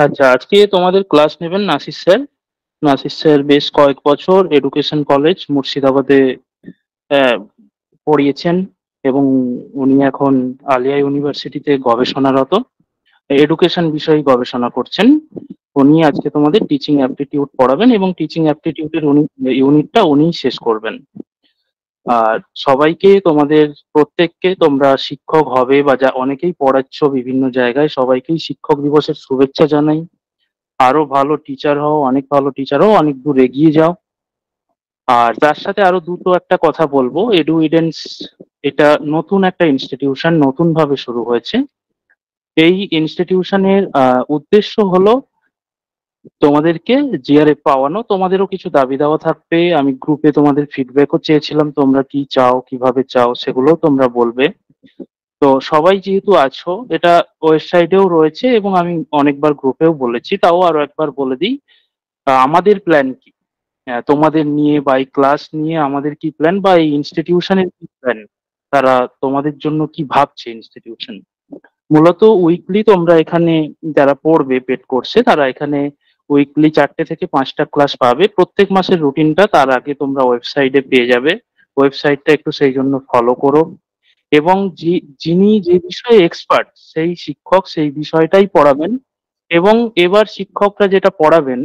আচ্ছা, আজকে তোমাদের ক্লাস নেবেন নাসির স্যার। নাসির স্যার বেশ কয়েক বছর এডুকেশন কলেজ মুর্শিদাবাদে আহ, পড়িয়েছেন এবং উনি এখন আলিয়া ইউনিভার্সিটিতে গবেষণারত, এডুকেশন বিষয়ে গবেষণা করছেন। উনি আজকে তোমাদের টিচিং অ্যাপটিটিউড পড়াবেন এবং টিচিং অ্যাপটিটিউডের উনি ইউনিটটা উনিই শেষ করবেন। আর সবাইকে, তোমাদের প্রত্যেককে, তোমরা শিক্ষক হবে বা যা অনেকেই পড়াচ্ছ বিভিন্ন জায়গায়, সবাইকেই শিক্ষক দিবসের শুভেচ্ছা জানাই। আরো ভালো টিচার হও, অনেক ভালো টিচার হও, অনেক দূর এগিয়ে যাও। আর তার সাথে আরো দুটো একটা কথা বলবো, এডু ইডেন্স এটা নতুন একটা ইনস্টিটিউশন, নতুন ভাবে শুরু হয়েছে। এই ইনস্টিটিউশনের উদ্দেশ্য হলো তোমাদেরকে জিআরএফ পাওয়ানো। তোমাদেরও কিছু দাবি দাওয়া থাকবে, আমি গ্রুপে তোমাদের ফিডব্যাকও চেয়েছিলাম, তোমরা কি চাও, কিভাবে চাও, সেগুলোও তোমরা বলবে। তো সবাই যেহেতু আছো, এটা ওয়েবসাইটেও রয়েছে এবং আমি অনেকবার গ্রুপেও বলেছি, তাও আরো একবার বলে দিই। আমাদের প্ল্যান কি, তোমাদের নিয়ে বা এই ক্লাস নিয়ে আমাদের কি প্ল্যান, বা এই ইনস্টিটিউশনের কি প্ল্যান, তারা তোমাদের জন্য কি ভাবছে ইনস্টিটিউশন। মূলত উইকলি তোমরা এখানে যারা পড়বে পেড কোর্সে, তারা এখানে উইকলি 4টে থেকে 5টা ক্লাস পাবে। প্রত্যেক মাসের রুটিনটা তার আগে তোমরা ওয়েবসাইটে পেয়ে যাবে। ওয়েবসাইটটা একটু সেই জন্য ফলো করো। এবং যিনি যে বিষয়ে এক্সপার্ট, সেই শিক্ষক সেই বিষয়টাই পড়াবেন। এবং এবার শিক্ষকরা যেটা পড়াবেন,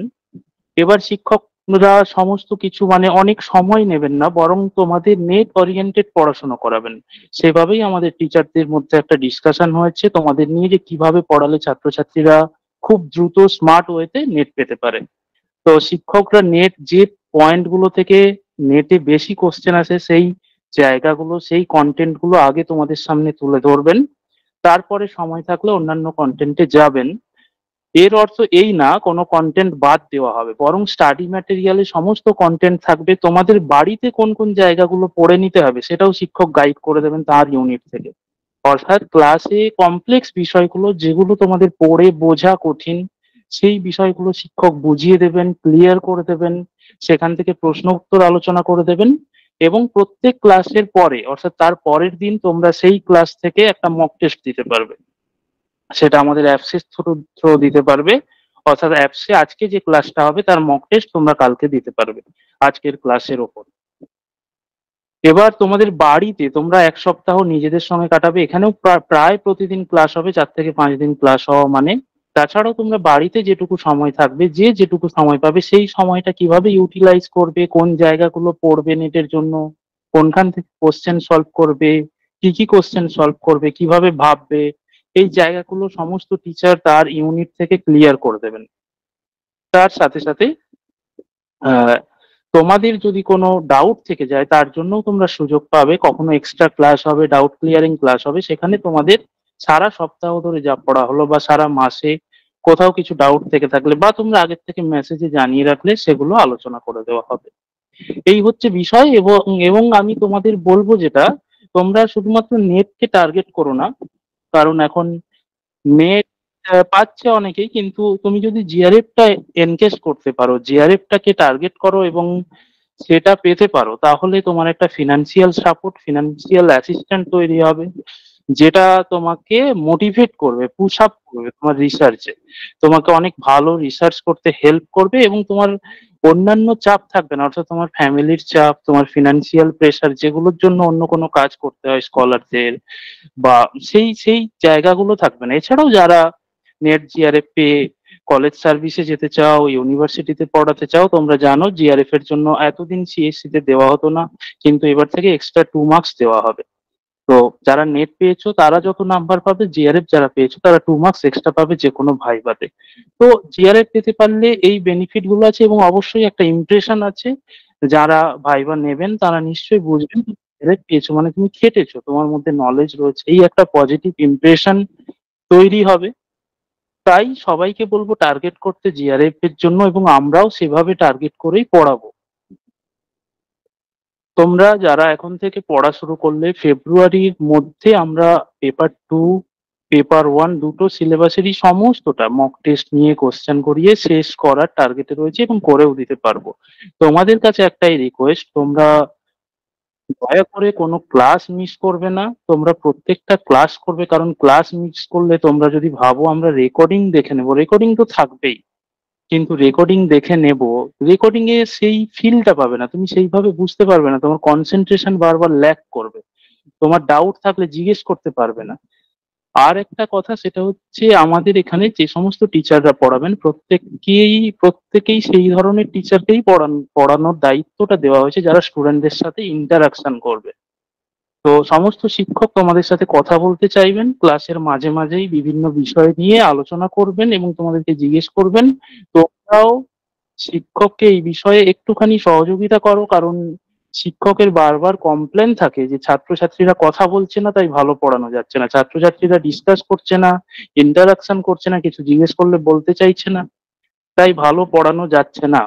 এবার শিক্ষকরা সমস্ত কিছু মানে অনেক সময় নেবেন না, বরং তোমাদের নেট ওরিয়েন্টেড পড়াশোনা করাবেন। সেভাবেই আমাদের টিচারদের মধ্যে একটা ডিসকাশন হয়েছে তোমাদের নিয়ে, যে কিভাবে পড়ালে ছাত্রছাত্রীরা খুব দ্রুত স্মার্ট ওয়েতে নেট পেতে পারে। তো শিক্ষকরা নেট যে পয়েন্ট গুলো থেকে নেটে বেশি কোশ্চেন আসে, সেই জায়গাগুলো, সেই কন্টেন্ট গুলো আগে তোমাদের সামনে তুলে ধরবেন। তারপরে সময় থাকলে অন্যান্য কন্টেন্টে যাবেন। এর অর্থ এই না কোনো কন্টেন্ট বাদ দেওয়া হবে, বরং স্টাডি ম্যাটেরিয়ালে সমস্ত কন্টেন্ট থাকবে। তোমাদের বাড়িতে কোন কোন জায়গাগুলো পড়ে নিতে হবে সেটাও শিক্ষক গাইড করে দেবেন তার ইউনিট থেকে। অর্থাৎ ক্লাসে কমপ্লেক্স বিষয়গুলো যেগুলো তোমাদের পড়ে বোঝা কঠিন, সেই বিষয়গুলো শিক্ষক বুঝিয়ে দেবেন, ক্লিয়ার করে দেবেন। সেখান থেকে প্রশ্ন উত্তর আলোচনা করে দেবেন। এবং প্রত্যেক ক্লাসের পরে, অর্থাৎ তার পরের দিন, তোমরা সেই ক্লাস থেকে একটা মক টেস্ট দিতে পারবে। সেটা আমাদের অ্যাপসের থ্রু দিতে পারবে। অর্থাৎ অ্যাপসে আজকে যে ক্লাসটা হবে তার মক টেস্ট তোমরা কালকে দিতে পারবে আজকের ক্লাসের ওপর। এবার তোমাদের বাড়িতে তোমরা 1 সপ্তাহ নিজেদের সঙ্গে কাটাবে, এখানেও প্রায় প্রতিদিন ক্লাস হবে, 4 থেকে 5 দিন ক্লাস হওয়া মানে। তাছাড়াও তোমরা বাড়িতে যেটুকু সময় থাকবে, যে যেটুকু সময় পাবে, সেই সময়টা কিভাবে ইউটিলাইজ করবে, কোন জায়গাগুলো পড়বে নেটের জন্য, কোনখান থেকে কোশ্চেন সলভ করবে, কি কি কোশ্চেন সলভ করবে, কিভাবে ভাববে, এই জায়গাগুলো সমস্ত টিচার তার ইউনিট থেকে ক্লিয়ার করে দেবেন। তার সাথে সাথে আহ, তোমাদের যদি কোনো ডাউট থেকে যায়, তার জন্যও তোমরা সুযোগ পাবে। কখনো এক্সট্রা ক্লাস হবে, ডাউট ক্লিয়ারিং ক্লাস হবে, সেখানে তোমাদের সারা সপ্তাহ ধরে যা পড়া হলো বা সারা মাসে কোথাও কিছু ডাউট থেকে থাকলে, বা তোমরা আগের থেকে মেসেজে জানিয়ে রাখলে, সেগুলো আলোচনা করে দেওয়া হবে। এই হচ্ছে বিষয়। এবং এবং আমি তোমাদের বলবো যেটা, তোমরা শুধুমাত্র নেটকে টার্গেট করো না। কারণ এখন নেট পাচ্ছে অনেকেই, কিন্তু তুমি যদি জিআরএফটা এনকেস করতে পারো, জিআরএফটাকে টার্গেট করো এবং সেটা পেতে পারো, তাহলে তোমার একটা ফিনান্সিয়াল সাপোর্ট, ফিনান্সিয়াল অ্যাসিস্ট্যান্ট তৈরি হবে, যেটা তোমাকে মোটিভেট করবে, পুশ আপ করবে তোমার রিসার্চে। তোমাকে অনেক ভালো রিসার্চ করতে হেল্প করবে এবং তোমার অন্যান্য চাপ থাকবে না। অর্থাৎ তোমার ফ্যামিলির চাপ, তোমার ফিনান্সিয়াল প্রেশার, যেগুলোর জন্য অন্য কোনো কাজ করতে হয় স্কলারদের, বা সেই সেই জায়গাগুলো থাকবে না। এছাড়াও যারা নেট জিআরএফ পেয়ে কলেজ সার্ভিসে যেতে চাও, ইউনিভার্সিটিতে পড়াতে চাও, তোমরা জানো জিআরএফ এর জন্য এতদিন সিএসসি তে দেওয়া হতো না, কিন্তু এবার থেকে এক্সট্রা 2 মার্কস দেওয়া হবে। তো যারা নেট পেয়েছো তারা যত নাম্বার পাবে, জিআরএফ যারা পেয়েছো তারা 2 মার্কস এক্সট্রা পাবে যে কোনো ভাইভাতে। তো জিআরএফ পেতে পারলে এই বেনিফিট গুলো আছে, এবং অবশ্যই একটা ইমপ্রেশন আছে। যারা ভাইবা নেবেন তারা নিশ্চয়ই বুঝবেন জিআরএফ পেয়েছো মানে তুমি খেটেছো, তোমার মধ্যে নলেজ রয়েছে, এই একটা পজিটিভ ইমপ্রেশন তৈরি হবে। তাই সবাইকে বলবো টার্গেট করতে জিআরএফ এর জন্য, এবং আমরাও সেভাবে টার্গেট করেই পড়াবো। তোমরা যারা এখন থেকে পড়া শুরু করলে, ফেব্রুয়ারির মধ্যে আমরা পেপার 2, পেপার 1 দুটো সিলেবাসেরই সমস্তটা মক টেস্ট নিয়ে কোশ্চেন করিয়ে শেষ করার টার্গেটে রয়েছে এবং করেও দিতে পারবো। তোমাদের কাছে একটাই রিকোয়েস্ট, তোমরা দয়া করে কোনো ক্লাস মিস করবে না। তোমরা প্রত্যেকটা ক্লাস করবে। কারণ ক্লাস মিস করলে তোমরা যদি ভাবো আমরা রেকর্ডিং দেখে নেবো, রেকর্ডিং তো থাকবেই। কিন্তু রেকর্ডিং দেখে নেবো, রেকর্ডিং এ সেই ফিলটা পাবে না। তুমি সেইভাবে বুঝতে পারবে না। তোমার কনসেনট্রেশন বারবার ল্যাক করবে। তোমার ডাউট থাকলে জিজ্ঞেস করতে পারবে না। আর একটা কথা সেটা হচ্ছে আমাদের এখানে যে সমস্ত টিচাররা পড়াবেন প্রত্যেকেই সেই ধরনের টিচারকেই পড়ানোর দায়িত্বটা দেওয়া হয়েছে যারা স্টুডেন্টদের সাথে ইন্টারাকশন করবে। তো সমস্ত শিক্ষক তোমাদের সাথে কথা বলতে চাইবেন, ক্লাসের মাঝে মাঝেই বিভিন্ন বিষয় নিয়ে আলোচনা করবেন এবং তোমাদেরকে জিজ্ঞেস করবেন। তোমরাও শিক্ষককে এই বিষয়ে একটুখানি সহযোগিতা করো। কারণ শিক্ষকের বারবার কমপ্লেন থাকে যে ছাত্রছাত্রীরা কথা বলছে না, তাই ভালো পড়ানো যাচ্ছে না। ছাত্রছাত্রীরা ডিসকাস করছে না, ইন্টারাকশন করছে না, কিছু জিজ্ঞেস করলে বলতে চাইছে না, তাই ভালো পড়ানো যাচ্ছে না।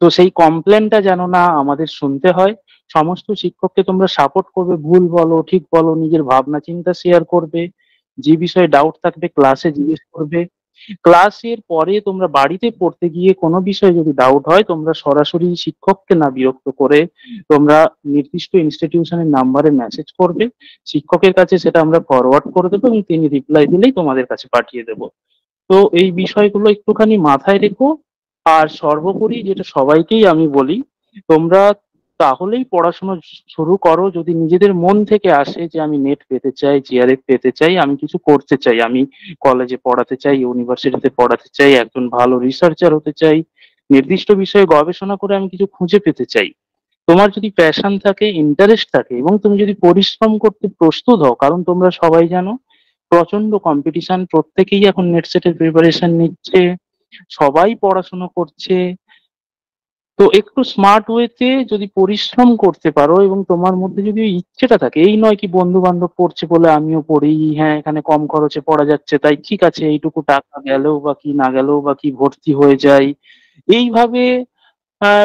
তো সেই কমপ্লেনটা যেন না আমাদের শুনতে হয়। সমস্ত শিক্ষককে তোমরা সাপোর্ট করবে, ভুল বলো ঠিক বলো, নিজের ভাবনা চিন্তা শেয়ার করবে, যে বিষয়ে ডাউট থাকবে ক্লাসে জিজ্ঞেস করবে। ক্লাসের পরে তোমরা বাড়িতে পড়তে গিয়ে কোনো বিষয়ে যদি ডাউট হয় তোমরা সরাসরি শিক্ষককে না বিরক্ত করে তোমরা নির্দিষ্ট ইনস্টিটিউশনের নাম্বারে মেসেজ করবে। শিক্ষকের কাছে সেটা আমরা ফরওয়ার্ড করে দেবো এবং তিনি রিপ্লাই দিলেই তোমাদের কাছে পাঠিয়ে দেবো। তো এই বিষয়গুলো একটুখানি মাথায় রেখো। আর সর্বোপরি যেটা সবাইকেই আমি বলি, তোমরা তাহলেই পড়াশোনা শুরু করো যদি নিজেদের মন থেকে আসে যে আমি নেট পেতে চাই, জিআরএফ পেতে চাই, আমি কিছু করতে চাই, আমি কলেজে পড়াতে চাই, ইউনিভার্সিটিতে পড়াতে চাই, একজন ভালো রিসার্চার হতে চাই, নির্দিষ্ট বিষয়ে গবেষণা করে আমি কিছু খুঁজে পেতে চাই। তোমার যদি প্যাশন থাকে, ইন্টারেস্ট থাকে এবং তুমি যদি পরিশ্রম করতে প্রস্তুত হও, কারণ তোমরা সবাই জানো প্রচন্ড কম্পিটিশন, প্রত্যেকেই এখন নেট সেটের প্রিপারেশন নিচ্ছে, সবাই পড়াশোনা করছে। তো একটু স্মার্ট ওয়েতে যদি পরিশ্রম করতে পারো এবং তোমার মধ্যে যদি ওই ইচ্ছেটা থাকে, এই নয় কি বন্ধু বান্ধব পড়ছে বলে আমিও পড়ি, হ্যাঁ এখানে কম খরচে পড়া যাচ্ছে তাই ঠিক আছে এইটুকু টাকা গেলেও বা কি না গেলেও বা কি ভর্তি হয়ে যায়, এইভাবে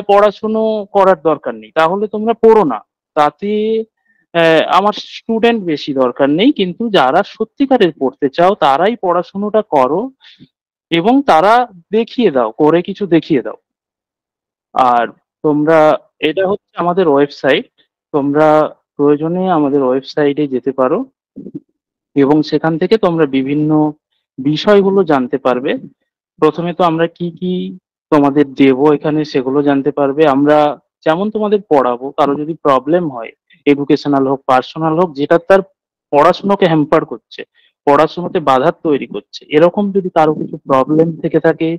পড়াশুনো করার দরকার নেই। তাহলে তোমরা পড়ো না। তাতে আমার স্টুডেন্ট বেশি দরকার নেই, কিন্তু যারা সত্যিকারের পড়তে চাও তারাই পড়াশুনোটা করো এবং তারা দেখিয়ে দাও, করে কিছু দেখিয়ে দাও। আর তোমরা, এটা হচ্ছে আমাদের ওয়েবসাইট, তোমরা প্রয়োজনে আমাদের ওয়েবসাইটে যেতে পারো এবং সেখান থেকে তোমরা বিভিন্ন বিষয়গুলো জানতে পারবে। প্রথমে তো আমরা কি কি তোমাদের দেবো এখানে সেগুলো জানতে পারবে। আমরা যেমন তোমাদের পড়াবো, কারো যদি প্রবলেম হয়, এডুকেশনাল হোক পার্সোনাল হোক, যেটা তার পড়াশুনোকে হ্যাম্পার করছে, পড়াশুনোতে বাধা তৈরি করছে, এরকম যদি কারো কিছু প্রবলেম থেকে থাকে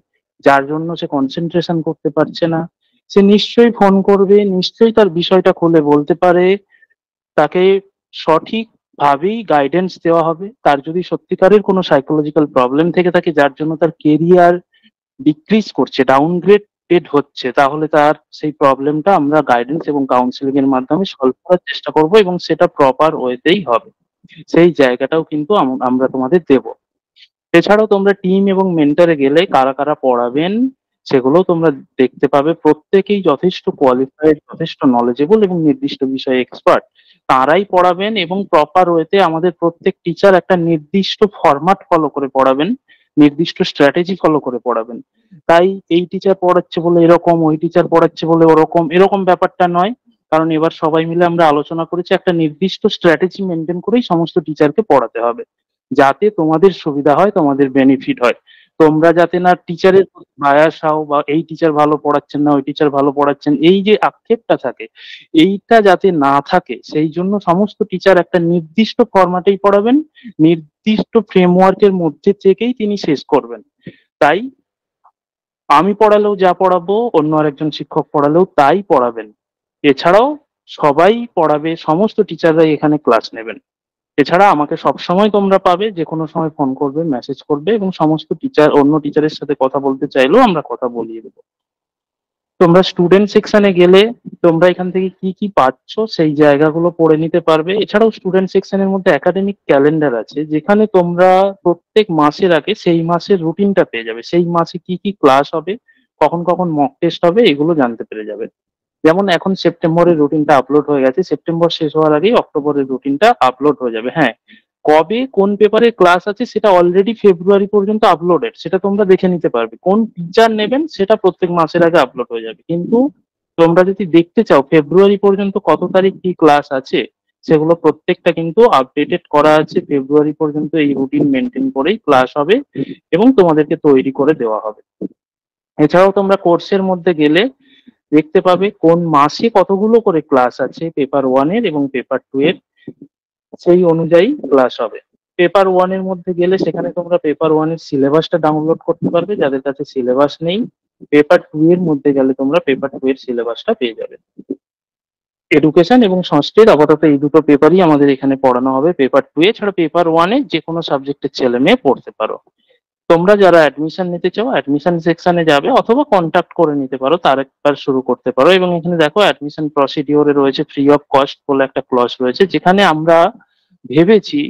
যার জন্য সে কনসেন্ট্রেশন করতে পারছে না, সে নিশ্চয়ই ফোন করবে, নিশ্চয়ই তার বিষয়টা খুলে বলতে পারে। তাকে সঠিকভাবেই গাইডেন্স দেওয়া হবে। তার যদি সত্যিকারের কোনো সাইকোলজিক্যাল প্রবলেম থেকে থাকে যার জন্য তার কেরিয়ার ডিক্রিজ করছে, ডাউনগ্রেডেড হচ্ছে, তাহলে তার সেই প্রবলেমটা আমরা গাইডেন্স এবং কাউন্সিলিং এর মাধ্যমে সলভ করার চেষ্টা করব এবং সেটা প্রপার ওয়েতেই হবে। সেই জায়গাটাও কিন্তু আমরা তোমাদের দেব। এছাড়াও তোমরা টিম এবং মেন্টরে গেলে কারা কারা পড়াবেন সেগুলো তোমরা দেখতে পাবে। প্রত্যেকেই যথেষ্ট কোয়ালিফাইড, যথেষ্ট নলেজেবল এবং নির্দিষ্ট বিষয়ে এক্সপার্ট। তারাই পড়াবেন এবং প্রপার ওয়েতে আমাদের প্রত্যেক টিচার একটা নির্দিষ্ট ফরম্যাট ফলো করে পড়াবেন, নির্দিষ্ট স্ট্র্যাটেজি ফলো করে পড়াবেন। তাই এই টিচার পড়াচ্ছে বলে এরকম, ওই টিচার পড়াচ্ছে বলে ওরকম, এরকম ব্যাপারটা নয়। কারণ এবার সবাই মিলে আমরা আলোচনা করেছি একটা নির্দিষ্ট স্ট্র্যাটেজি মেনটেন করেই সমস্ত টিচারকে পড়াতে হবে, যাতে তোমাদের সুবিধা হয়, তোমাদের বেনিফিট হয়। তোমরা যাতে না টিচারের বায়াস হও বা এই টিচার ভালো পড়াচ্ছেন না, ওই টিচার ভালো পড়াচ্ছেন, এই যে আক্ষেপটা থাকে, এইটা যাতে না থাকে সেই জন্য সমস্ত টিচার একটা নির্দিষ্ট ফরম্যাটেই পড়াবেন, নির্দিষ্ট ফ্রেমওয়ার্কের মধ্যে থেকেই তিনি শেষ করবেন। তাই আমি পড়ালেও যা পড়াবো অন্য আরেকজন শিক্ষক পড়ালেও তাই পড়াবেন। এছাড়াও সবাই পড়াবে, সমস্ত টিচাররাই এখানে ক্লাস নেবেন। এছাড়া আমাকে সবসময় তোমরা পাবে, যে কোনো সময় ফোন করবে, মেসেজ করবে এবং সমস্ত টিচার অন্য টিচারের সাথে কথা বলতে চাইলেও আমরা কথা বলিয়ে দেবো। তোমরা স্টুডেন্ট সেকশনে গেলে তোমরা এখান থেকে কি কি পাচ্ছ সেই জায়গাগুলো পড়ে নিতে পারবে। এছাড়াও স্টুডেন্ট সেকশনের মধ্যে একাডেমিক ক্যালেন্ডার আছে, যেখানে তোমরা প্রত্যেক মাসের আগে সেই মাসের রুটিনটা পেয়ে যাবে, সেই মাসে কি কি ক্লাস হবে, কখন কখন মক টেস্ট হবে, এগুলো জানতে পেরে যাবে। যেমন এখন সেপ্টেম্বরের রুটিনটা আপলোড হয়ে গেছে, সেপ্টেম্বর শেষ হওয়ার আগেই অক্টোবরের রুটিনটা আপলোড হয়ে যাবে। হ্যাঁ, কবে কোন পেপারে ক্লাস আছে সেটা অলরেডি ফেব্রুয়ারি পর্যন্ত আপলোডেড, সেটা তোমরা দেখে নিতে পারবে। কোন টিচার নেবেন সেটা প্রত্যেক মাসের আগে আপলোড হয়ে যাবে। কিন্তু তোমরা যদি দেখতে চাও ফেব্রুয়ারি পর্যন্ত কত তারিখ কি ক্লাস আছে, সেগুলো প্রত্যেকটা কিন্তু আপডেটেড করা আছে। ফেব্রুয়ারি পর্যন্ত এই রুটিন মেনটেন করেই ক্লাস হবে এবং তোমাদেরকে তৈরি করে দেওয়া হবে। এছাড়াও তোমরা কোর্সের মধ্যে গেলে দেখতে পাবে কোন মাসে কতগুলো করে ক্লাস আছে পেপার 1 এর এবং পেপার 2 এর, সেই অনুযায়ী ক্লাস হবে। পেপার 1 এর মধ্যে গেলে সেখানে তোমরা পেপার 1 এর সিলেবাসটা ডাউনলোড করতে পারবে যাদের কাছে সিলেবাস নেই। পেপার 2 এর মধ্যে গেলে তোমরা পেপার 2 এর সিলেবাসটা পেয়ে যাবে। এডুকেশন এবং সংস্কৃত আপাতত এই দুটো পেপারই আমাদের এখানে পড়ানো হবে পেপার 2 এ। ছাড়া পেপার 1 এ যে কোনো সাবজেক্টের ছেলে মেয়ে পড়তে পারো। তোমরা যারা অ্যাডমিশন নিতে চাও অ্যাডমিশন সেকশনে যাবে অথবা কন্ট্যাক্ট করে নিতে পারো, তার একবার শুরু করতে পারো। এবং এখানে দেখো অ্যাডমিশন প্রসিডিওরে রয়েছে ফ্রি অফ কস্ট বলে একটা ক্লজ রয়েছে, যেখানে আমরা ভেবেছি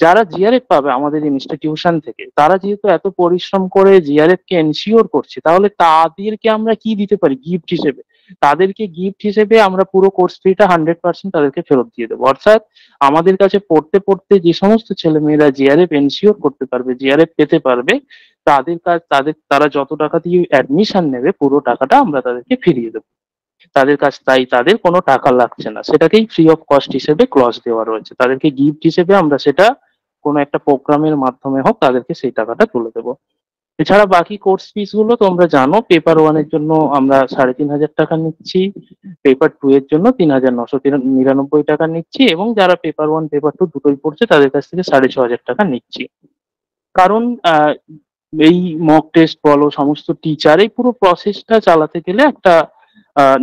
যারা জিআরএফ পাবে আমাদের ইনস্টিটিউশন থেকে, তারা যেহেতু এত পরিশ্রম করে জিআরএফ কে এনশিওর করছে, তাহলে তাদেরকে আমরা কি দিতে পারি গিফট হিসেবে। তাদেরকে গিফট হিসেবে আমরা পুরো কোর্স ফিটা 100% তাদেরকে ফেরত দিয়ে দেবো। অর্থাৎ আমাদের কাছে পড়তে পড়তে যে সমস্ত ছেলে মেয়েরা জিআরএফ এনশিওর করতে পারবে, জিআরএফ পেতে পারবে, তারা যত টাকা দিয়ে অ্যাডমিশন নেবে পুরো টাকাটা আমরা তাদেরকে ফিরিয়ে দেবো। তাই তাদের কোনো টাকা লাগছে না, সেটাকেই ফ্রি অফ কস্ট হিসেবে ক্লজ দেওয়া রয়েছে। তাদেরকে গিফট হিসেবে আমরা সেটা কোনো একটা প্রোগ্রামের মাধ্যমে হোক তাদেরকে সেই টাকাটা তুলে দেবো। এছাড়া বাকি কোর্স ফিস গুলো তোমরা জানো, পেপার 1 এর জন্য আমরা 3,500 টাকা নিচ্ছি, পেপার 2 এর জন্য 3,999 টাকা নিচ্ছি, এবং যারা পেপার 1 পেপার 2 দুটোই পড়ছে তাদের কাছ থেকে 6,500 টাকা নিচ্ছি। কারণ এই মক টেস্ট বলো, সমস্ত টিচার, এই পুরো প্রসেসটা চালাতে গেলে একটা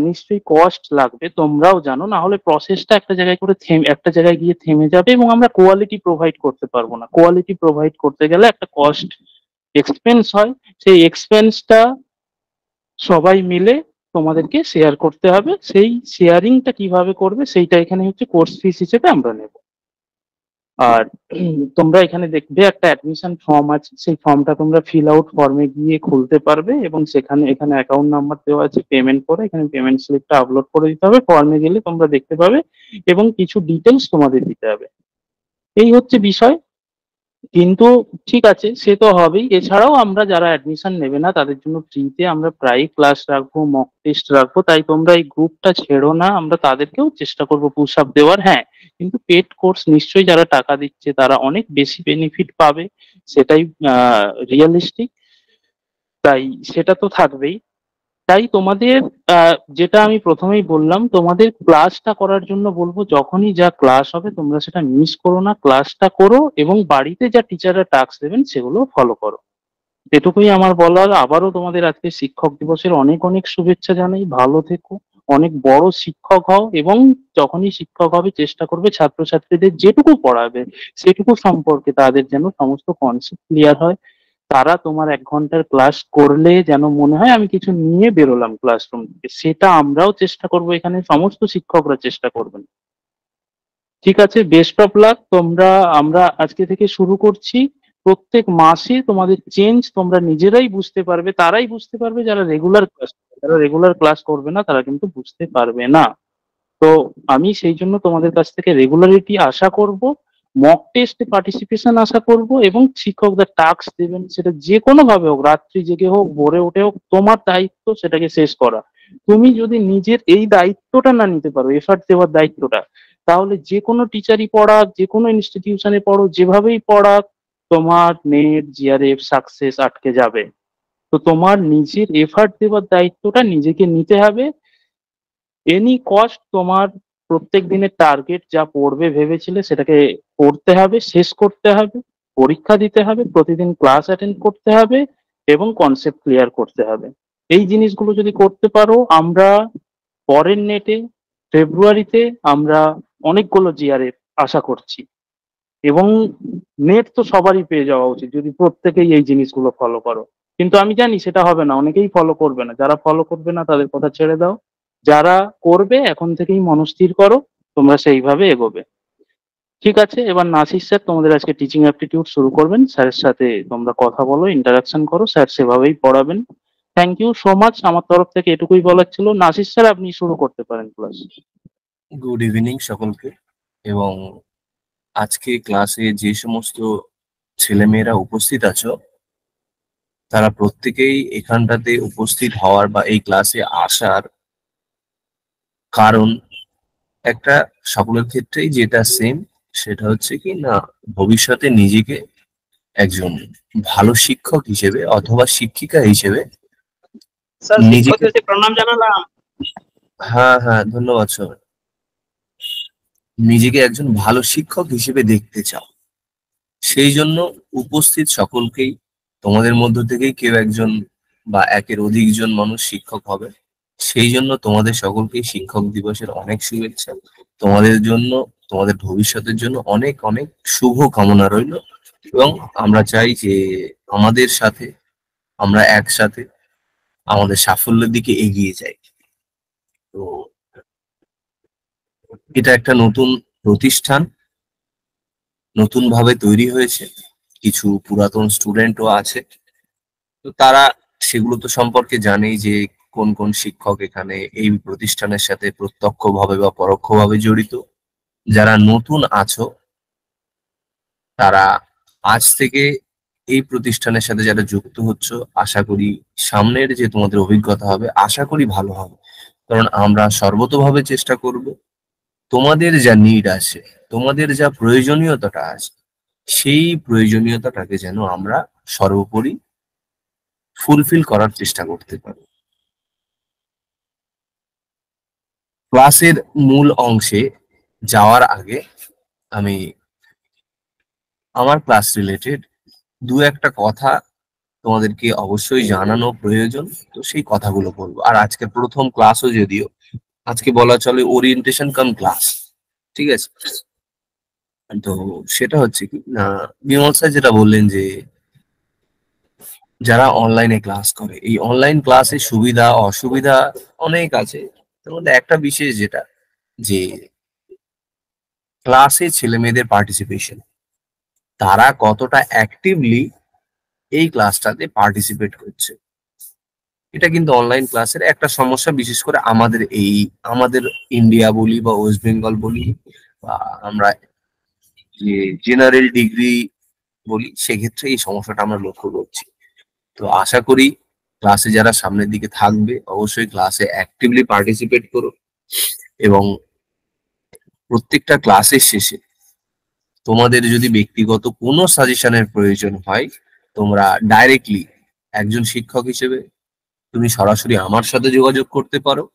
নিশ্চয়ই কস্ট লাগবে, তোমরাও জানো। না হলে প্রসেসটা একটা জায়গায় গিয়ে থেমে যাবে এবং আমরা কোয়ালিটি প্রোভাইড করতে পারবো না। কোয়ালিটি প্রোভাইড করতে গেলে একটা কস্ট এক্সপেন্স হয়, সেই এক্সপেন্সটা সবাই মিলে তোমাদেরকে শেয়ার করতে হবে। সেই শেয়ারিংটা কিভাবে করবে সেইটা এখানে হচ্ছে কোর্স ফিস হিসেবে আমরা নেব। আর তোমরা এখানে দেখবে একটা অ্যাডমিশন ফর্ম আছে, সেই ফর্মটা তোমরা ফিল আউট ফর্মে গিয়ে খুলতে পারবে এবং এখানে অ্যাকাউন্ট নাম্বার দেওয়া আছে, পেমেন্ট করে এখানে পেমেন্ট স্লিপটা আপলোড করে দিতে হবে। ফর্মে গেলে তোমরা দেখতে পাবে এবং কিছু ডিটেলস তোমাদের দিতে হবে। এই হচ্ছে বিষয়। কিন্তু ঠিক আছে, সে তো হবেই। এছাড়াও আমরা যারা অ্যাডমিশন নেবে না তাদের জন্য ফ্রিতে আমরা প্রায় ক্লাস রাখবো, মক টেস্ট রাখবো। তাই তোমরা এই গ্রুপটা ছেড়ো না, আমরা তাদেরকেও চেষ্টা করবো পুশ আপ দেওয়ার। হ্যাঁ, কিন্তু পেড কোর্স নিশ্চয়ই যারা টাকা দিচ্ছে তারা অনেক বেশি বেনিফিট পাবে, সেটাই রিয়েলিস্টিক। তাই সেটা তো থাকবেই। তাই তোমাদের যেটা আমি প্রথমেই বললাম, তোমাদের ক্লাসটা করার জন্য বলবো, যখনই যা ক্লাস হবে তোমরা সেটা মিস করো না, ক্লাসটা করো এবং বাড়িতে যা টিচাররা টাস্ক দেবেন সেগুলো ফলো করো। এটুকুই আমার বলার। আবারও তোমাদের আজকে শিক্ষক দিবসের অনেক অনেক শুভেচ্ছা জানাই। ভালো থেকো, অনেক বড় শিক্ষক হও এবং যখনই শিক্ষক হবে চেষ্টা করবে ছাত্রছাত্রীদের যেটুকু পড়াবে সেটুকু সম্পর্কে তাদের যেন সমস্ত কনসেপ্ট ক্লিয়ার হয়। তারা তোমার 1 ঘন্টার ক্লাস করলে যেন মনে হয় আমি কিছু নিয়ে বেরোলাম ক্লাসরুম থেকে, সেটা আমরাও চেষ্টা করব, এখানে সমস্ত শিক্ষকরা চেষ্টা করবেন। ঠিক আছে, বেস্ট অফ লাক। আমরা আজকে থেকে শুরু করছি। প্রত্যেক মাসে তোমাদের চেঞ্জ তোমরা নিজেরাই বুঝতে পারবে, তারাই বুঝতে পারবে যারা রেগুলার ক্লাস করবে না তারা কিন্তু বুঝতে পারবে না। তো আমি সেই জন্য তোমাদের কাছ থেকে রেগুলারিটি আশা করব, মক টেস্টে পার্টিসিপেশন আশা করব, এবং শিক্ষকদের টাস্ক দেবেন সেটা যে কোনো ভাবে হোক, রাত্রি জেগে হোক, ভোরে উঠে হোক, তোমার দায়িত্ব সেটাকে শেষ করা। তুমি যদি নিজের এই দায়িত্বটা না নিতে পারো, এফার্ট দেওয়ার দায়িত্বটা, তাহলে যে কোনো টিচারই পড়াক, যে কোনো ইনস্টিটিউশনে পড়ো, যেভাবেই পড়াক, তোমার নেট জিআরএফ সাকসেস আটকে যাবে। তো তোমার নিজের এফার্ট দেওয়ার দায়িত্বটা নিজেকে নিতে হবে। এনি কস্ট তোমার প্রত্যেক দিনের টার্গেট যা পড়বে ভেবেছিলে সেটাকে পড়তে হবে, শেষ করতে হবে, পরীক্ষা দিতে হবে, প্রতিদিন ক্লাস অ্যাটেন্ড করতে হবে এবং কনসেপ্ট ক্লিয়ার করতে হবে। এই জিনিসগুলো যদি করতে পারো, আমরা পরের নেটে ফেব্রুয়ারিতে আমরা অনেকগুলো জিআরএফ আশা করছি। এবং নেট তো সবারই পেয়ে যাওয়া উচিত যদি প্রত্যেকেই এই জিনিসগুলো ফলো করো। কিন্তু আমি জানি সেটা হবে না, অনেকেই ফলো করবে না। যারা ফলো করবে না তাদের কথা ছেড়ে দাও, যারা করবে এখন থেকেই মনস্থির করো, তোমরা সেইভাবে এগোবে। ঠিক আছে, এবার নাসির স্যার তোমাদের আজকে টিচিং অ্যাপটিটিউড শুরু করবেন। স্যারের সাথে তোমরা কথা বলো, ইন্টারাকশন করো, স্যার সেভাবেই পড়াবেন। Thank you so much. আমার তরফ থেকে এটুকুই বলার ছিল। নাসির স্যার আপনি শুরু করতে পারেন ক্লাস। গুড ইভিনিং সকলকে। এবং আজকে ক্লাসে যে সমস্ত ছেলেমেয়েরা উপস্থিত আছো তারা প্রত্যেকেই এখানটাতে উপস্থিত হওয়ার বা এই ক্লাসে আসার কারণ একটা সকলের ক্ষেত্রেই যেটা সেম, সেটা হচ্ছে কি না, ভবিষ্যতে নিজেকে একজন ভালো শিক্ষক হিসেবে অথবা শিক্ষিকা হিসেবে স্যার নিজেকে, শিক্ষকদেরকে প্রণাম জানালাম। হ্যাঁ হ্যাঁ ধন্যবাদ স্যার, নিজেকে একজন ভালো শিক্ষক হিসেবে দেখতে চাও, সেই জন্য উপস্থিত সকলকেই, তোমাদের মধ্য থেকেই কেউ একজন বা একের অধিক জন মানুষ শিক্ষক হবে, সেই জন্য তোমাদের সকলকেই শিক্ষক দিবসের অনেক শুভেচ্ছা। তোমাদের জন্য, তোমাদের ভবিষ্যতের জন্য অনেক অনেক শুভ কামনা রইল। এবং আমরা চাই যে আমাদের সাথে, আমরা একসাথে আমাদের সাফল্যের দিকে এগিয়ে যাই। তো এটা একটা নতুন প্রতিষ্ঠান, নতুন ভাবে তৈরি হয়েছে, কিছু পুরাতন স্টুডেন্টও আছে। তো তারা সেগুলো তো সম্পর্কে জানেই যে কোন কোন শিক্ষক এখানে এই প্রতিষ্ঠানের সাথে প্রত্যক্ষভাবে বা পরোক্ষভাবে জড়িত। যারা নতুন আছো, তারা আজ থেকে এই প্রতিষ্ঠানের সাথে যারা যুক্ত হচ্ছ, আশা করি সামনের যে তোমাদের অভিজ্ঞতা হবে আশা করি ভালো হবে। কারণ আমরা সর্বতোভাবে চেষ্টা করব তোমাদের যা নিড আছে, তোমাদের যা প্রয়োজনীয়তাটা আছে, সেই প্রয়োজনীয়তাটাকে যেন আমরা সর্বোপরি ফুলফিল করার চেষ্টা করতে পারি। ক্লাসের মূল অংশে যাওয়ার আগে আমি আমার ক্লাস রিলেটেড দু একটা কথা তোমাদেরকে অবশ্যই জানানো প্রয়োজন, তো সেই কথাগুলো বলবো। আর আজকে প্রথম ক্লাসও যদিও আজকে বলা চলে ওরিয়েন্টেশন কাম ক্লাস, ঠিক আছে? তো সেটা হচ্ছে কি না, বিমল স্যার যেটা বললেন যে যারা অনলাইনে ক্লাস করে, এই অনলাইন ক্লাসে সুবিধা অসুবিধা অনেক আছে। তার মধ্যে একটা বিশেষ যেটা, যে ক্লাসে ছেলে মেয়েদের পার্টিসিপেশন, তারা কতটা অ্যাক্টিভলি এই ক্লাসটাতে পার্টিসিপেট করছে, এটা কিন্তু অনলাইন ক্লাসের একটা সমস্যা। বিশেষ করে আমাদের ইন্ডিয়া বলি বা ওয়েস্ট বেঙ্গল বলি বা আমরা যে জেনারেল ডিগ্রি বলি, সেক্ষেত্রে এই সমস্যাটা আমরা লক্ষ্য করছি। তো আশা করি ক্লাসে যারা সামনের দিকে থাকবে অবশ্যই ক্লাসে অ্যাক্টিভলি পার্টিসিপেট করো, এবং প্রত্যেকটা ক্লাসের শেষে তোমাদের যদি ব্যক্তিগত কোনো সাজেশনের প্রয়োজন হয়, তোমরা ডাইরেক্টলি একজন শিক্ষক হিসেবে তুমি সরাসরি আমার সাথে যোগাযোগ করতে পারো,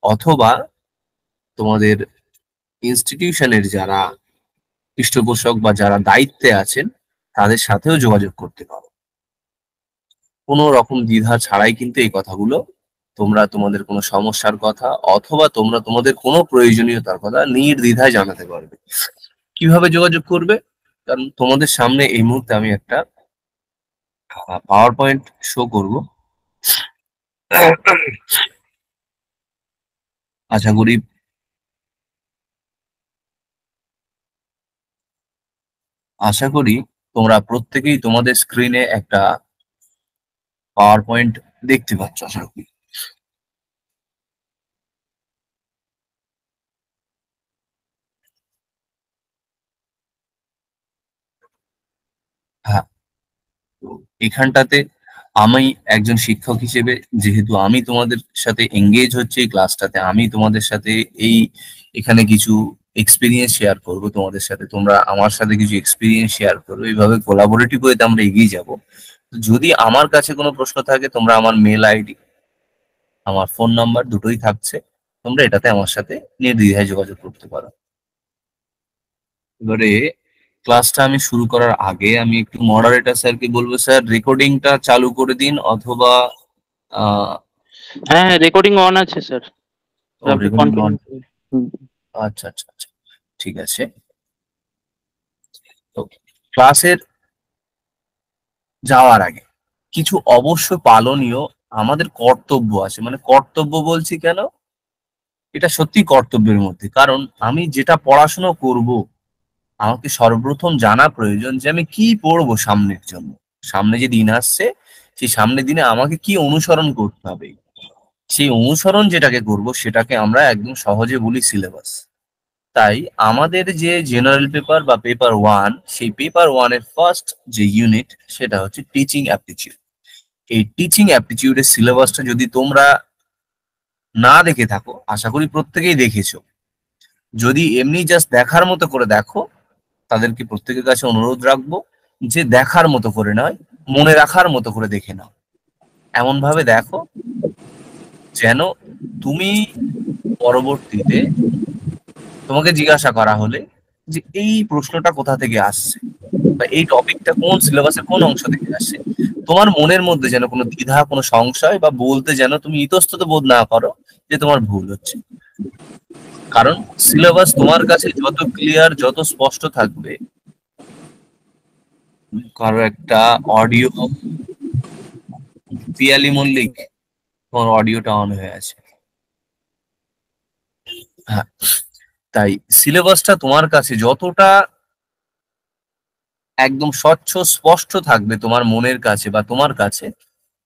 অথবা তোমাদের ইনস্টিটিউশনের যারা পৃষ্ঠপোষক বা যারা দায়িত্বে আছেন তাদের সাথেও যোগাযোগ করতে পারো। কোনো রকম দ্বিধা ছাড়াই কিন্তু এই কথাগুলো, তোমরা তোমাদের কোনো সমস্যার কথা অথবা তোমরা তোমাদের কোনো প্রয়োজনীয়তার কথা নির্দ্বিধায় জানাতে পারবে। কিভাবে যোগাযোগ করবে? কারণ তোমাদের সামনে এই মুহূর্তে আমি একটা পাওয়ার পয়েন্ট শো করব। আশা করি আশা করি তোমরা প্রত্যেকেই তোমাদের স্ক্রিনে একটা পাওয়ার পয়েন্ট দেখতে পাচ্ছ, আশা করি। হ্যাঁ, তো এখানটাতে আমি একজন শিক্ষক হিসেবে, যেহেতু আমি তোমাদের সাথে এঙ্গেজ হচ্ছে এই ক্লাসটাতে, আমি তোমাদের সাথে এই এখানে কিছু এক্সপিরিয়েন্স শেয়ার করব তোমাদের সাথে, তোমরা আমার সাথে কিছু এক্সপিরিয়েন্স শেয়ার করো, এইভাবে কোলাবোরেটিভ ওয়েতে আমরা এগিয়ে যাব। যদি আমার কাছে কোনো প্রশ্ন থাকে, তোমরা আমার মেল আইডি, আমার ফোন নাম্বার দুটোই থাকছে, তোমরা এটাতে আমার সাথে নির্দ্বিধায় যোগাযোগ করতে পারো। এবারে ক্লাসটা আমি শুরু করার আগে আমি একটু মডারেটর স্যারকে বলবো, স্যার রেকর্ডিংটা চালু করে দিন, অথবা আহ হ্যাঁ, রেকর্ডিং অন আছে স্যার, আপনি রেকর্ডিং অন। কন্টিনিউ করুন। হুম। আচ্ছা আচ্ছা আচ্ছা, ঠিক আছে। তো ক্লাসের যাওয়ার আগে কিছু অবশ্য পালনীয় আমাদের কর্তব্য আছে। মানে কর্তব্য বলছি কেন, এটা সত্যি কর্তব্যের মধ্যে। কারণ আমি যেটা পড়াশোনা করব, আমাকে সর্বপ্রথম জানা প্রয়োজন যে আমি কি পড়বো সামনের জন্য। সামনে যে দিন আসছে, সেই সামনের দিনে আমাকে কি অনুসরণ করতে হবে। সেই অনুসরণ যেটাকে করব সেটাকে আমরা একদম সহজে বলি সিলেবাস। তাই আমাদের যে জেনারেল পেপার বা পেপার ওয়ান, সেই পেপার ওয়ানের ফার্স্ট যে ইউনিট সেটা হচ্ছে টিচিং অ্যাপটিটিউড। এই টিচিং অ্যাপটিটিউডের সিলেবাসটা যদি তোমরা না দেখে থাকো, আশা করি প্রত্যেকেই দেখেছো। যদি এমনি জাস্ট দেখার মতো করে দেখো, তাদেরকে প্রত্যেকের কাছে অনুরোধ রাখবো যে দেখার মতো করে নয়, মনে রাখার মতো করে দেখে নাও। এমন ভাবে দেখো যেন তুমি পরবর্তীতে তোমাকে জিজ্ঞাসা করা হলে যে এই প্রশ্নটা কোথা থেকে আসছে বা এই টপিকটা কোন সিলেবাসের কোন অংশ থেকে আসছে, তোমার মনের মধ্যে যেন কোনো দ্বিধা, কোনো সংশয় বা বলতে যেন তুমি ইতস্তত বোধ না করো যে তোমার ভুল হচ্ছে। কারণ সিলেবাস তোমার কাছে যত ক্লিয়ার, যত স্পষ্ট থাকবে। কারো একটা অডিও, পিয়ালি মল্লিক, তোমার অডিওটা অন হয়ে আছে। হ্যাঁ, তাই সিলেবাসটা তোমার কাছে যতটা একদম স্বচ্ছ স্পষ্ট থাকবে তোমার মনের কাছে বা তোমার কাছে,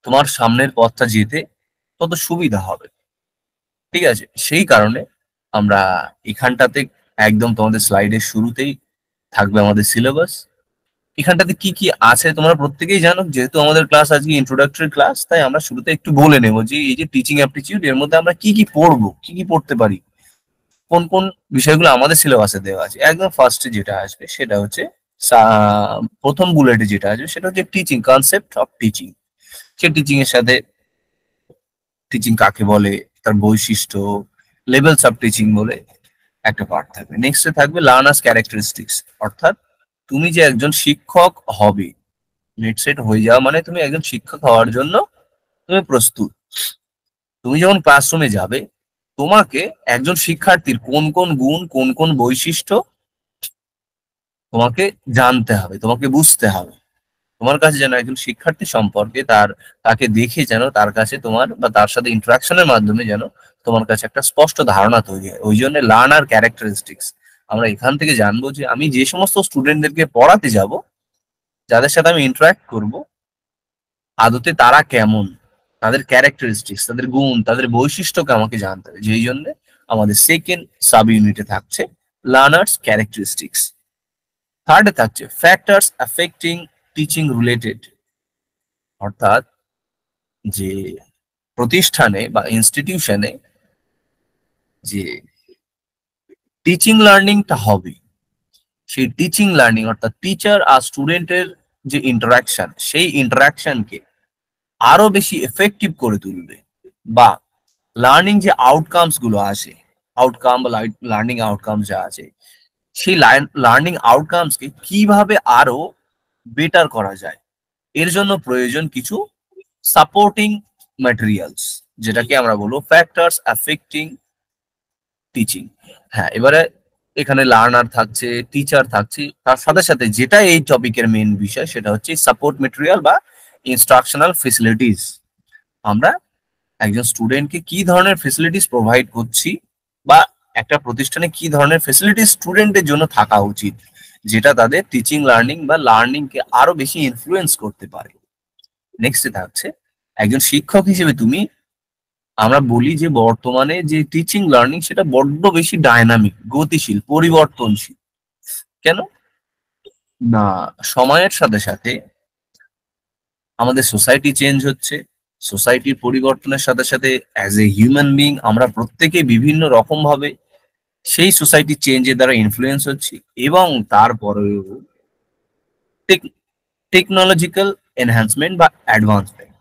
তোমার সামনের পথটা যেতে তত সুবিধা হবে। ঠিক আছে, সেই কারণে আমরা এখানটাতে একদম তোমাদের স্লাইডের শুরুতেই থাকবে আমাদের সিলেবাস। এখানটাতে কি কি আছে তোমরা প্রত্যেকেই জানো, যেহেতু আমাদের ক্লাস আজকে ইন্ট্রোডাক্টরি ক্লাস, তাই আমরা শুরুতে একটু বলে নেবো যে এই যে টিচিং অ্যাপটিটিউড, এর মধ্যে আমরা কি কি পড়বো, কি কি পড়তে পারি, কোন কোন বিষয়গুলো আমাদের সিলেবাসে দেওয়া আছে। একদম ফার্স্টে যেটা আসবে সেটা হচ্ছে প্রথম বুলেটে যেটা আসবে সেটা হচ্ছে teaching, concept of teaching. Say teaching এর সাথে টিচিং কাকে বলে, তার বৈশিষ্ট্য, লেভেলস অফ টিচিং বলে একটা পার্ট থাকবে। নেক্সটে থাকবে লার্নার্স ক্যারেক্টারিস্টিক্স, অর্থাৎ তুমি যে একজন শিক্ষক হবে, নেট সেট হয়ে যাওয়া মানে তুমি একজন শিক্ষক হওয়ার জন্য তুমি প্রস্তুত। তুমি যখন ক্লাসরুমে যাবে, তোমাকে একজন শিক্ষার্থীর কোন কোন গুণ, কোন কোন বৈশিষ্ট্য তোমাকে জানতে হবে, তোমাকে বুঝতে হবে। তোমার কাছে যেন একজন শিক্ষার্থী সম্পর্কে তাকে দেখে যেন তার কাছে তোমার বা তার সাথে ইন্টারাকশনের মাধ্যমে যেন তোমার কাছে একটা স্পষ্ট ধারণা তৈরি হয়। ওই জন্য লার্নার ক্যারেক্টারিস্টিক্স আমরা এখান থেকে জানবো যে আমি যে সমস্ত স্টুডেন্টদেরকে পড়াতে যাব, যাদের সাথে আমি ইন্টারাক্ট করব, আদতে তারা কেমন, তাদের ক্যারেক্টারিস্টিক্স, তাদের গুণ, তাদের বৈশিষ্ট্যকে আমাকে জানতে হবে। যেই জন্য আমাদের সেকেন্ড সাব ইউনিটে থাকছে লার্নার্স ক্যারেক্টারিস্টিক্স। থার্ডে থাকছে ফ্যাক্টরস অ্যাফেক্টিং টিচিং রিলেটেড, অর্থাৎ যে প্রতিষ্ঠানে বা ইনস্টিটিউশনে যে টিচিং লার্নিংটা হবে, সেই টিচিং লার্নিং অর্থাৎ টিচার আর স্টুডেন্টের যে ইন্টারাকশন, সেই ইন্টারাকশনকে আরো বেশি এফেক্টিভ করে তুলবে, বা লার্নিং যে আউটকামস গুলো আছে, আউটকাম বা লার্নিং আউটকাম যা আছে, সেই লার্নিং আউটকামস কে কিভাবে আরো বেটার করা যায়, এর জন্য প্রয়োজন কিছু সাপোর্টিং ম্যাটেরিয়ালস, যেটাকে আমরা বলবো ফ্যাক্টরস অ্যাফেক্টিং টিচিং। হ্যাঁ, এবারে এখানে লার্নার থাকছে, টিচার থাকছে, তার সাথে সাথে যেটা এই টপিকের মেন বিষয় সেটা হচ্ছে সাপোর্ট মেটেরিয়াল বা ইনস্ট্রাকশনাল ফেসিলিটিস। আমরা একজন স্টুডেন্টকে কি ধরনের ফেসিলিটিস প্রোভাইড করছি, বা একটা প্রতিষ্ঠানে কি ধরনের ফেসিলিটিস স্টুডেন্টের জন্য থাকা উচিত, যেটা তাদের টিচিং লার্নিং বা লার্নিং কে আরো বেশি ইনফ্লুয়েন্স করতে পারে। নেক্সটে থাকছে একজন শিক্ষক হিসেবে তুমি, আমরা বলি যে বর্তমানে যে টিচিং লার্নিং সেটা বড্ড বেশি ডায়নামিক, গতিশীল, পরিবর্তনশীল। কেন না, সময়ের সাথে সাথে আমাদের সোসাইটি চেঞ্জ হচ্ছে, সোসাইটির পরিবর্তনের সাথে সাথে অ্যাজ এ হিউম্যান বিং আমরা প্রত্যেকে বিভিন্ন রকম ভাবে সেই সোসাইটি চেঞ্জের দ্বারা ইনফ্লুয়েন্স হচ্ছি। এবং তারপরেও টেকনোলজিক্যাল এনহ্যান্সমেন্ট বা অ্যাডভান্সমেন্ট,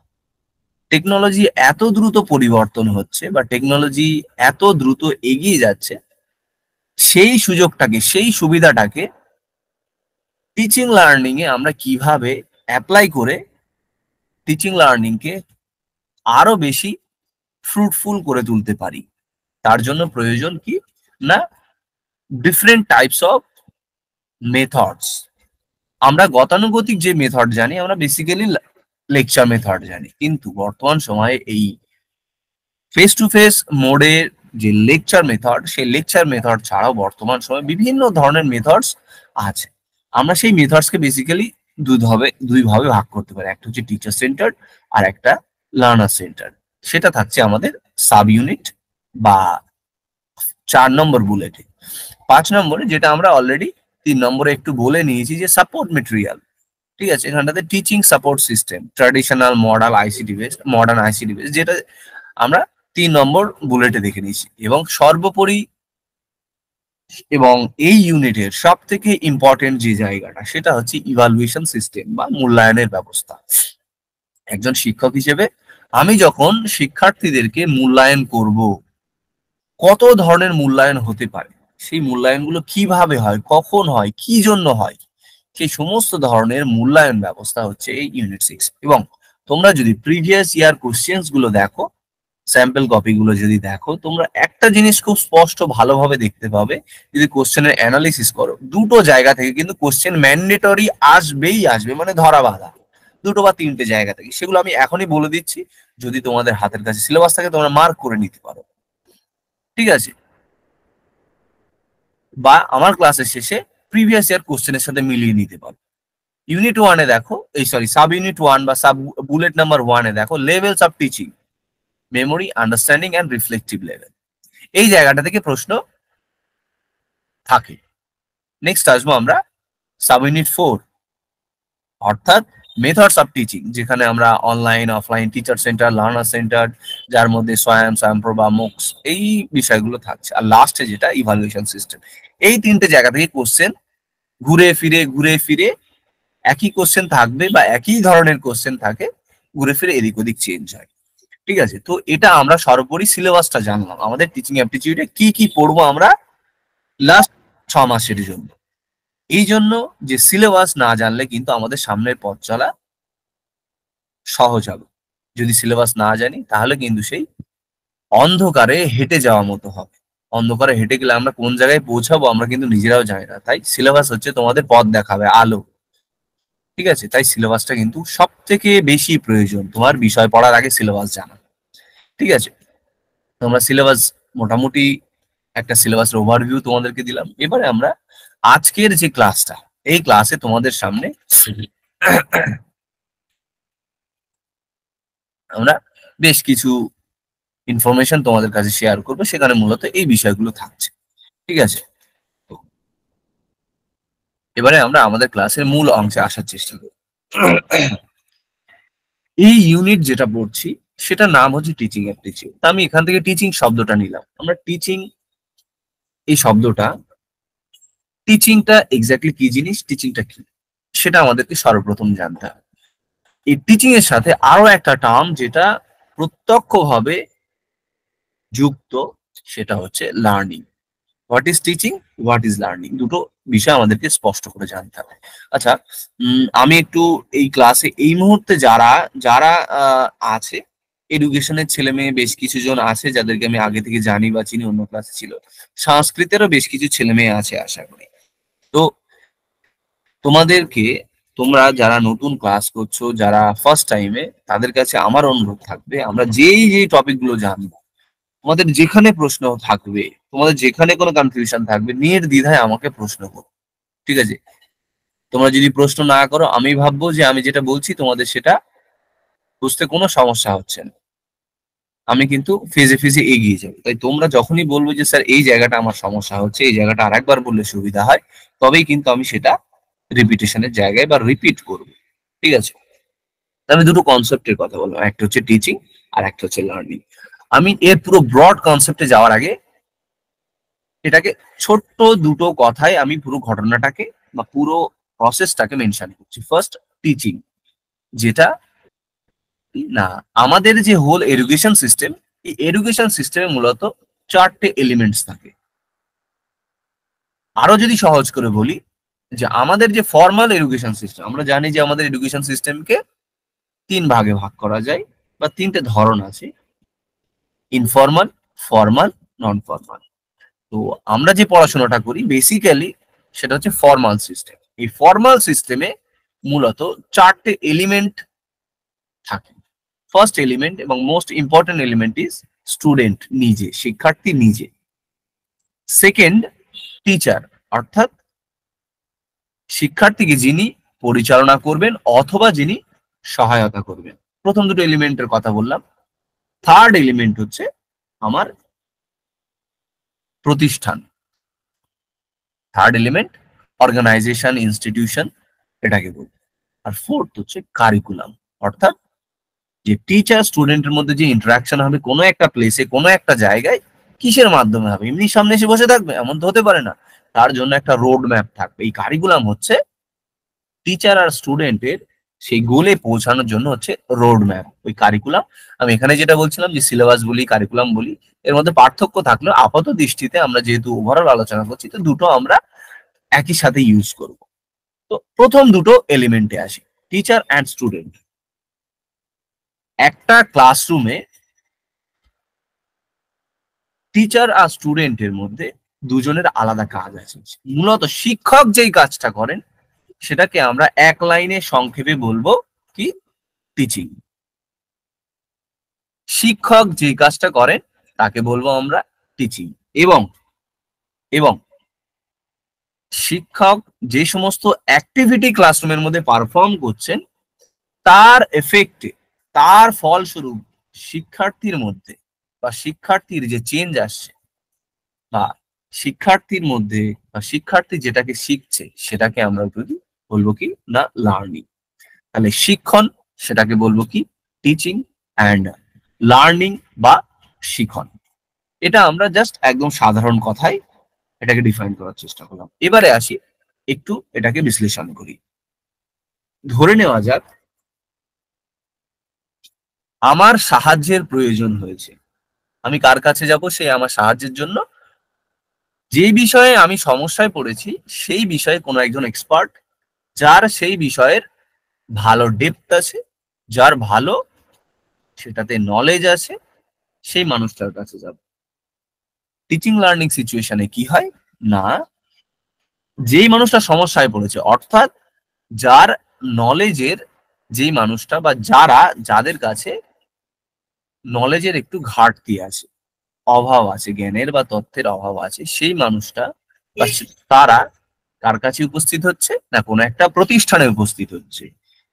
টেকনোলজি এত দ্রুত পরিবর্তন হচ্ছে বা টেকনোলজি এত দ্রুত এগিয়ে যাচ্ছে, সেই সুযোগটাকে, সেই সুবিধাটাকে টিচিং লার্নিং এ আমরা কিভাবে অ্যাপ্লাই করে টিচিং লার্নিং কে আরো বেশি ফ্রুটফুল করে তুলতে পারি, তার জন্য প্রয়োজন কি না ডিফারেন্ট টাইপস অফ মেথডস। আমরা গতানুগতিক যে মেথড জানি, আমরা বেসিক্যালি লেকচার মেথড জানি, কিন্তু বর্তমান সময়ে এই ফেস টু ফেস মোডের যে লেকচার মেথড, সেই লেকচার মেথড ছাড়াও বর্তমান সময়ে বিভিন্ন ধরনের মেথডস আছে। আমরা সেই মেথডস কে বেসিক্যালি দুই ভাবে ভাগ করতে পারি, একটা হচ্ছে টিচার সেন্টার্ড আর একটা লার্নার সেন্টার্ড। সেটা থাকছে আমাদের সাব ইউনিট বা 4 নম্বর বুলেটে। 5 নম্বরে যেটা আমরা অলরেডি 3 নম্বরে একটু বলে নিয়েছি যে সাপোর্ট মেটেরিয়াল। ঠিক আছে, এখানটাতে teaching support system, traditional, modern ICT based, যেটা আমরা 3 নম্বর বুলেটে দেখে নিয়েছি। এবং সর্বোপরি এবং এই ইউনিটের সব থেকে ইম্পর্টেন্ট যে জায়গাটা সেটা হচ্ছে ইভালুয়েশন সিস্টেম বা মূল্যায়নের ব্যবস্থা। একজন শিক্ষক হিসেবে আমি যখন শিক্ষার্থীদেরকে মূল্যায়ন করব, কত ধরনের মূল্যায়ন হতে পারে, সেই মূল্যায়নগুলো কিভাবে হয়, কখন হয়, কি জন্য হয়, সেই সমস্ত ধরনের মূল্যায়ন ব্যবস্থা হচ্ছে এই ইউনিট 6। এবং তোমরা যদি প্রিভিয়াস ইয়ার কোশ্চেন্স গুলো দেখো, স্যাম্পল কপি গুলো যদি দেখো, তোমরা একটা জিনিস খুব স্পষ্ট ভালোভাবে দেখতে পাবে। যদি কোশ্চেনের অ্যানালিসিস করো, দুটো জায়গা থেকে কিন্তু কোশ্চেন ম্যান্ডেটরি আসবেই আসবে, মানে ধরা বাঁধা, দুটো বা তিনটে জায়গা থেকে। সেগুলো আমি এখনই বলে দিচ্ছি, যদি তোমাদের হাতের কাছে সিলেবাস থাকে তোমরা মার্ক করে নিতে পারো, ঠিক আছে? বা আমার ক্লাসের শেষে প্রিভিয়াস ইয়ার কোশ্চেনের সাথে মিলিয়ে নিতে পারো। ইউনিট 1-এ দেখো, এই সরি সাব ইউনিট 1 বা সাব বুলেট নাম্বার 1-এ দেখো levels of teaching, memory, understanding and reflective level. এই জায়গাটা থেকে প্রশ্ন থাকে। নেক্সট আসবো আমরা সাব ইউনিট 4, অর্থাৎ মেথডস অফ টিচিং, যেখানে আমরা online, offline, teacher centre, learner centre, যার মধ্যে স্বয়ংপ্রভা, মুক্স, এই বিষয়গুলো থাকছে। আর লাস্টে যেটা ইভালুয়েশন সিস্টেম। এই তিনটে জায়গা থেকে কোশ্চেন ঘুরে ফিরে একই কোশ্চেন থাকবে বা একই ধরনের কোশ্চেন থাকে, ঘুরে ফিরে এদিক ওদিক চেঞ্জ হয়, ঠিক আছে? তো এটা আমরা সর্বোপরি সিলেবাসটা জানলাম, আমাদের টিচিং অ্যাপটিটিউডে কি কি পড়বো আমরা লাস্ট 6 মাসের জন্য। এই জন্য যে সিলেবাস না জানলে কিন্তু আমাদের সামনের পথ চলা সহজ হবে। যদি সিলেবাস না জানি তাহলে কিন্তু সেই অন্ধকারে হেঁটে যাওয়া মতো হবে। অন্ধকারে হেঁটে গেলে আমরা কোন জায়গায় পৌঁছাবো আমরা কিন্তু নিজেরাও জানি না। তাই সিলেবাস হচ্ছে তোমাদের পথ দেখাবে, আলো, ঠিক আছে? তাই সিলেবাসটা কিন্তু সব থেকে বেশি প্রয়োজন, তোমার বিষয় পড়ার আগে সিলেবাস জানা, ঠিক আছে? তোমরা সিলেবাস মোটামুটি একটা সিলেবাসের ওভারভিউ তোমাদেরকে দিলাম। এবারে আমরা আজকের যে ক্লাসটা, এই ক্লাসে তোমাদের সামনে আমরা বেশ কিছু ইনফরমেশন তোমাদের কাছে শেয়ার করবো, সেখানে মূলত এই বিষয়গুলো থাকছে, ঠিক আছে? তো এবারে আমরা আমাদের ক্লাসের মূল অংশে আসার চেষ্টা করব। এই ইউনিট যেটা পড়ছি সেটার নাম হচ্ছে টিচিং অ্যাপটিটিউড। আমি এখান থেকে টিচিং শব্দটা নিলাম। আমরা টিচিং, এই শব্দটা, টিচিংটা এক্স্যাক্টলি কি জিনিস, টিচিংটা কি, সেটা আমাদেরকে সর্বপ্রথম জানতে হবে। এই টিচিং এর সাথে আরো একটা টার্ম যেটা প্রত্যক্ষভাবে যুক্ত, সেটা হচ্ছে learning. What is teaching, what is learning, দুটো বিষয় আমাদেরকে স্পষ্ট করে জানতে হবে। আচ্ছা, আমি একটু এই ক্লাসে এই মুহূর্তে যারা যারা আছে, এডুকেশনের ছেলে মেয়ে বেশ কিছু জন আছে যাদেরকে আমি আগে থেকে জানি বা চিনি, অন্য ক্লাসে ছিল। সংস্কৃতেরও বেশ কিছু ছেলে মেয়ে আছে আশা করি। তো তোমাদেরকে, তোমরা যারা নতুন ক্লাস করছো, যারা ফার্স্ট টাইমে, তাদের কাছে আমার অনুরোধ থাকবে, আমরা যেই টপিক গুলো জানবো, তোমাদের যেখানে প্রশ্ন থাকবে, তোমাদের যেখানে কোনো কনফিউশন থাকবে, নির্দ্বিধায় আমাকে প্রশ্ন করো, ঠিক আছে? তোমরা যদি প্রশ্ন না করো, আমি ভাববো যে আমি যেটা বলছি তোমাদের সেটা বুঝতে কোনো সমস্যা হচ্ছে না, আমি কিন্তু ফেজে ফেজে এগিয়ে যাবো। তাই তোমরা যখনই বলবো যে স্যার এই জায়গাটা আমার সমস্যা হচ্ছে, এই জায়গাটা আরেকবার বললে সুবিধা হয়, তবেই কিন্তু আমি সেটা রিপিটেশনের জায়গায় বা রিপিট করবো, ঠিক আছে? আমি দুটো কনসেপ্টের কথা বললাম, একটা হচ্ছে টিচিং আর একটা হচ্ছে লার্নিং। আমি এর পুরো ব্রড কনসেপ্টে যাওয়ার আগে এটাকে ছোট্ট দুটো কথায় আমি পুরো ঘটনাটাকে বা পুরো প্রসেসটাকে মেনশন করছি। ফার্স্ট, টিচিং, যেটা না, আমাদের যে হোল এডুকেশন সিস্টেম, এই এডুকেশন সিস্টেমে মূলত 4টে এলিমেন্টস থাকে। আরো যদি সহজ করে বলি, যে আমাদের যে ফর্মাল এডুকেশন সিস্টেম, আমরা জানি যে আমাদের এডুকেশন সিস্টেমকে 3 ভাগে ভাগ করা যায় বা 3টে ধরন আছে: ইনফর্মাল, ফর্মাল, নন ফর্মাল। তো আমরা যে পড়াশোনাটা করি বেসিক্যালি সেটা হচ্ছে ফর্মাল সিস্টেম। এই ফর্মাল সিস্টেমে মূলত 4টে এলিমেন্ট থাকে। ফার্স্ট এলিমেন্ট এবং most important element is student নিজে, শিক্ষার্থী নিজে। সেকেন্ড, টিচার, অর্থাৎ শিক্ষার্থীকে যিনি পরিচালনা করবেন অথবা যিনি সহায়তা করবেন। প্রথম দুটো এলিমেন্টের কথা বললাম। থার্ড এলিমেন্ট হচ্ছে আমার প্রতিষ্ঠান। থার্ড এলিমেন্ট অর্গানাইজেশন, ইনস্টিটিউশন, এটাকে বলবো। আর ফোর্থ হচ্ছে কারিকুলাম, অর্থাৎ যে টিচার স্টুডেন্টের মধ্যে যে ইন্টারাকশন হবে কোনো একটা প্লেসে, কোনো একটা জায়গায়, কিসের মাধ্যমে হবে? এমনি সামনে এসে বসে থাকবে এমন তো হতে পারে না। তার জন্য একটা রোড ম্যাপ থাকবে। এই কারিকুলাম হচ্ছে টিচার আর স্টুডেন্টের সেই গোলে পৌঁছানোর জন্য হচ্ছে রোড ম্যাপ, ওই কারিকুলাম। আমি এখানে যেটা বলছিলাম যে সিলেবাস বলি, কারিকুলাম বলি, এর মধ্যে পার্থক্য থাকলেও আপাত দৃষ্টিতে আমরা যেহেতু ওভারঅল আলোচনা করছি, তো দুটো আমরা একই সাথে ইউজ করব। তো প্রথম দুটো এলিমেন্টে আসি, টিচার অ্যান্ড স্টুডেন্ট। একটা ক্লাসরুমে টিচার আর স্টুডেন্টের মধ্যে দুজনের আলাদা কাজ আছে। মূলত শিক্ষক যেই কাজটা করেন সেটাকে আমরা এক লাইনে সংক্ষেপে বলবো কি? টিচিং। শিক্ষক যে কাজটা করেন তাকে বলবো আমরা টিচিং। এবং এবং শিক্ষক যে সমস্ত অ্যাক্টিভিটি ক্লাসরুমের মধ্যে পারফর্ম করছেন তার এফেক্টে, তার ফলস্বরূপ শিক্ষার্থীর মধ্যে বা শিক্ষার্থীর যে চেঞ্জ আসছে, বা শিক্ষার্থীর মধ্যে বা শিক্ষার্থী যেটাকে শিখছে সেটাকে আমরা যদি বলবো কি না লার্নিং। তাহলে শিক্ষণ সেটাকে বলবো কি? টিচিং। অ্যান্ড লার্নিং বা শিখন, এটা আমরা জাস্ট একদম সাধারণ কথায় এটাকে ডিফাইন করার চেষ্টা করলাম। এবারে আসি, একটু এটাকে বিশ্লেষণ করি। ধরে নেওয়া যাক আমার সাহায্যের প্রয়োজন হয়েছে, আমি কার কাছে যাব? সে আমার সাহায্যের জন্য যে বিষয়ে আমি সমস্যায় পড়েছি সেই বিষয়ে কোনো একজন এক্সপার্ট, যার সেই বিষয়ের ভালো ডেপথ আছে, যার ভালো সেটাতে নলেজ আছে, সেই মানুষটার কাছে যাব। টিচিং লার্নিং সিচুয়েশনে কি হয় না, যেই মানুষটা সমস্যায় পড়েছে, অর্থাৎ যার নলেজের, যেই মানুষটা বা যাদের কাছে নলেজের একটু ঘাটতি আছে, অভাব আছে, জ্ঞানের বা তথ্যের অভাব আছে, সেই মানুষটা বা তারা কার কাছে উপস্থিত হচ্ছে না, কোনো একটা প্রতিষ্ঠানে উপস্থিত হচ্ছে।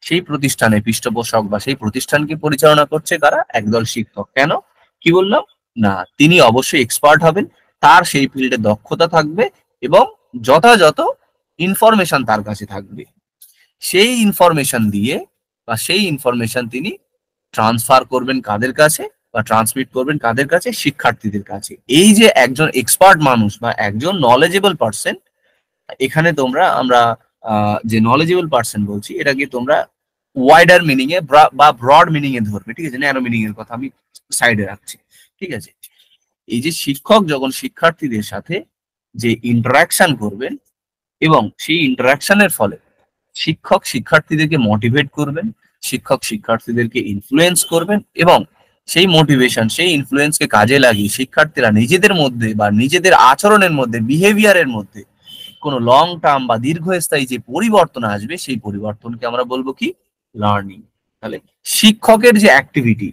সেই প্রতিষ্ঠানে পৃষ্ঠপোষক বা সেই প্রতিষ্ঠানকে পরিচালনা করছে কারা? একদল শিক্ষক। কেন? কি বললাম না, তিনি অবশ্যই এক্সপার্ট হবেন, তার সেই ফিল্ডে দক্ষতা থাকবে এবং যথাযথ ইনফরমেশন তার কাছে থাকবে। সেই ইনফরমেশন দিয়ে বা সেই ইনফরমেশন তিনি ট্রান্সফার করবেন কাদের কাছে বা ট্রান্সমিট করবেন কাদের কাছে? শিক্ষার্থীদের কাছে। এই যে একজন এক্সপার্ট মানুষ বা একজন নলেজেবল পার্সন, এখানে তোমরা আমরা যে নলেজেবল পার্সন বলছি এটাকে তোমরা ওয়াইডার মিনিং এ বা ব্রড মিনিং এ ধরবে, ঠিক আছে? ন্যারো মিনিং এর কথা আমি সাইডে রাখছি, ঠিক আছে? এই যে শিক্ষক যখন শিক্ষার্থীদের সাথে যে ইন্টারাকশন করবেন এবং সেই ইন্টারাকশনের ফলে শিক্ষক শিক্ষার্থীদেরকে মোটিভেট করবেন, শিক্ষক শিক্ষার্থীদেরকে ইনফ্লুয়েন্স করবেন এবং সেই মোটিভেশন, সেই ইনফ্লুয়েন্সকে কাজে লাগিয়ে শিক্ষার্থীরা নিজেদের মধ্যে বা নিজেদের আচরণের মধ্যে, বিহেভিয়ারের মধ্যে কোনো লং টার্ম বা দীর্ঘস্থায়ী যে পরিবর্তন আসবে সেই পরিবর্তনকে আমরা বলবো কি? লার্নিং। তাহলে শিক্ষকের যে অ্যাক্টিভিটি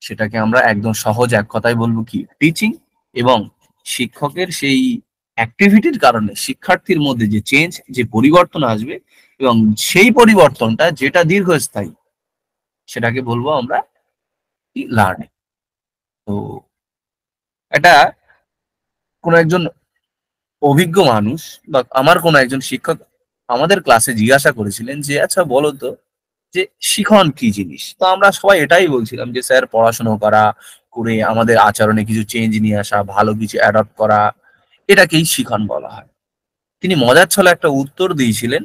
সেটাকে আমরা একদম সহজ এক কথায় বলবো কি? টিচিং। এবং শিক্ষকের সেই অ্যাক্টিভিটির কারণে শিক্ষার্থীর মধ্যে যে চেঞ্জ, যে পরিবর্তন আসবে এবং সেই পরিবর্তনটা যেটা দীর্ঘস্থায়ী সেটাকে বলবো আমরা কি? লার্নিং। তো এটা কোন একজন অভিজ্ঞ মানুষ বা আমার কোন একজন শিক্ষক আমাদের ক্লাসে জিজ্ঞাসা করেছিলেন যে আচ্ছা বলো তো যে শিখন কি জিনিস? তো আমরা সবাই এটাই বলছিলাম যে স্যার পড়াশোনা করা, করে আমাদের আচরণে কিছু চেঞ্জ নিয়ে আসা, ভালো কিছু অ্যাডপ্ট করা, এটাকেই শিখন বলা হয়। তিনি মজার ছলে একটা উত্তর দিয়েছিলেন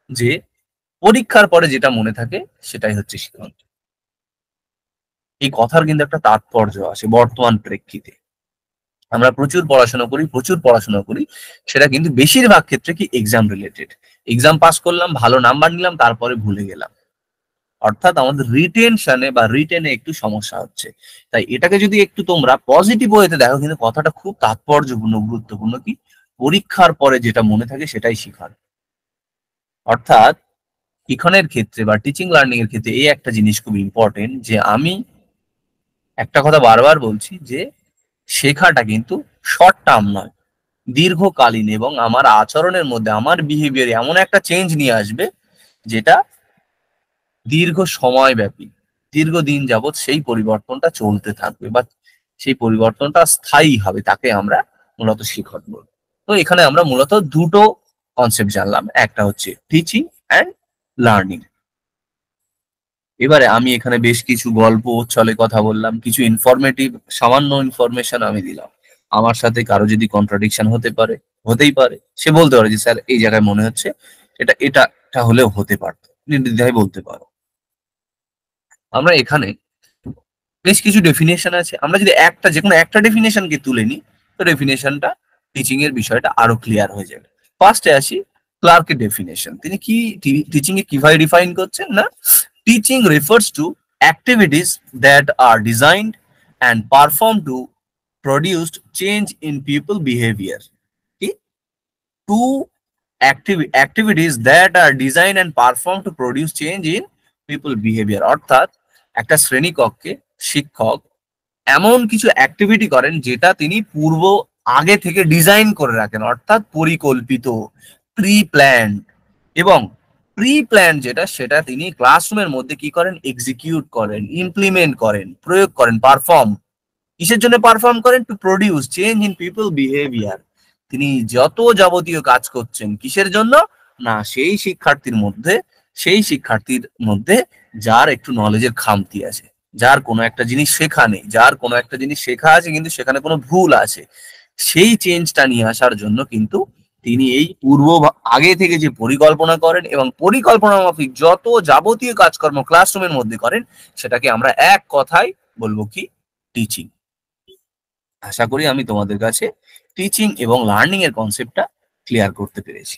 যে পরীক্ষার পরে যেটা মনে থাকে সেটাই হচ্ছে শিখন। এই কথার কিন্তু একটা তাৎপর্য আছে বর্তমান প্রেক্ষিতে। আমরা প্রচুর পড়াশোনা করি, সেটা কিন্তু বেশিরভাগ ক্ষেত্রে কি? Exam related. এক্সাম পাস করলাম, ভালো নাম্বার নিলাম, তারপরে ভুলে গেলাম। অর্থাৎ আমাদের রিটেনশনে বা রিটেনে একটু সমস্যা হচ্ছে। তাই এটাকে যদি একটু তোমরা পজিটিভ ওয়েতে দেখো, কিন্তু কথাটা খুব তাৎপর্যপূর্ণ, গুরুত্বপূর্ণ। কি? পরীক্ষার পরে যেটা মনে থাকে সেটাই শিখার। অর্থাৎ শিক্ষণের ক্ষেত্রে বা টিচিং লার্নিং এর ক্ষেত্রে এই একটা জিনিস খুব ইম্পর্টেন্ট, যে আমি একটা কথা বারবার বলছি যে শেখাটা কিন্তু শর্ট টার্ম নয়, দীর্ঘকালীন, এবং আমার আচরণের মধ্যে, আমার বিহেভিয়ারে এমন একটা চেঞ্জ নিয়ে আসবে যেটা দীর্ঘ সময় ব্যাপী, দীর্ঘদিন যাবৎ সেই পরিবর্তনটা চলতে থাকবে বা সেই পরিবর্তনটা স্থায়ী হবে, তাকে আমরা মূলত শিখন বলবো। তো এখানে আমরা মূলত দুটো কনসেপ্ট জানলাম, একটা হচ্ছে টিচিং অ্যান্ড লার্নিং। এবারে আমি এখানে বেশ কিছু গল্প ছলে কথা বললাম, কিছু ইনফরমেটিভ সামান্য ইনফরমেশন আমি দিলাম। আমার সাথে কারো যদি কন্ট্রাডিকশন হতে পারে, হতেই পারে, সে বলতে পারে যে স্যার এই জায়গায় মনে হচ্ছে এটা এটা এটা হলেও হতে পারতো, নির্দ্বিধায় বলতে পারো। আমরা এখানে বেশ কিছু ডেফিনেশন আছে, আমরা যদি একটা যে কোনো একটা ডেফিনেশনকে তুলে নিই, তো ডেফিনেশনটা টিচিং এর বিষয়টা আরো ক্লিয়ার হয়ে যাবে। ফার্স্টে আসি ক্লার্কের ডেফিনেশন। তিনি কি টিচিং এ কিভাবে ডিফাইন করছেন না, teaching refers to activities that are designed and perform to produced change in people behaviour. কি to activities that are designed and performed to produce change in people behavior, অর্থাৎ একটা শ্রেণীকক্ষে শিক্ষক এমন কিছু অ্যাক্টিভিটি করেন যেটা তিনি আগে থেকে ডিজাইন করে রাখেন, অর্থাৎ পরিকল্পিত, প্রি প্ল্যান, এবং প্রি প্ল্যান যেটা সেটা তিনি ক্লাসরুমের মধ্যে কি করেন, এক্সিকিউট করেন, ইমপ্লিমেন্ট করেন, প্রয়োগ করেন, পারফর্ম। কিসের জন্য পারফর্ম করেন? To produce change in people behaviour. তিনি যত যাবতীয় কাজ করছেন কিসের জন্য না, সেই শিক্ষার্থীর মধ্যে যার একটু নলেজের খামতি আছে, যার কোনো একটা জিনিস শেখা নেই, যার কোনো একটা জিনিস শেখা আছে কিন্তু সেখানে কোনো ভুল আছে, সেই চেঞ্জটা নিয়ে আসার জন্য কিন্তু তিনি এই আগে থেকে যে পরিকল্পনা করেন এবং পরিকল্পনা মাফিক যত যাবতীয় কাজকর্ম ক্লাসরুমের মধ্যে করেন, সেটাকে আমরা এক কথায় বলবো কি, টিচিং। আশা করি আমি তোমাদের কাছে টিচিং এবং লার্নিং এর কনসেপ্টটা ক্লিয়ার করতে পেরেছি।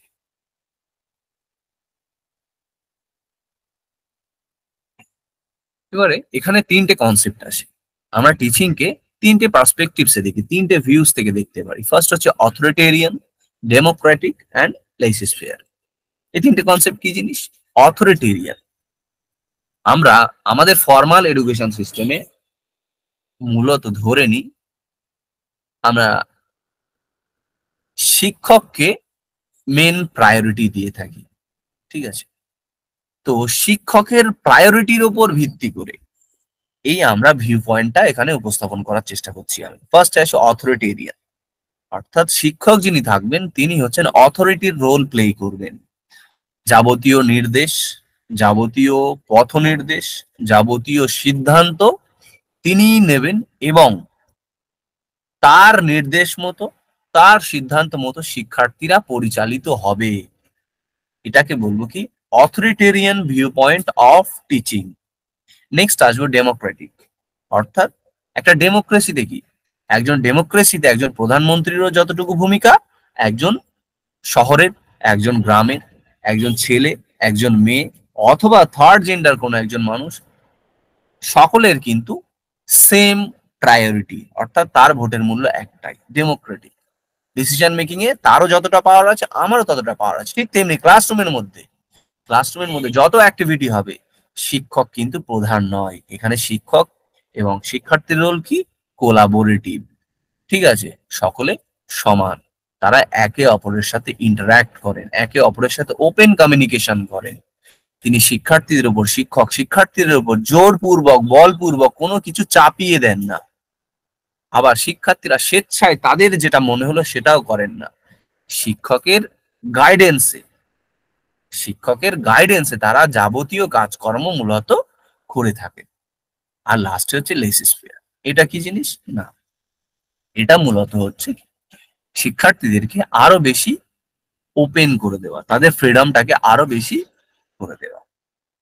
এবারে এখানে তিনটে কনসেপ্ট আসে, আমরা টিচিং কে তিনটে পার্সপেক্টিভসে দেখি, তিনটে ভিউজ থেকে দেখতে পারি। ফার্স্ট হচ্ছে অথরিটেরিয়ান, ডেমোক্রেটিক অ্যান্ড লেইসেস-ফেয়ার। এই তিনটে কনসেপ্ট কি জিনিস? অথরিটেরিয়ান, আমরা আমাদের ফর্মাল এডুকেশন সিস্টেমে মূলত ধরে নিই আমরা শিক্ষককে মেন প্রায়োরিটি দিয়ে থাকি, ঠিক আছে? তো শিক্ষকের প্রায়োরিটির উপর ভিত্তি করে এই আমরা ভিউ পয়েন্টটা এখানে উপস্থাপন করার চেষ্টা করছি। আমি ফার্স্ট আসে অথরিটেরিয়ান, অর্থাৎ শিক্ষক যিনি থাকবেন তিনি হচ্ছেন অথরিটির রোল প্লে করবেন। যাবতীয় নির্দেশ, যাবতীয় পথ নির্দেশ, যাবতীয় সিদ্ধান্ত তিনিই নেবেন এবং তার নির্দেশ মতো, তার সিদ্ধান্ত মতো শিক্ষার্থীরা পরিচালিত হবে। এটাকে বলবো কি, authoritarian view point of teaching. Next আসবো ডেমোক্রেটিক, অর্থাৎ একটা ডেমোক্রেসিতে কি, ডেমোক্রেসিতে একজন প্রধানমন্ত্রীরও যতটুকু ভূমিকা, একজন শহরের, একজন গ্রামের, একজন ছেলে, একজন মেয়ে, অথবা থার্ড জেন্ডার কোনো একজন মানুষ, সকলের কিন্তু সেম প্রায়োরিটি, অর্থাৎ তার ভোটের মূল্য একটাই। ডেমোক্রেটিক ডিসিশন মেকিং এ তারও যতটা পাওয়ার আছে, আমারও ততটা পাওয়ার আছে। ঠিক তেমনি ক্লাসরুমের মধ্যে যত অ্যাক্টিভিটি হবে, শিক্ষক কিন্তু প্রধান নয়। এখানে শিক্ষক এবং শিক্ষার্থীর রোল কি, কোলাবোরেটিভ, ঠিক আছে? সকলে সমান, তারা একে অপরের সাথে ইন্টারঅ্যাক্ট করেন, একে অপরের সাথে ওপেন কমিউনিকেশন করেন। তিনি শিক্ষক শিক্ষার্থীদের উপর জোরপূর্বক, বলপূর্বক কোনো কিছু চাপিয়ে দেন না। আবার শিক্ষার্থীরা স্বেচ্ছায় তাদের যেটা মনে হলো সেটাও করেন না। শিক্ষকের গাইডেন্সে তারা যাবতীয় কাজকর্ম মূলত করে থাকে। আর লাস্টে হচ্ছে লেইসেস-ফেয়ার। এটা কি জিনিস না, এটা মূলত হচ্ছে শিক্ষার্থীদেরকে আরো বেশি ওপেন করে দেওয়া, তাদের ফ্রিডমটাকে আরো বেশি করে দেওয়া,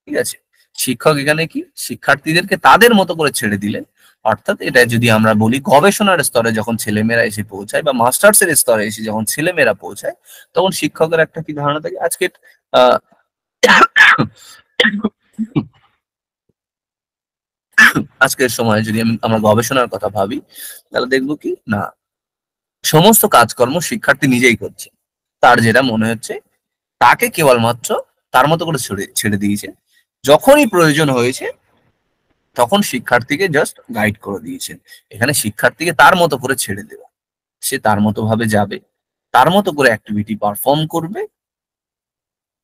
ঠিক আছে? শিক্ষক এখানে কি, শিক্ষার্থীদেরকে তাদের মতো করে ছেড়ে দিলেন। অর্থাৎ এটা যদি আমরা বলি গবেষণার স্তরে যখন ছেলেমেয়েরা এসে পৌঁছায় বা মাস্টার্স এর স্তরে এসে যখন ছেলেমেয়েরা পৌঁছায়, তখন শিক্ষকের একটা কি ধারণা থাকে, আহ আজকের সময় যদি আমরা গবেষণার কথা ভাবি, তাহলে দেখবো কি না, সমস্ত কাজকর্ম শিক্ষার্থী নিজেই করছে। তার যেটা মনে হচ্ছে তাকে কেবলমাত্র তার মতো করে ছেড়ে দিয়েছে। যখনই প্রয়োজন হয়েছে তখন শিক্ষার্থীকে জাস্ট গাইড করে দিয়েছেন। এখানে শিক্ষার্থীকে তার মতো করে ছেড়ে দেওয়া, সে তার মতো ভাবে যাবে, তার মতো করে অ্যাক্টিভিটি পারফর্ম করবে,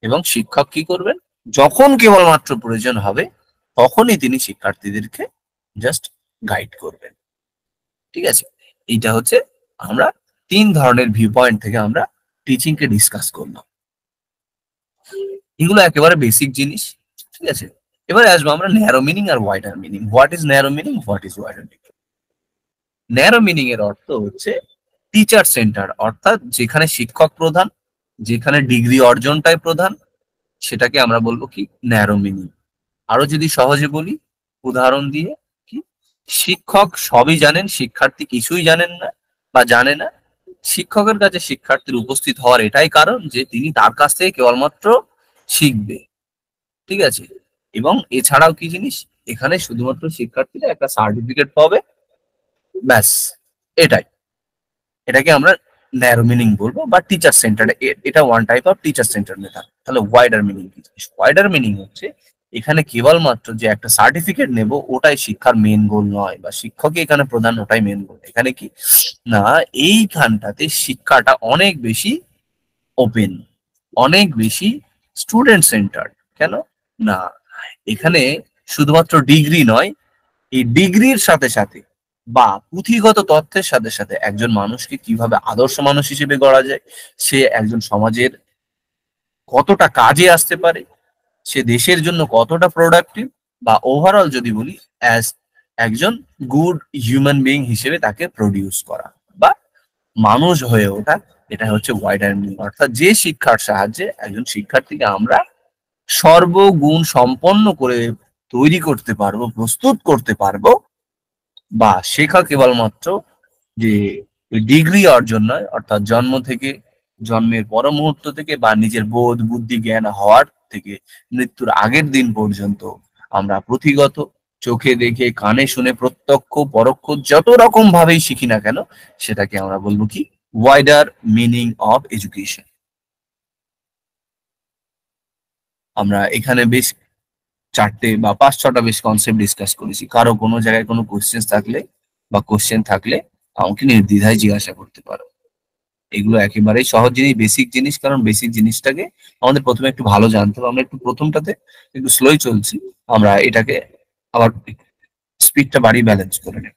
এবং শিক্ষক কি করবেন, যখন কেবলমাত্র প্রয়োজন হবে তখনই তিনি শিক্ষার্থীদেরকে জাস্ট গাইড করবেন, ঠিক আছে? এইটা হচ্ছে আমরা তিন ধরনের ভিউ পয়েন্ট থেকে আমরা টিচিং কে ডিসকাস করলাম। এগুলো একেবারে বেসিক জিনিস, ঠিক আছে? এবারে আসবো আমরা ন্যারো মিনিং আর wider meaning. What is narrow meaning, what is wider meaning? Narrow meaning এর অর্থ হচ্ছে টিচার সেন্টার, অর্থাৎ যেখানে শিক্ষক প্রধান, যেখানে ডিগ্রি অর্জনটাই প্রধান, সেটাকে আমরা বলবো কি ন্যারো মিনিং। আরো যদি সহজে বলি উদাহরণ দিয়ে, কি শিক্ষক সবই জানেন, শিক্ষার্থী কিছুই জানেন না বা জানে না। শিক্ষকের কাছে শিক্ষার্থীর উপস্থিত হওয়ার এটাই কারণ যে তিনি তার কাছ থেকে কেবলমাত্র শিখবে। ঠিক আছে, এবং এছাড়াও কি জিনিস, এখানে শুধুমাত্র শিক্ষার্থীরা একটা সার্টিফিকেট পাবে, ব্যাস, এটাই। এটাকে আমরা ন্যারো মিনিং বলবো বা টিচার সেন্টার। এটা one type of teacher centre method. তাহলে ওয়াইডার মিনিং কি? ওয়াইডার মিনিং হচ্ছে এখানে কেবলমাত্র যে একটা সার্টিফিকেট নেব ওটাই শিক্ষার মেন গোল নয়, বা শিক্ষকই এখানে প্রধান ওটাই মেন গোল। এখানে কি না, এইখানটাতে শিক্ষাটা অনেক বেশি ওপেন, অনেক বেশি স্টুডেন্ট সেন্টার। কেন না, এখানে শুধুমাত্র ডিগ্রি নয়, এই ডিগ্রির সাথে সাথে বা পুঁথিগত তথ্যের সাথে সাথে একজন মানুষকে কিভাবে আদর্শ মানুষ হিসেবে গড়া যায়, সে একজন সমাজের কতটা কাজে আসতে পারে, সে দেশের জন্য কতটা প্রোডাক্টিভ, বা ওভারঅল যদি বলি অ্যাজ একজন গুড হিউম্যান বিইং হিসেবে তাকে প্রডিউস করা বা মানুষ হয়ে ওঠা, এটা হচ্ছে ওয়াইডার মিনিং। অর্থাৎ যে শিক্ষার সাহায্যে একজন শিক্ষার্থীকে আমরা সর্বগুণ সম্পন্ন করে তৈরি করতে পারবো, প্রস্তুত করতে পারবো, বা শেখা কেবলমাত্র যে ডিগ্রি অর্জন নয়, অর্থাৎ জন্ম থেকে, জন্মের পর মুহূর্ত থেকে বা নিজের বোধ বুদ্ধি জ্ঞান হওয়ার থেকে মৃত্যুর আগের দিন পর্যন্ত আমরা পুঁথিগত, চোখে দেখে কানে শুনে প্রত্যক্ষ পরোক্ষ যত রকম ভাবেই শিখি না কেন, সেটাকে আমরা বলবো কি ওয়াইডার মিনিং অফ এডুকেশন। আমরা এখানে বেশ চারটে বা পাঁচ ছটা বেশ কনসেপ্ট ডিসকাস করেছি। কারো কোনো জায়গায় কোনো কোশ্চেন থাকলে বা কোশ্চেন থাকলে আমাকে নির্দ্বিধায় জিজ্ঞাসা করতে পারো। এগুলো একেবারেই সহজ জিনিস, বেসিক জিনিস, কারণ বেসিক জিনিসটাকে আমাদের প্রথমে একটু ভালো জানতে হবে। আমরা একটু প্রথমটাতে একটু স্লোই চলছি, আমরা এটাকে আবার স্পিডটা বাড়িয়ে ব্যালেন্স করে নেব।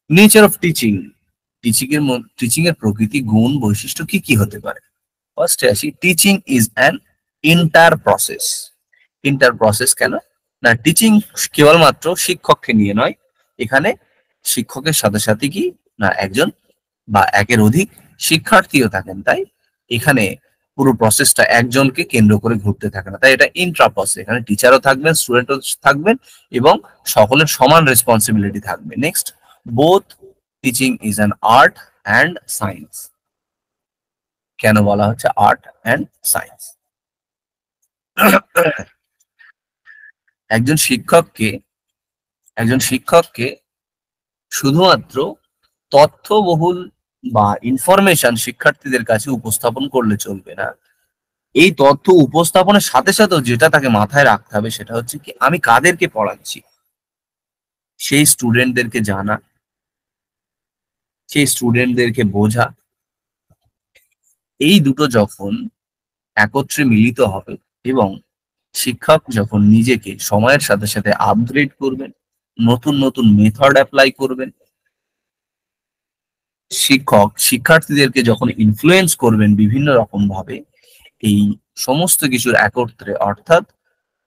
নেচার অফ টিচিং, টিচিং এর প্রকৃতি, গুণ, বৈশিষ্ট্য কি কি হতে পারে। ফার্স্টে আসি, teaching is an inter process. Inter process কেন না, টিচিং কেবলমাত্র শিক্ষককে নিয়ে নয়, এখানে শিক্ষকের সাথে সাথে কি না একজন বা একের অধিক শিক্ষার্থীও থাকেন। তাই এখানে পুরো প্রসেসটা একজনকে কেন্দ্র করে ঘুরতে থাকে না, তাই এটা ইন্ট্রা প্রসেস। এখানে টিচারও থাকবেন, স্টুডেন্টও থাকবেন, এবং সকলের সমান রেসপন্সিবিলিটি থাকবে। Next, both teaching is an art and science. কেন বলা হচ্ছে আর্ট অ্যান্ড সায়েন্স? একজন শিক্ষককে একজন শিক্ষককে শুধুমাত্র তথ্যবহুল বা ইনফরমেশন শিক্ষার্থীদের কাছে উপস্থাপন করলে চলবে না। এই তথ্য উপস্থাপনের সাথে সাথেও যেটা তাকে মাথায় রাখতে হবে সেটা হচ্ছে কি, আমি কাদেরকে পড়াচ্ছি, সেই স্টুডেন্টদেরকে জানা, সেই স্টুডেন্টদেরকে বোঝা। এই দুটো যখন একত্রে মিলিত হবে এবং শিক্ষক যখন নিজেকে সময়ের সাথে সাথে আপগ্রেড করবেন, নতুন নতুন মেথড অ্যাপ্লাই করবেন, শিক্ষক শিক্ষার্থীদেরকে যখন ইনফ্লুয়েন্স করবেন বিভিন্ন রকম ভাবে, এই সমস্ত কিছুর একত্রে, অর্থাৎ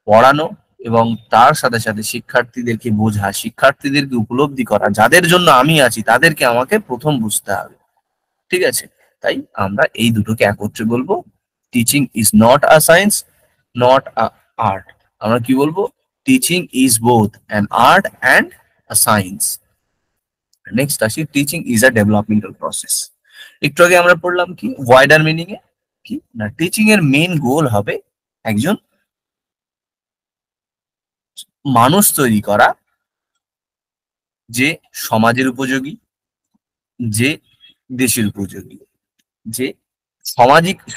পড়ানো এবং তার সাথে সাথে শিক্ষার্থীদেরকে বোঝা, শিক্ষার্থীদেরকে উপলব্ধি করা, যাদের জন্য আমি আছি তাদেরকে আমাকে প্রথম বুঝতে হবে। ঠিক আছে, তাই আমরা এই দুটোকে একত্রে বলবো, teaching is not a science, not a art. আমরা কি বলবো, teaching is both an art and a science. Next আসি, teaching is a developmental process. একটু আগে আমরা পড়লাম কি ওয়াইডার মিনিং এ, কি না টিচিং এর মেইন গোল হবে একজন মানুষ তৈরি করা, যে সমাজের উপযোগী, যে দেশের উপযোগী, যে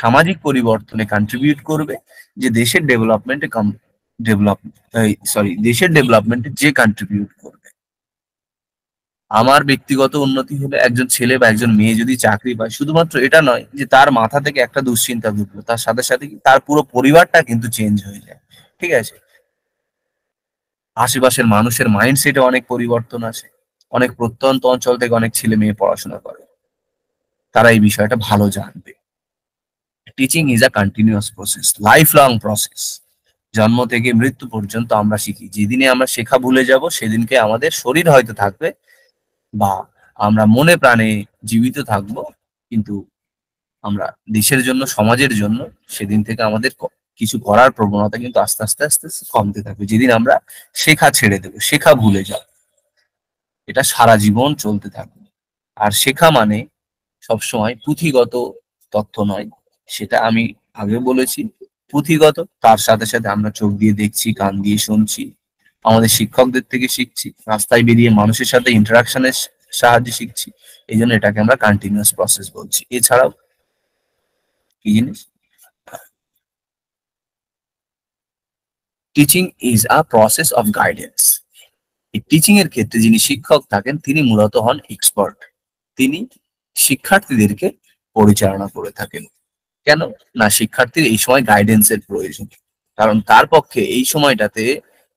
সামাজিক পরিবর্তনে কন্ট্রিবিউট করবে, যে দেশের ডেভেলপমেন্টে ডেভেলপ দেশের ডেভেলপমেন্টে যে কন্ট্রিবিউট করবে। আমার ব্যক্তিগত উন্নতি হলে একজন ছেলে বা একজন মেয়ে যদি চাকরি পায়, শুধুমাত্র এটা নয় যে তার মাথা থেকে একটা দুশ্চিন্তা ঢুকলো, তার সাথে সাথে তার পুরো পরিবারটা কিন্তু চেঞ্জ হয়ে যায়। ঠিক আছে, আশেপাশের মানুষের মাইন্ডসেটে অনেক পরিবর্তন আসে। অনেক প্রত্যন্ত অঞ্চল থেকে অনেক ছেলে মেয়ে পড়াশোনা করে, তারা এই বিষয়টা ভালো জানবে। Teaching is a continuous process, life long process. জন্ম থেকে মৃত্যু পর্যন্ত আমরা শিখি। যেদিনে আমরা শেখা ভুলে যাব সেদিনকে আমাদের শরীর হয়তো থাকবে বা আমরা মনে প্রাণে জীবিত থাকবো, কিন্তু আমরা দেশের জন্য, সমাজের জন্য সেদিন থেকে আমাদের কিছু করার প্রবণতা কিন্তু আস্তে আস্তে আস্তে আস্তে কমতে থাকবে। যেদিন আমরা শেখা ছেড়ে দেবো, শেখা ভুলে যাব, এটা সারা জীবন চলতে থাকবে। আর শেখা মানে সবসময় পুঁথিগত তথ্য নয়, সেটা আমি আগে বলেছি। পুঁথিগত, তার সাথে সাথে আমরা চোখ দিয়ে দেখছি, কান দিয়ে শুনছি, আমাদের শিক্ষকদের থেকে শিখছি, রাস্তায় বেরিয়ে মানুষের সাথে ইন্টারাকশনের সাহায্যে শিখছি। এই জন্য এটাকে আমরা কন্টিনিউয়াস প্রসেস বলছি। এছাড়াও কি জিনিস, teaching is a process of guidance. এই টিচিং এর ক্ষেত্রে যিনি শিক্ষক থাকেন তিনি মূলত হন এক্সপার্ট। তিনি শিক্ষার্থীদেরকে পরিচালনা করে থাকেন। কেন? না, শিক্ষার্থীর এই সময় গাইডেন্সের প্রয়োজন। কারণ তার পক্ষে এই সময়টাতে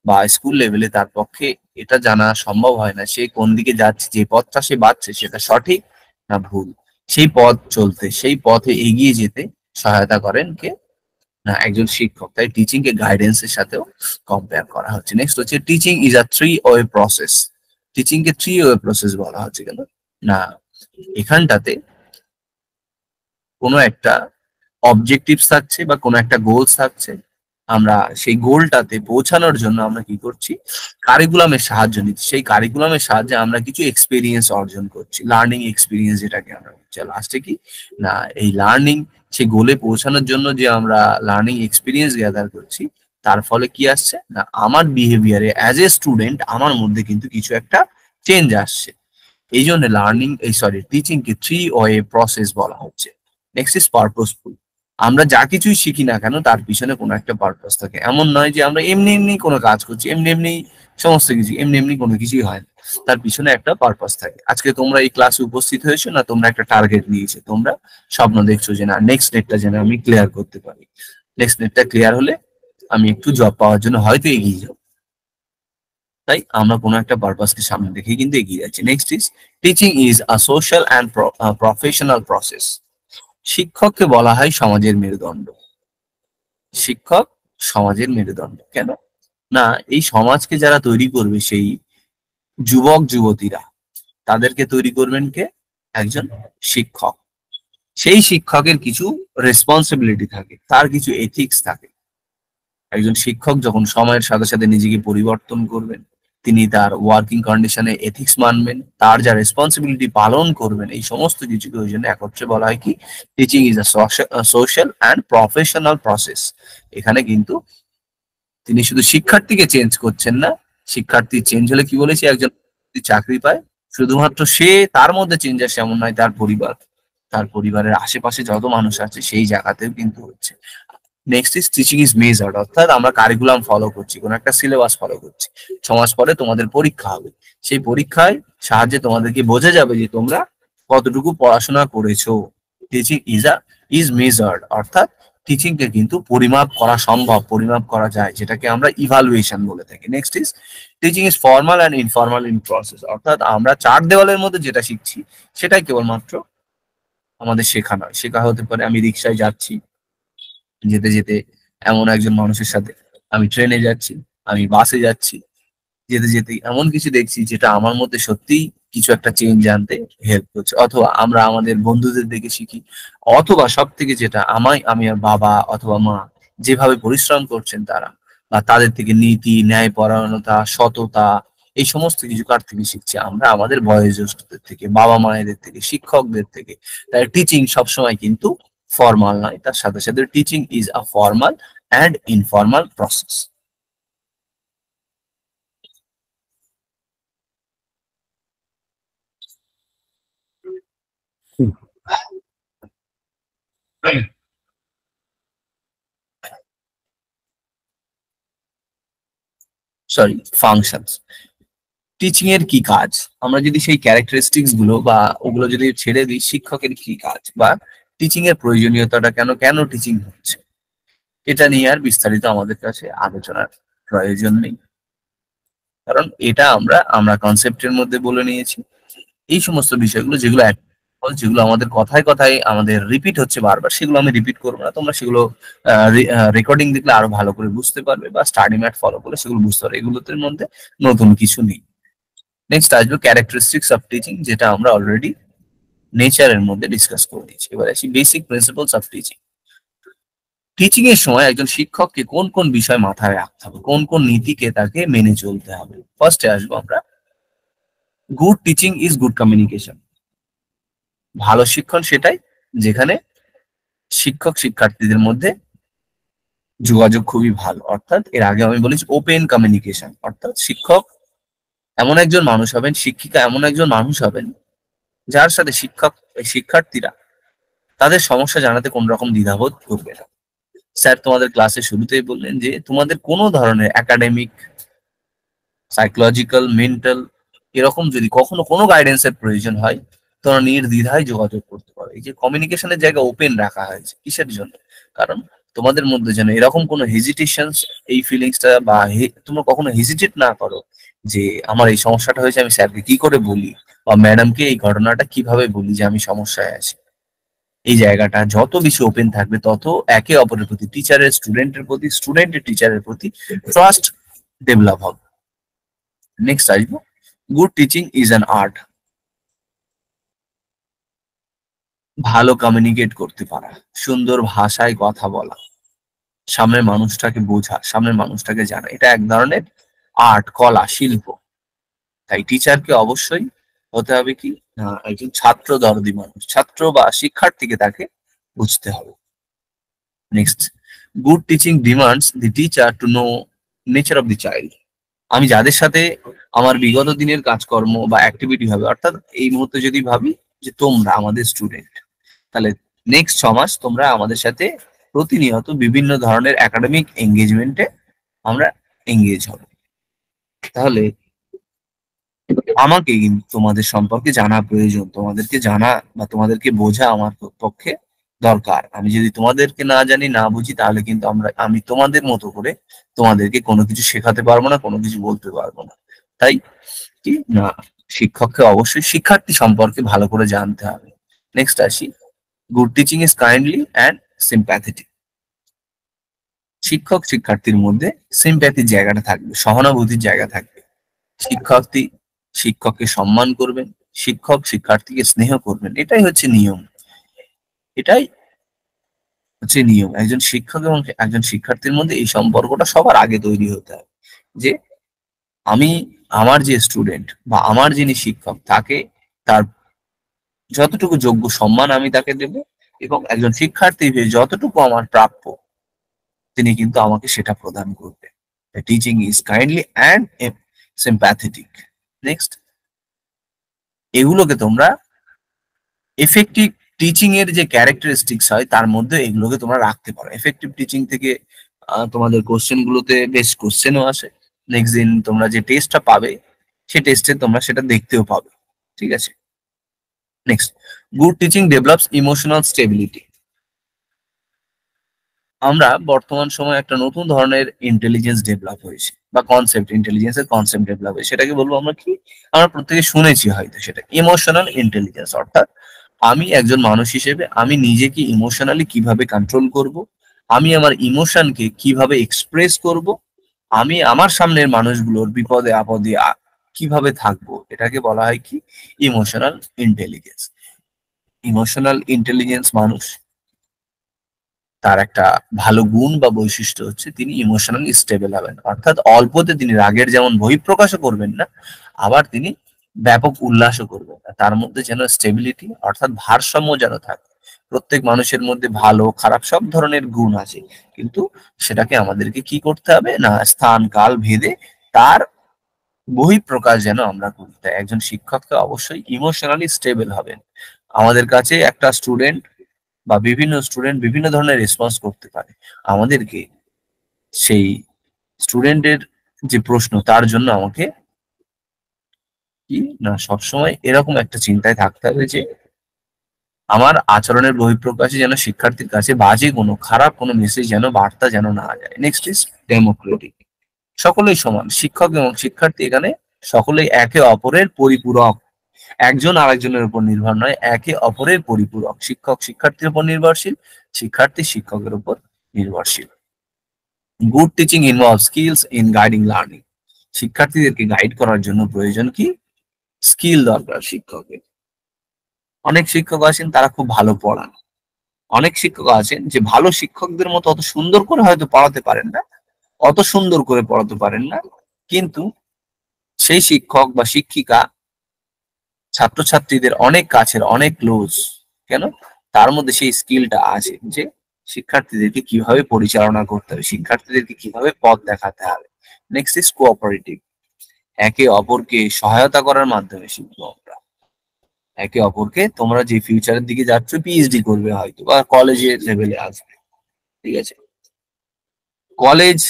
বা স্কুল লেভেলে তার পক্ষে এটা জানা সম্ভব হয় না সে কোন দিকে যাচ্ছে, যে পথটা সে বাছছে সেটা সঠিক না ভুল। সেই পথ চলতে, সেই পথে এগিয়ে যেতে সহায়তা করেন কে? না, একজন শিক্ষক। তাই টিচিং কে গাইডেন্সের সাথেও কম্পেয়ার করা হচ্ছে। নেক্সট হচ্ছে teaching is a three way process. Teaching কে থ্রি ওয়ে প্রসেস বলা হচ্ছে কেন? না, এখানটাতে কোনো একটা অবজেক্টিভস থাকছে বা কোনো একটা গোলস থাকছে, আমরা সেই গোলটাতে পৌঁছানোর জন্য আমরা কি করছি? কারিকুলামের সাহায্য নিচ্ছি। সেই কারিকুলামের সাহায্যে আমরা কিছু এক্সপিরিয়েন্স অর্জন করছি, লার্নিং এক্সপিরিয়েন্স যেটাকে আমরা বলছি। লাস্টে কি না, এই লার্নিং, সেই গোলে পৌঁছানোর জন্য যে আমরা লার্নিং এক্সপিরিয়েন্স গ্যাদার করছি, তার ফলে কি আসছে না, আমার বিহেভিয়ারে অ্যাজ এ স্টুডেন্ট আমার মধ্যে কিন্তু কিছু একটা চেঞ্জ আসছে। এই জন্য টিচিং কে থ্রি ওয়ে প্রসেস বলা হচ্ছে। Next is purposeful. আমরা যা কিছুই শিখি না কেন তার পিছনে কোনো একটা পারপাস থাকে। এমন নয় যে আমরা এমনি এমনি কোনো কাজ করছি, এমনি এমনি সমস্ত কিছু, এমনি এমনি কোনো কিছুই হয় না। তার পিছনে একটা পারপাস থাকে। আজকে তোমরা এই ক্লাসে উপস্থিত হয়েছো, না তোমরা একটা টার্গেট নিয়েছো, তোমরা স্বপ্ন দেখছো যে না নেক্সট ডেটটা যেন আমি ক্লিয়ার করতে পারি। নেক্সট ডেটটা ক্লিয়ার হলে আমি একটু জব পাওয়ার জন্য হয়তো এগিয়ে যাবো। তাই আমরা কোনো একটা পারপাসকে সামনে রেখে কিন্তু এগিয়ে যাচ্ছি। Next is teaching is a social and professional process. শিক্ষককে বলা হয় সমাজের মেরুদণ্ড। শিক্ষক সমাজের মেরুদণ্ড কেন? না, এই সমাজকে যারা তৈরি করবে, সেই যুবক যুবতীরা, তাদেরকে তৈরি করবেন কে? একজন শিক্ষক। সেই শিক্ষকের কিছু রেসপন্সিবিলিটি থাকে, তার কিছু এথিক্স থাকে। একজন শিক্ষক যখন সময়ের সাথে সাথে নিজেকে পরিবর্তন করবেন, তিনি তার ওয়ার্কিং কন্ডিশনে এথিক্স মানবেন, তার যা রেসপন্সিবিলিটি পালন করবেন, এই সমস্ত কিছুকে ওই জন্য একত্রে বলা হয় কি, teaching is a social and professional process. এখানে কিন্তু তিনি শুধু শিক্ষার্থীকে চেঞ্জ করছেন না। শিক্ষার্থী চেঞ্জ হলে কি বলেছি, একজন যদি চাকরি পায়, শুধুমাত্র সে, তার মধ্যে চেঞ্জ আসে এমন নয়, তার পরিবার, তার পরিবারের আশেপাশে যত মানুষ আছে সেই জায়গাতেও কিন্তু হচ্ছে। Next is teaching is measured, অর্থাৎ আমরা কারিকুলাম ফলো করছি, কোন একটা সিলেবাস ফলো করছি। 6 মাস পরে তোমাদের পরীক্ষা হবে, সেই পরীক্ষায় সাহায্যে তোমাদেরকে বোঝা যাবে যে তোমরা কতটুকু পড়াশোনা করেছো। টিচিং ইজ মেজার্ড, অর্থাৎ টিচিং কে কিন্তু পরিমাপ করা সম্ভব, পরিমাপ করা যায়, যেটাকে আমরা ইভালুয়েশন বলে থাকি। Next is teaching is formal and informal in process, অর্থাৎ আমরা চার দেওয়ালের মধ্যে যেটা শিখছি সেটাই কেবলমাত্র আমাদের শেখা নয়। শেখা হতে পারে আমি রিক্সায় যাচ্ছি, যেতে যেতে এমন একজন মানুষের সাথে, আমি ট্রেনে যাচ্ছি, আমি বাসে যাচ্ছি, যেতে যেতে এমন কিছু দেখছি যেটা আমার মধ্যে সত্যিই কিছু একটা চেঞ্জ আনতে হেল্প করছে। অথবা আমরা আমাদের বন্ধুদের দেখে শিখি, অথবা সব থেকে যেটা আমি আর বাবা অথবা মা যেভাবে পরিশ্রম করছেন তারা, বা তাদের থেকে নীতি, ন্যায়পরায়ণতা, সততা, এই সমস্ত কিছু কার থেকে শিখছি? আমরা আমাদের বয়োজ্যেষ্ঠদের থেকে, বাবা মায়েদের থেকে, শিক্ষকদের থেকে। তাই টিচিং সবসময় কিন্তু ফর্মাল নয়, তার সাথে সাথে teaching is a formal and informal process. Sorry, functions. Teaching এর কি কাজ? আমরা যদি সেই ক্যারেক্টারিস্টিক্স গুলো বা ওগুলো যদি ছেড়ে দিই, শিক্ষকের কি কাজ বা টিচিং এর প্রয়োজনীয়তাটা কেন, কেন টিচিং হচ্ছে, এটা নিয়ে আর বিস্তারিত আমাদের কাছে আলোচনার প্রয়োজন নেই। কারণ এটা আমরা আমরা কনসেপ্টের মধ্যে বলে নিয়েছি। এই সমস্ত বিষয়গুলো যেগুলো যেগুলো আমাদের কথায় কথায় আমাদের রিপিট হচ্ছে বারবার, সেগুলো আমি রিপিট করবো না। তোমরা সেগুলো রেকর্ডিং দেখলে আরো ভালো করে বুঝতে পারবে, বা স্টাডি ম্যাট ফলো করলে সেগুলো বুঝতে পারবে। এগুলোর মধ্যে নতুন কিছু নেই। নেক্সট আসবে ক্যারেক্টারিস্টিক্স অফ টিচিং, যেটা আমরা অলরেডি নেচারের মধ্যে ডিসকাস করে দিয়েছি। এবার আসি basic principles of teaching. Teaching এর সময় একজন শিক্ষককে কোন কোন বিষয় মাথায় রাখতে হবে, কোন কোন নীতিকে তাকে মেনে চলতে হবে। ফার্স্টে আসবো আমরা, good teaching is good communication. ভালো শিক্ষণ সেটাই যেখানে শিক্ষক শিক্ষার্থীদের মধ্যে যোগাযোগ খুবই ভালো, অর্থাৎ এর আগে আমি বলেছি ওপেন কমিউনিকেশন। অর্থাৎ শিক্ষক এমন একজন মানুষ হবেন, শিক্ষিকা এমন একজন মানুষ হবেন যার সাথে শিক্ষার্থীরা তাদের সমস্যা জানাতে কোন রকম দ্বিধাবোধ করবে না। স্যার তোমাদের ক্লাসে শুরুতেই বললেন যে তোমাদের কোনো ধরনের একাডেমিক, সাইকোলজিক্যাল, মেন্টাল এরকম যদি কখনো কোনো গাইডেন্সের প্রয়োজন হয়, তোমরা নির্দ্বিধায় যোগাযোগ করতে পারো। এই যে কমিউনিকেশনের জায়গা ওপেন রাখা হয়েছে, কিসের জন্য? কারণ তোমাদের মধ্যে যেন এরকম কোনো হেজিটেশনস, এই ফিলিংসটা বা তোমরা কখনো হেজিটেট না করো যে আমার এই সমস্যাটা হয়েছে, আমি স্যারকে কি করে বলি, বা ম্যাডামকে এই ঘটনাটা কিভাবে বলি যে আমি সমস্যায় আছি। এই জায়গাটা যত বেশি ওপেন থাকবে, তত একে অপরের প্রতি, টিচারের স্টুডেন্টের প্রতি, স্টুডেন্টের টিচারের প্রতি ট্রাস্ট ডেভেলপ হবে। নেক্সট আসবো, good teaching is an art. ভালো কমিউনিকেট করতে পারা, সুন্দর ভাষায় কথা বলা, সামনের মানুষটাকে বোঝা, সামনের মানুষটাকে জানা, এটা এক ধরনের আর্ট, কলা, শিল্প। তাই টিচারকে অবশ্যই হতে হবে কি না, একজন ছাত্র দরদি মানুষ, ছাত্র বা শিক্ষার্থীকে তাকে বুঝতে হবে। Next, good teaching demands the teacher to know nature of the child. আমি যাদের সাথে আমার বিগত দিনের কাজকর্ম বা অ্যাক্টিভিটি হবে, অর্থাৎ এই মুহূর্তে যদি ভাবি যে তোমরা আমাদের স্টুডেন্ট, তাহলে নেক্সট 6 মাস তোমরা আমাদের সাথে প্রতিনিয়ত বিভিন্ন ধরনের একাডেমিক এঙ্গেজমেন্টে আমরা এঙ্গেজ হব। তাহলে আমাকে কিন্তু তোমাদের সম্পর্কে জানা প্রয়োজন, তোমাদেরকে জানা বা তোমাদেরকে বোঝা আমার পক্ষে দরকার। আমি যদি তোমাদেরকে না জানি, না বুঝি, তাহলে কিন্তু আমি তোমাদের মতো করে তোমাদেরকে কোনো কিছু শেখাতে পারবো না, কোনো কিছু বলতে পারবো না। তাই কি না, শিক্ষককে অবশ্যই শিক্ষার্থী সম্পর্কে ভালো করে জানতে হবে। নেক্সট আসি, good teaching is kindly and sympathetic. শিক্ষক শিক্ষার্থীর মধ্যে সিম্প্যাথির জায়গাটা থাকবে, সহানুভূতির জায়গা থাকবে। শিক্ষার্থী শিক্ষককে সম্মান করবেন, শিক্ষক শিক্ষার্থীকে স্নেহ করবেন, এটাই হচ্ছে নিয়ম। এটাই হচ্ছে নিয়ম। একজন শিক্ষক এবং একজন শিক্ষার্থীর মধ্যে এই সম্পর্কটা সবার আগে তৈরি হতে হবে, যে আমি আমার যে স্টুডেন্ট বা আমার যিনি শিক্ষক, তাকে তার যতটুকু যোগ্য সম্মান আমি তাকে দেব, এবং একজন শিক্ষার্থী হয়ে যতটুকু আমার প্রাপ্য তিনি কিন্তু আমাকে সেটা প্রদান করবে। Teaching is kindly and sympathetic. Next, এগুলোকে তোমরা এফেক্টিভ টিচিং এর যে ক্যারেক্টারিস্টিক্স হয় তার মধ্যে এগুলোকে তোমরা রাখতে পারো। এফেক্টিভ টিচিং থেকে তোমাদের কোশ্চেন গুলোতে বেশ কোশ্চেনও আসে। নেক্সট দিন তোমরা যে টেস্টটা পাবে, সেই টেস্টে তোমরা সেটা দেখতেও পাবে। ঠিক আছে। Next, good teaching develops emotional stability. আমরা বর্তমান সময়ে একটা নতুন ধরনের ইন্টেলিজেন্স ডেভেলপ হয়েছে, বা ইন্টেলিজেন্সের কনসেপ্ট ডেভেলপ হয়েছে। সেটাকে বলবো আমরা কি, আমরা প্রত্যেকে শুনেছি হয়তো, সেটা ইমোশনাল ইন্টেলিজেন্স। অর্থাৎ আমি একজন মানুষ হিসেবে আমি নিজেকে ইমোশনালি কিভাবে কন্ট্রোল করব, আমি আমার ইমোশনকে কিভাবে এক্সপ্রেস করব, আমি আমার সামনের মানুষগুলোর বিপদে আপদে কিভাবে থাকবো, এটাকে বলা হয় কি, ইমোশনাল ইন্টেলিজেন্স। ইমোশনাল ইন্টেলিজেন্স মানুষ, তার একটা ভালো গুণ বা বৈশিষ্ট্য হচ্ছে তিনি ইমোশনালি স্টেবল হবেন। অর্থাৎ অল্পতে তিনি রাগের যেমন বহিঃপ্রকাশও করবেন না, আবার তিনি ব্যাপক উল্লাসও করবেন না। তার মধ্যে যেন স্টেবিলিটি, অর্থাৎ ভারসাম্য যেন থাকে। প্রত্যেক মানুষের মধ্যে ভালো খারাপ সব ধরনের গুণ আছে, কিন্তু সেটাকে আমাদেরকে কি করতে হবে না, স্থান কাল ভেদে তার বহিঃপ্রকাশ যেন আমরা করি। তাই একজন শিক্ষককে অবশ্যই ইমোশনালি স্টেবল হবেন। আমাদের কাছে একটা স্টুডেন্ট বা বিভিন্ন স্টুডেন্ট বিভিন্ন ধরনের রেসপন্স করতে পারে, আমাদেরকে সেই স্টুডেন্টের যে প্রশ্ন, তার জন্য আমাকে কি না সবসময় এরকম একটা চিন্তায় থাকতে হবে যে আমার আচরণের বহিঃপ্রকাশে যেন শিক্ষার্থীর কাছে বাজে কোনো খারাপ কোনো মেসেজ যেন, বার্তা যেন না যায়। Next is Democratic. সকলেই সমান, শিক্ষক এবং শিক্ষার্থী এখানে সকলেই একে অপরের পরিপূরক। একজন আরেকজনের উপর নির্ভর নয়, একে অপরের পরিপূরক। শিক্ষক শিক্ষার্থীর উপর নির্ভরশীল, শিক্ষার্থী শিক্ষকের উপর নির্ভরশীল। Good teaching involve skills in guiding learning. শিক্ষার্থীদেরকে গাইড করার জন্য প্রয়োজন কি? স্কিল দরকার শিক্ষকের। অনেক শিক্ষক আছেন তারা খুব ভালো পড়ান, অনেক শিক্ষক আছেন যে ভালো শিক্ষকদের মতো অত সুন্দর করে হয়তো পড়াতে পারেন না, অত সুন্দর করে পড়াতে পারেন না, কিন্তু সেই শিক্ষক বা শিক্ষিকা ছাত্রছাত্রীদের অনেক কাছের, অনেক ক্লোজ। কেন? তার মধ্যে সেই স্কিলটা আছে যে শিক্ষার্থীদেরকে কিভাবে পরিচালনা করতে হবে, শিক্ষার্থীদেরকে কিভাবে পথ দেখাতে হবে। Next is cooperative. একে অপরকে সহায়তা করার মাধ্যমে শিখবো আমরা। একে অপরকে, তোমরা যে ফিউচারের দিকে যাচ্ছ, পিএইচডি করবে হয়তো বা কলেজের লেভেলে আসবে, ঠিক আছে? কলেজ,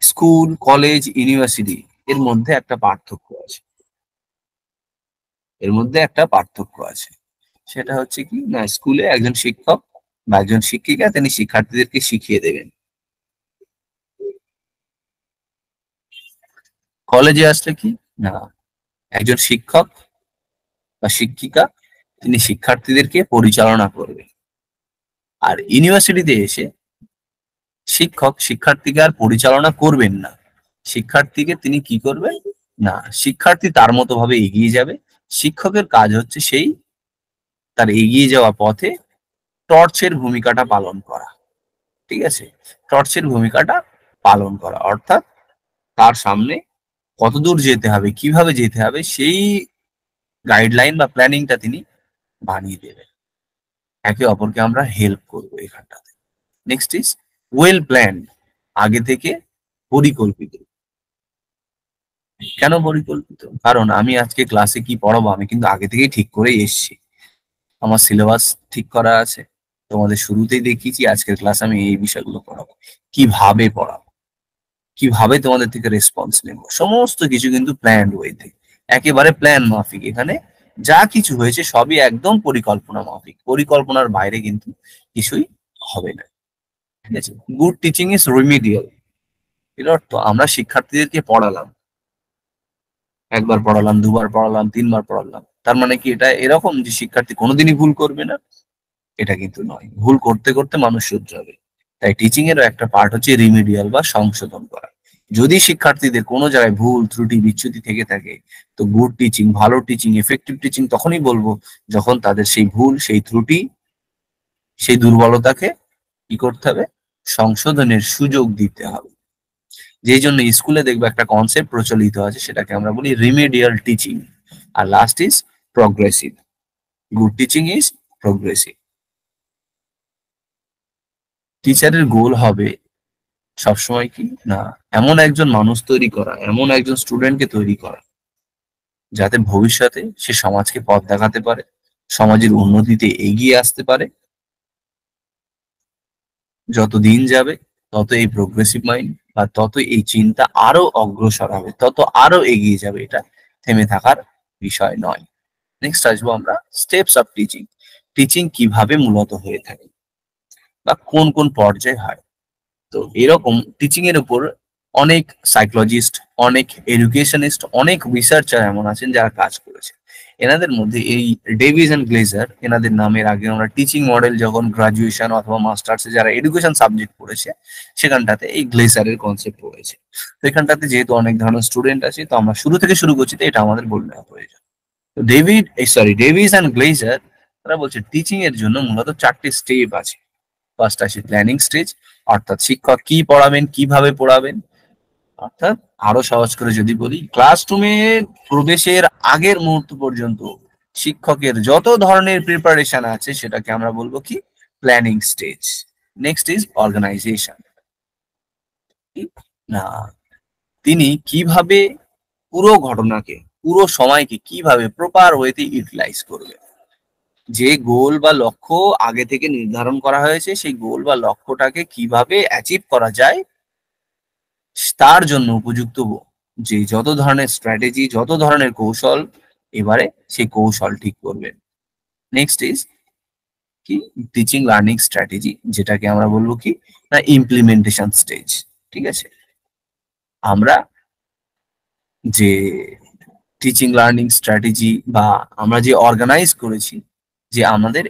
স্কুল, কলেজ, ইউনিভার্সিটি, এর মধ্যে একটা পার্থক্য আছে। এর মধ্যে একটা পার্থক্য আছে, সেটা হচ্ছে কি না, স্কুলে একজন শিক্ষক বা একজন শিক্ষিকা তিনি শিক্ষার্থীদেরকে শিখিয়ে দেবেন। কলেজে আসলে কি না, একজন শিক্ষক বা শিক্ষিকা তিনি শিক্ষার্থীদেরকে পরিচালনা করবেন। আর ইউনিভার্সিটিতে এসে শিক্ষক শিক্ষার্থীকে আর পরিচালনা করবেন না, শিক্ষার্থীকে তিনি কি করবেন না, শিক্ষার্থী তার মতো ভাবে এগিয়ে যাবে। শিক্ষকের কাজ হচ্ছে সেই তার এগিয়ে যাওয়া পথে টর্চের ভূমিকাটা পালন করা, ঠিক আছে? টর্চের ভূমিকাটা পালন করা অর্থাৎ তার সামনে কতদূর যেতে হবে, কিভাবে যেতে হবে, সেই গাইডলাইন বা প্ল্যানিংটা তিনি বানিয়ে দেবেন। একে অপরকে আমরা হেল্প করবো এখানটাতে। Next is well plan. আগে থেকে পরিকল্পিত। কেন পরিকল্পিত? কারণ আমি আজকে ক্লাসে কি পড়াবো আমি কিন্তু আগে থেকেই ঠিক করেই এসেছি, আমার সিলেবাস ঠিক করা আছে, তোমাদের শুরুতেই দেখিয়েছি আজকের ক্লাস আমি এই বিষয়গুলো পড়াবো, কিভাবে পড়াবো, কিভাবে তোমাদের থেকে রেসপন্স নেব, সমস্ত কিছু কিন্তু প্ল্যান্ড ওয়েতে, একেবারে প্ল্যান মাফিক। এখানে যা কিছু হয়েছে সবই একদম পরিকল্পনা মাফিক, পরিকল্পনার বাইরে কিন্তু কিছুই হবে না, ঠিক আছে? Good teaching is remedial. এর অর্থ আমরা শিক্ষার্থীদেরকে পড়ালাম, একবার পড়ালাম, দুবার পড়ালাম, তিনবার পড়ালাম, তার মানে কি এটা এরকম যে শিক্ষার্থী কোনোদিনই ভুল করবে না? এটা কিন্তু নয়, ভুল করতে করতে মানুষ শুধরাবে। তাই টিচিং এরও একটা পার্ট হচ্ছে রিমিডিয়াল বা সংশোধন করা। যদি শিক্ষার্থীদের কোনো জায়গায় ভুল ত্রুটি বিচ্যুতি থেকে থাকে, তো গুড টিচিং, ভালো টিচিং, এফেক্টিভ টিচিং তখনই বলবো যখন তাদের সেই ভুল, সেই ত্রুটি, সেই দুর্বলতাকে কি করতে হবে, সংশোধনের সুযোগ দিতে হবে। যেই জন্য স্কুলে দেখবে একটা কনসেপ্ট প্রচলিত আছে, সেটাকে আমরা বলি রিমিডিয়াল টিচিং। আর last is progressive. Good teaching is progressive. টিচারের গোল হবে সবসময় কি না, এমন একজন মানুষ তৈরি করা, এমন একজন স্টুডেন্টকে তৈরি করা যাতে ভবিষ্যতে সে সমাজকে পথ দেখাতে পারে, সমাজের উন্নতিতে এগিয়ে আসতে পারে। যত দিন যাবে তত এই প্রোগ্রেসিভ মাইন্ড বা তত এই চিন্তা আরো অগ্রসর হবে, তত আরো এগিয়ে যাবে, এটা থেমে থাকার বিষয় নয়। নেক্সট আসবো আমরা স্টেপস অফ টিচিং। টিচিং কিভাবে মূলত হয়ে থাকে বা কোন কোন পর্যায়ে হয়। তো এরকম টিচিং এর উপর অনেক সাইকোলজিস্ট, অনেক এডুকেশনিস্ট, অনেক রিসার্চার এমন আছেন যারা কাজ করেছে। এনাদের মধ্যে এই ডেভিস এন্ড গ্লেজার, এনাদের নামের আগে আমরা টিচিং মডেল যখন গ্রাজুয়েশন অথবা মাস্টার্সে যারা এডুকেশন সাবজেক্ট পড়েছে সেখানটাতে এই গ্লেজারের কনসেপ্ট পড়েছে। তো এখানটাতে যেহেতু অনেক ধরনের স্টুডেন্ট আছে, তো আমরা শুরু থেকে শুরু করছি, তো এটা আমাদের বলে নেওয়া প্রয়োজন। তো ডেভিস এন্ড গ্লেজার তারা বলছে টিচিং এর জন্য মূলত 4টি স্টেপ আছে। ফার্স্ট আসে প্ল্যানিং স্টেজ, অর্থাৎ শিক্ষক কি পড়াবেন, কিভাবে পড়াবেন। অর্থাৎ আরো সহজ করে যদি বলি, ক্লাসরুমে প্রবেশের আগের মুহূর্ত পর্যন্ত শিক্ষকের যত ধরনের প্রিপারেশন আছে সেটাকে আমরা বলবো কি, planning stage. Next is organisation. না, তিনি কিভাবে পুরো ঘটনাকে, পুরো সময়কে কিভাবে প্রপার ওয়েতে ইউটিলাইজ করবে। যে গোল বা লক্ষ্য আগে থেকে নির্ধারণ করা হয়েছে, সেই গোল বা লক্ষ্যটাকে কিভাবে অ্যাচিভ করা যায় তার জন্য উপযুক্ত যে যত ধরনের স্ট্র্যাটেজি, যত ধরনের কৌশল, এবারে সেই কৌশল ঠিক করবেন। নেক্সট ইজ কি, টিচিং লার্নিং স্ট্র্যাটেজি, যেটাকে আমরা বলবো কি না, ইমপ্লিমেন্টেশন স্টেজ। ঠিক আছে, আমরা যে টিচিং লার্নিং স্ট্র্যাটেজি বা আমরা যে অর্গানাইজ করেছি যে আমাদের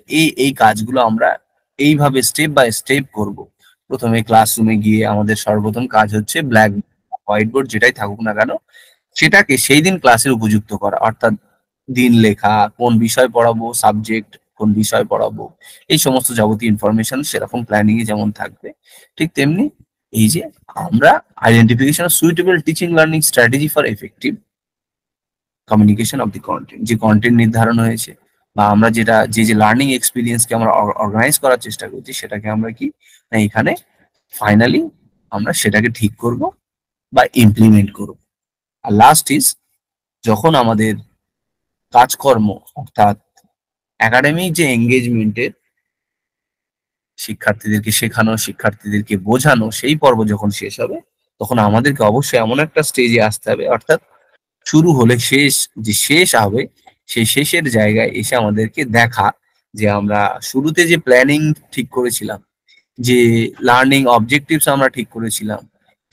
এই কাজগুলো আমরা এইভাবে স্টেপ বাই স্টেপ করব। প্রথমে ক্লাসরুমে গিয়ে আমাদের সর্বপ্রথম কাজ হচ্ছে ব্ল্যাক হোয়াইট বোর্ড যেটাই থাকুক না কেন সেটাকে সেই দিন ক্লাসের উপযুক্ত করা, অর্থাৎ দিন লেখা, কোন বিষয় পড়াবো, সাবজেক্ট কোন বিষয় পড়াবো, এই সমস্ত যাবতীয় ইনফরমেশন সেরকম প্ল্যানিং এ যেমন থাকবে ঠিক তেমনি এই যে আমরা identification of suitable teaching learning strategy for effective communication of the content, যে কন্টেন্ট নির্ধারণ হয়েছে বা আমরা যেটা যে লার্নিং এক্সপিরিয়েন্সকে আমরা অর্গানাইজ করার চেষ্টা করছি সেটাকে আমরা কি না এখানে ফাইনালি আমরা সেটাকে ঠিক করব বা ইমপ্লিমেন্ট করব। আর লাস্ট ইজ যখন আমাদের কাজকর্ম অর্থাৎ একাডেমিক যে এঙ্গেজমেন্টের শিক্ষার্থীদেরকে শেখানো শিক্ষার্থীদেরকে বোঝানো সেই পর্ব যখন শেষ হবে তখন আমাদেরকে অবশ্যই এমন একটা স্টেজে আসতে হবে, অর্থাৎ শুরু হলে শেষ যে শেষ হবে সেই শেষের জায়গায় এসে আমাদেরকে দেখা যে আমরা শুরুতে যে প্ল্যানিং ঠিক করেছিলাম, যে লার্নিং অবজেক্টিভস আমরা ঠিক করেছিলাম,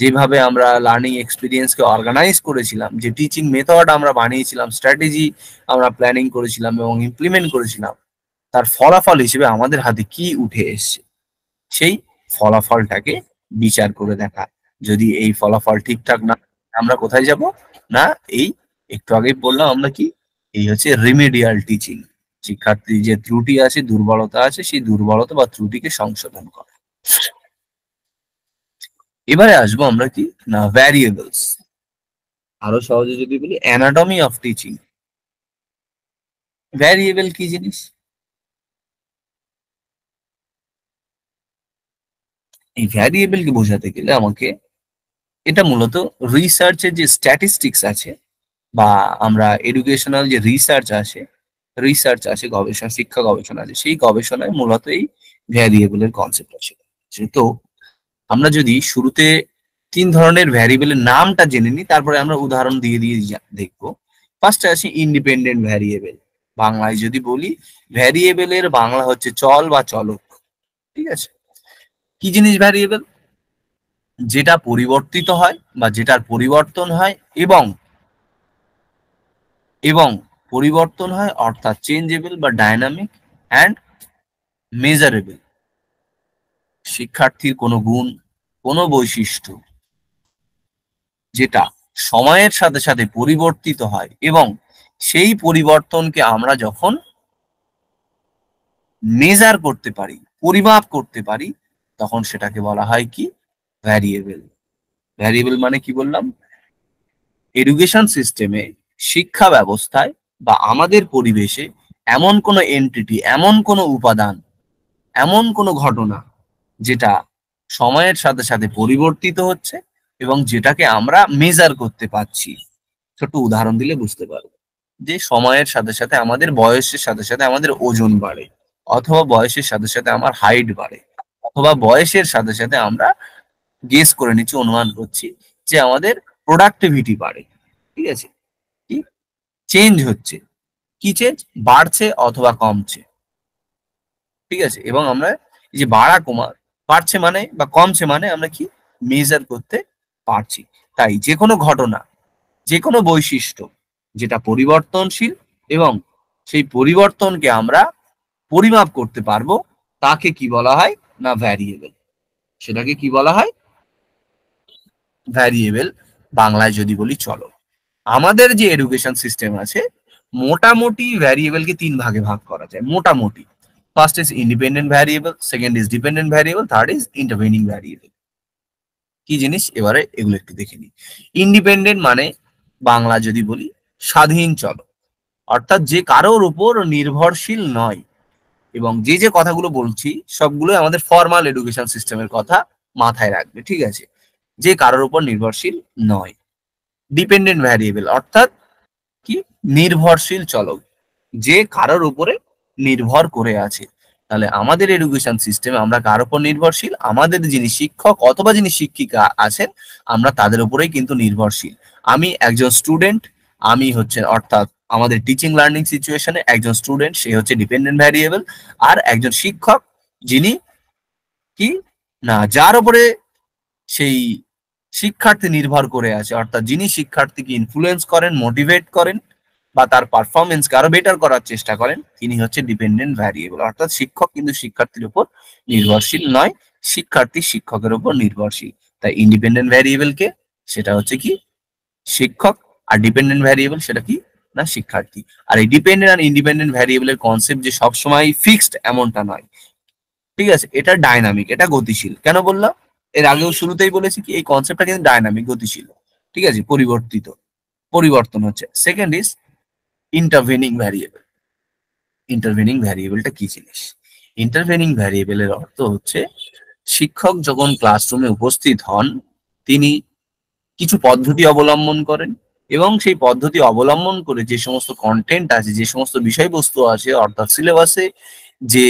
যেভাবে আমরা লার্নিং এক্সপিরিয়েন্সকে অর্গানাইজ করেছিলাম, যে টিচিং মেথড আমরা বানিয়েছিলাম, স্ট্র্যাটেজি আমরা প্ল্যানিং করেছিলাম এবং ইমপ্লিমেন্ট করেছিলাম, তার ফলাফল হিসেবে আমাদের হাতে কি উঠে এসছে সেই ফলাফলটাকে বিচার করে দেখা। যদি এই ফলাফল ঠিকঠাক না আমরা কোথায় যাব না এই একটু আগেই বললাম আমরা কি এই হচ্ছে রিমেডিয়াল টিচিং, শিক্ষার্থীর যে ত্রুটি আছে দুর্বলতা আছে সেই দুর্বলতা বা ত্রুটিকে সংশোধন করা। এবারে আসবো আমরা কি না ভ্যারিয়েবলস, আরো সহজে যদি বলি অ্যানাটমি অফ টিচিং। ভ্যারিয়েবল কি জিনিস? এই ভ্যারিয়েবল কে বোঝাতে গেলে আমাকে এটা মূলত রিসার্চের যে স্ট্যাটিস্টিক্স আছে বা আমরা এডুকেশনাল যে রিসার্চ আছে গবেষণা শিক্ষা গবেষণা আছে সেই গবেষণায় মূলত এই ভ্যারিয়েবলের কনসেপ্ট আছে। তো আমরা যদি শুরুতে 3 ধরনের ভ্যারিয়েবলের নামটা জেনে নিই তারপরে আমরা উদাহরণ দিয়ে দিয়ে দেখবো। ফার্স্টে আসি ইন্ডিপেন্ডেন্ট ভ্যারিয়েবল। বাংলায় যদি বলি ভ্যারিয়েবলের বাংলা হচ্ছে চল বা চলক। ঠিক আছে, কি জিনিস ভ্যারিয়েবল? যেটা পরিবর্তিত হয় বা যেটার পরিবর্তন হয় এবং এবং পরিবর্তন হয় অর্থাৎ চেঞ্জেবল বা ডাইনামিক অ্যান্ড মেজারেবল। শিক্ষার্থীর কোনো গুণ কোনো বৈশিষ্ট্য যেটা সময়ের সাথে সাথে পরিবর্তিত হয় এবং সেই পরিবর্তনকে আমরা যখন মেজার করতে পারি পরিমাপ করতে পারি তখন সেটাকে বলা হয় কি ভ্যারিয়েবল। ভ্যারিয়েবল মানে কি বললাম? এডুকেশন সিস্টেমে শিক্ষা ব্যবস্থায় বা আমাদের পরিবেশে এমন কোনো এন্টিটি এমন কোনো উপাদান এমন কোনো ঘটনা যেটা সময়ের সাথে সাথে পরিবর্তিত হচ্ছে এবং যেটাকে আমরা মেজার করতে পারছি। ছোট্ট উদাহরণ দিলে বুঝতে পারবো যে সময়ের সাথে সাথে আমাদের বয়সের সাথে সাথে আমাদের ওজন বাড়ে, অথবা বয়সের সাথে সাথে আমার হাইট বাড়ে, অথবা বয়সের সাথে সাথে আমরা গেস করে নিচ্ছি অনুমান করছি যে আমাদের প্রোডাক্টিভিটি বাড়ে। ঠিক আছে, কি চেঞ্জ হচ্ছে, কি চেঞ্জ বাড়ছে অথবা কমছে। ঠিক আছে, এবং আমরা এই যে বাড়া কমা বাড়ছে মানে বা কমছে মানে আমরা কি মেজার করতে পারছি। তাই যে কোনো ঘটনা যে কোনো বৈশিষ্ট্য যেটা পরিবর্তনশীল এবং সেই পরিবর্তনকে আমরা পরিমাপ করতে পারবো তাকে কি বলা হয় না ভ্যারিয়েবল। সেটাকে কি বলা হয়? ভ্যারিয়েবল। বাংলায় যদি বলি চলো, আমাদের যে এডুকেশন সিস্টেম আছে মোটামুটি ভ্যারিয়েবলকে 3 ভাগে ভাগ করা যায় মোটামুটি। First is independent variable, second is dependent variable, third is intervening variable. কি জিনিস এবারে এগুলো একটু দেখে নিই। ইন্ডিপেন্ডেন্ট মানে বাংলা যদি বলি স্বাধীন চলক, অর্থাৎ যে কারোর উপর নির্ভরশীল নয়। এবং যে যে কথাগুলো বলছি সবগুলো আমাদের ফর্মাল এডুকেশন সিস্টেমের কথা মাথায় রাখবে। ঠিক আছে, যে কারোর উপর নির্ভরশীল নয়। ডিপেন্ডেন্ট ভ্যারিয়েবল অর্থাৎ কি নির্ভরশীল চলক, যে কারোর উপরে নির্ভর করে আছে। তাহলে আমাদের এডুকেশন সিস্টেমে আমরা কার উপর নির্ভরশীল? আমাদের যিনি শিক্ষক অথবা যিনি শিক্ষিকা আছেন আমরা তাদের উপরেই কিন্তু নির্ভরশীল। আমি একজন স্টুডেন্ট, আমি হচ্ছে অর্থাৎ আমাদের টিচিং লার্নিং সিচুয়েশনে একজন স্টুডেন্ট সে হচ্ছে ডিপেন্ডেন্ট ভ্যারিয়েবল, আর একজন শিক্ষক যিনি কি না যার উপরে সেই শিক্ষার্থী নির্ভর করে আছে, অর্থাৎ যিনি শিক্ষার্থীকে ইনফ্লুয়েন্স করেন, মোটিভেট করেন বা তার পারফরমেন্সকে আরো বেটার করার চেষ্টা করেন, তিনি হচ্ছে ডিপেন্ডেন্ট ভ্যারিয়েবল। অর্থাৎ শিক্ষক কিন্তু শিক্ষার্থীর উপর নির্ভরশীল নয়, শিক্ষার্থী শিক্ষকের উপর নির্ভরশীল। তাই ইন্ডিপেন্ডেন্ট ভ্যারিয়েবল কে, সেটা হচ্ছে কি শিক্ষক, আর ডিপেন্ডেন্ট ভ্যারিয়েবল সেটা কি না শিক্ষার্থী। আর এই ডিপেন্ডেন্ট আর ইন্ডিপেন্ডেন্ট ভ্যারিয়েবলের কনসেপ্ট যে সবসময় ফিক্সড এমনটা নয়, ঠিক আছে, এটা ডাইনামিক, এটা গতিশীল। কেন বললাম? এর আগেও শুরুতেই বলেছি কি এই কনসেপ্টটা কিন্তু ডাইনামিক, গতিশীল, ঠিক আছে, পরিবর্তন হচ্ছে। Second is intervening variable. Intervening ভ্যারিয়েবলটা কি জিনিস? ইন্টারভেনিং ভ্যারিয়েবলের অর্থ হচ্ছে শিক্ষক যখন ক্লাসরুমে উপস্থিত হন, তিনি কিছু পদ্ধতি অবলম্বন করেন এবং সেই পদ্ধতি অবলম্বন করে যে সমস্ত কন্টেন্ট আছে, যে সমস্ত বিষয়বস্তু আছে, অর্থাৎ সিলেবাসে যে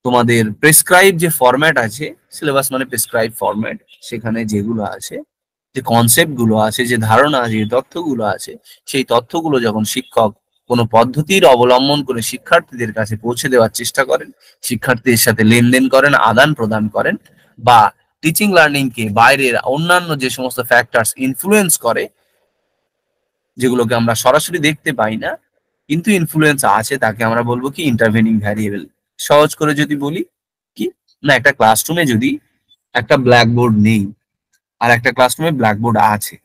তোমাদের প্রেসক্রাইব যে ফরম্যাট আছে, সিলেবাস মানে প্রেসক্রাইব ফরম্যাট, সেখানে যেগুলো আছে, যে কনসেপ্ট গুলো আছে, যে ধারণা আছে, যে তথ্যগুলো আছে, সেই তথ্যগুলো যখন শিক্ষক কোনো পদ্ধতির অবলম্বন করে শিক্ষার্থীদের কাছে পৌঁছে দেওয়ার চেষ্টা করেন, শিক্ষার্থীদের সাথে লেনদেন করেন, আদান প্রদান করেন, বা টিচিং লার্নিং কে বাইরের অন্যান্য যে সমস্ত ফ্যাক্টরস ইনফ্লুয়েন্স করে, যেগুলোকে আমরা সরাসরি দেখতে পাই না কিন্তু ইনফ্লুয়েন্স আছে, তাকে আমরা বলবো কি ইন্টারভেনিং ভ্যারিয়েবল। সহজ করে যদি বলি কি না, একটা ক্লাসরুমে যদি একটা ব্ল্যাকবোর্ড নেই আর একটা ক্লাসরুমে ব্ল্যাকবোর্ড আছে,